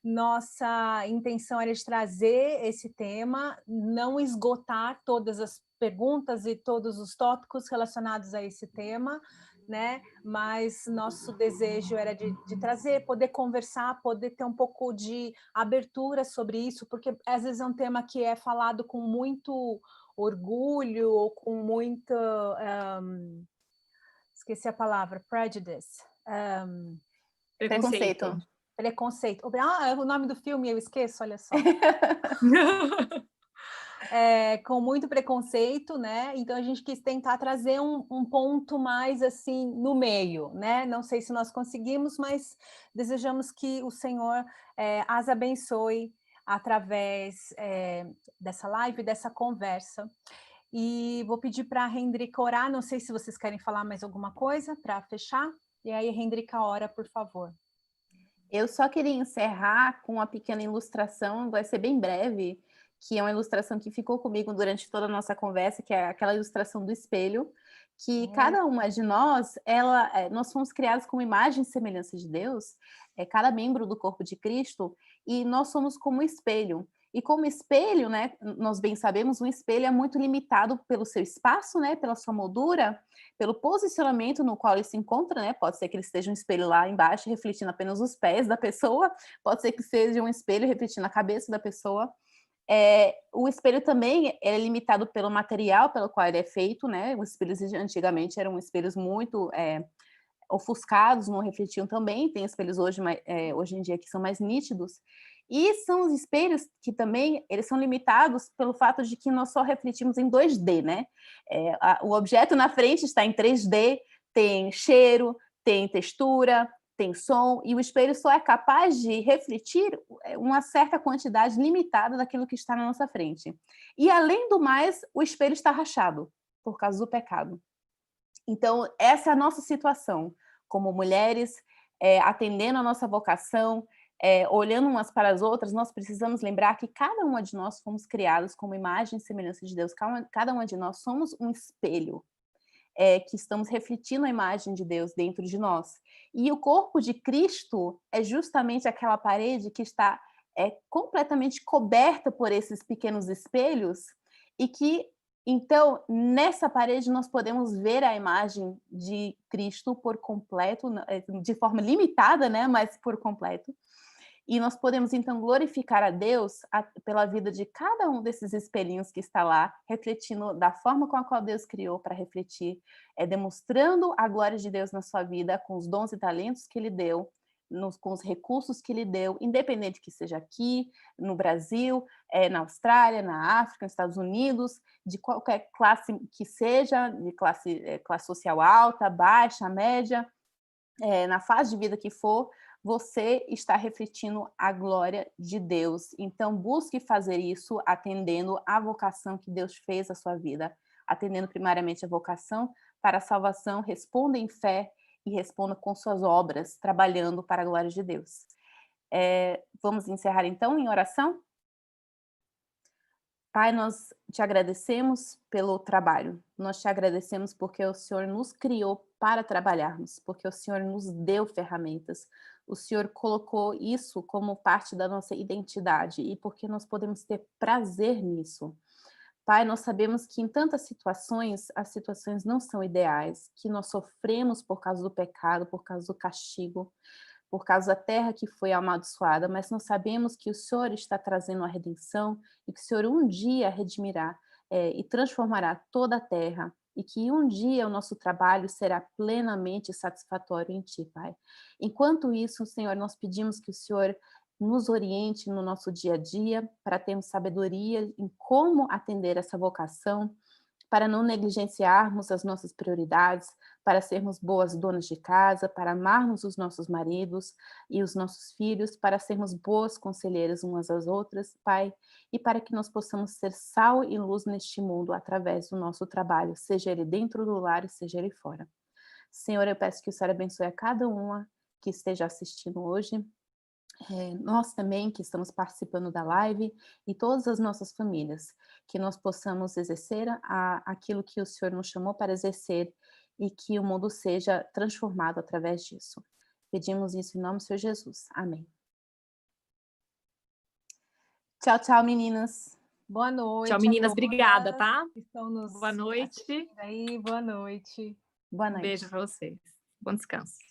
Nossa intenção era de trazer esse tema, não esgotar todas as perguntas e todos os tópicos relacionados a esse tema, né? Mas nosso desejo era de trazer, poder conversar, poder ter um pouco de abertura sobre isso, porque às vezes é um tema que é falado com muito orgulho ou com muito... esqueci a palavra, prejudice. Preconceito. O nome do filme eu esqueço, olha só. Com muito preconceito, né? Então a gente quis tentar trazer um ponto mais assim no meio, né? Não sei se nós conseguimos, mas desejamos que o Senhor as abençoe através dessa live, dessa conversa. E vou pedir para a Hendrika orar, não sei se vocês querem falar mais alguma coisa para fechar. E aí, Hendrika, ora, por favor. Eu só queria encerrar com uma pequena ilustração, vai ser bem breve, que é uma ilustração que ficou comigo durante toda a nossa conversa, que é aquela ilustração do espelho, que cada uma de nós, nós fomos criados com imagem e semelhança de Deus, cada membro do corpo de Cristo, e nós somos como um espelho. E como espelho, né, nós bem sabemos, um espelho é muito limitado pelo seu espaço, né, pela sua moldura, pelo posicionamento no qual ele se encontra, né, pode ser que ele esteja um espelho lá embaixo, refletindo apenas os pés da pessoa, pode ser que seja um espelho refletindo a cabeça da pessoa, O espelho também é limitado pelo material pelo qual ele é feito, né? Os espelhos antigamente eram espelhos muito ofuscados, não refletiam também. Tem espelhos hoje em dia que são mais nítidos. E são os espelhos que também eles são limitados pelo fato de que nós só refletimos em 2D, né? O objeto na frente está em 3D, tem cheiro, tem textura, tem som, e o espelho só é capaz de refletir uma certa quantidade limitada daquilo que está na nossa frente. E, além do mais, o espelho está rachado por causa do pecado. Então, essa é a nossa situação, como mulheres, atendendo a nossa vocação, olhando umas para as outras. Nós precisamos lembrar que cada uma de nós fomos criados como imagem e semelhança de Deus. Cada uma de nós somos um espelho, que estamos refletindo a imagem de Deus dentro de nós. E o corpo de Cristo é justamente aquela parede que está completamente coberta por esses pequenos espelhos, e que, então, nessa parede nós podemos ver a imagem de Cristo por completo, de forma limitada, né, mas por completo. E nós podemos, então, glorificar a Deus pela vida de cada um desses espelhinhos que está lá, refletindo da forma com a qual Deus criou para refletir, demonstrando a glória de Deus na sua vida, com os dons e talentos que Ele deu, com os recursos que Ele deu, independente que seja aqui, no Brasil, na Austrália, na África, nos Estados Unidos, de qualquer classe que seja, de classe social alta, baixa, média, na fase de vida que for, você está refletindo a glória de Deus. Então, busque fazer isso atendendo à vocação que Deus fez à sua vida, atendendo primariamente a vocação para a salvação. Responda em fé e responda com suas obras, trabalhando para a glória de Deus. Vamos encerrar então em oração? Pai, nós te agradecemos pelo trabalho. Nós te agradecemos porque o Senhor nos criou para trabalharmos, porque o Senhor nos deu ferramentas. O Senhor colocou isso como parte da nossa identidade e porque nós podemos ter prazer nisso. Pai, nós sabemos que em tantas situações, as situações não são ideais, que nós sofremos por causa do pecado, por causa do castigo, por causa da terra que foi amaldiçoada, mas nós sabemos que o Senhor está trazendo a redenção e que o Senhor um dia redimirá e transformará toda a terra, e que um dia o nosso trabalho será plenamente satisfatório em Ti, Pai. Enquanto isso, Senhor, nós pedimos que o Senhor nos oriente no nosso dia a dia, para termos sabedoria em como atender essa vocação, para não negligenciarmos as nossas prioridades, para sermos boas donas de casa, para amarmos os nossos maridos e os nossos filhos, para sermos boas conselheiras umas às outras, Pai, e para que nós possamos ser sal e luz neste mundo através do nosso trabalho, seja ele dentro do lar e seja ele fora. Senhor, eu peço que o Senhor abençoe a cada uma que esteja assistindo hoje, nós também que estamos participando da live e todas as nossas famílias, que nós possamos exercer aquilo que o Senhor nos chamou para exercer e que o mundo seja transformado através disso. Pedimos isso em nome do Senhor Jesus. Amém. Tchau, tchau, meninas. Boa noite. Tchau, meninas. Obrigada, tá? Estão nos boa noite. Aí, boa noite. Boa noite. Um beijo para vocês. Bom descanso.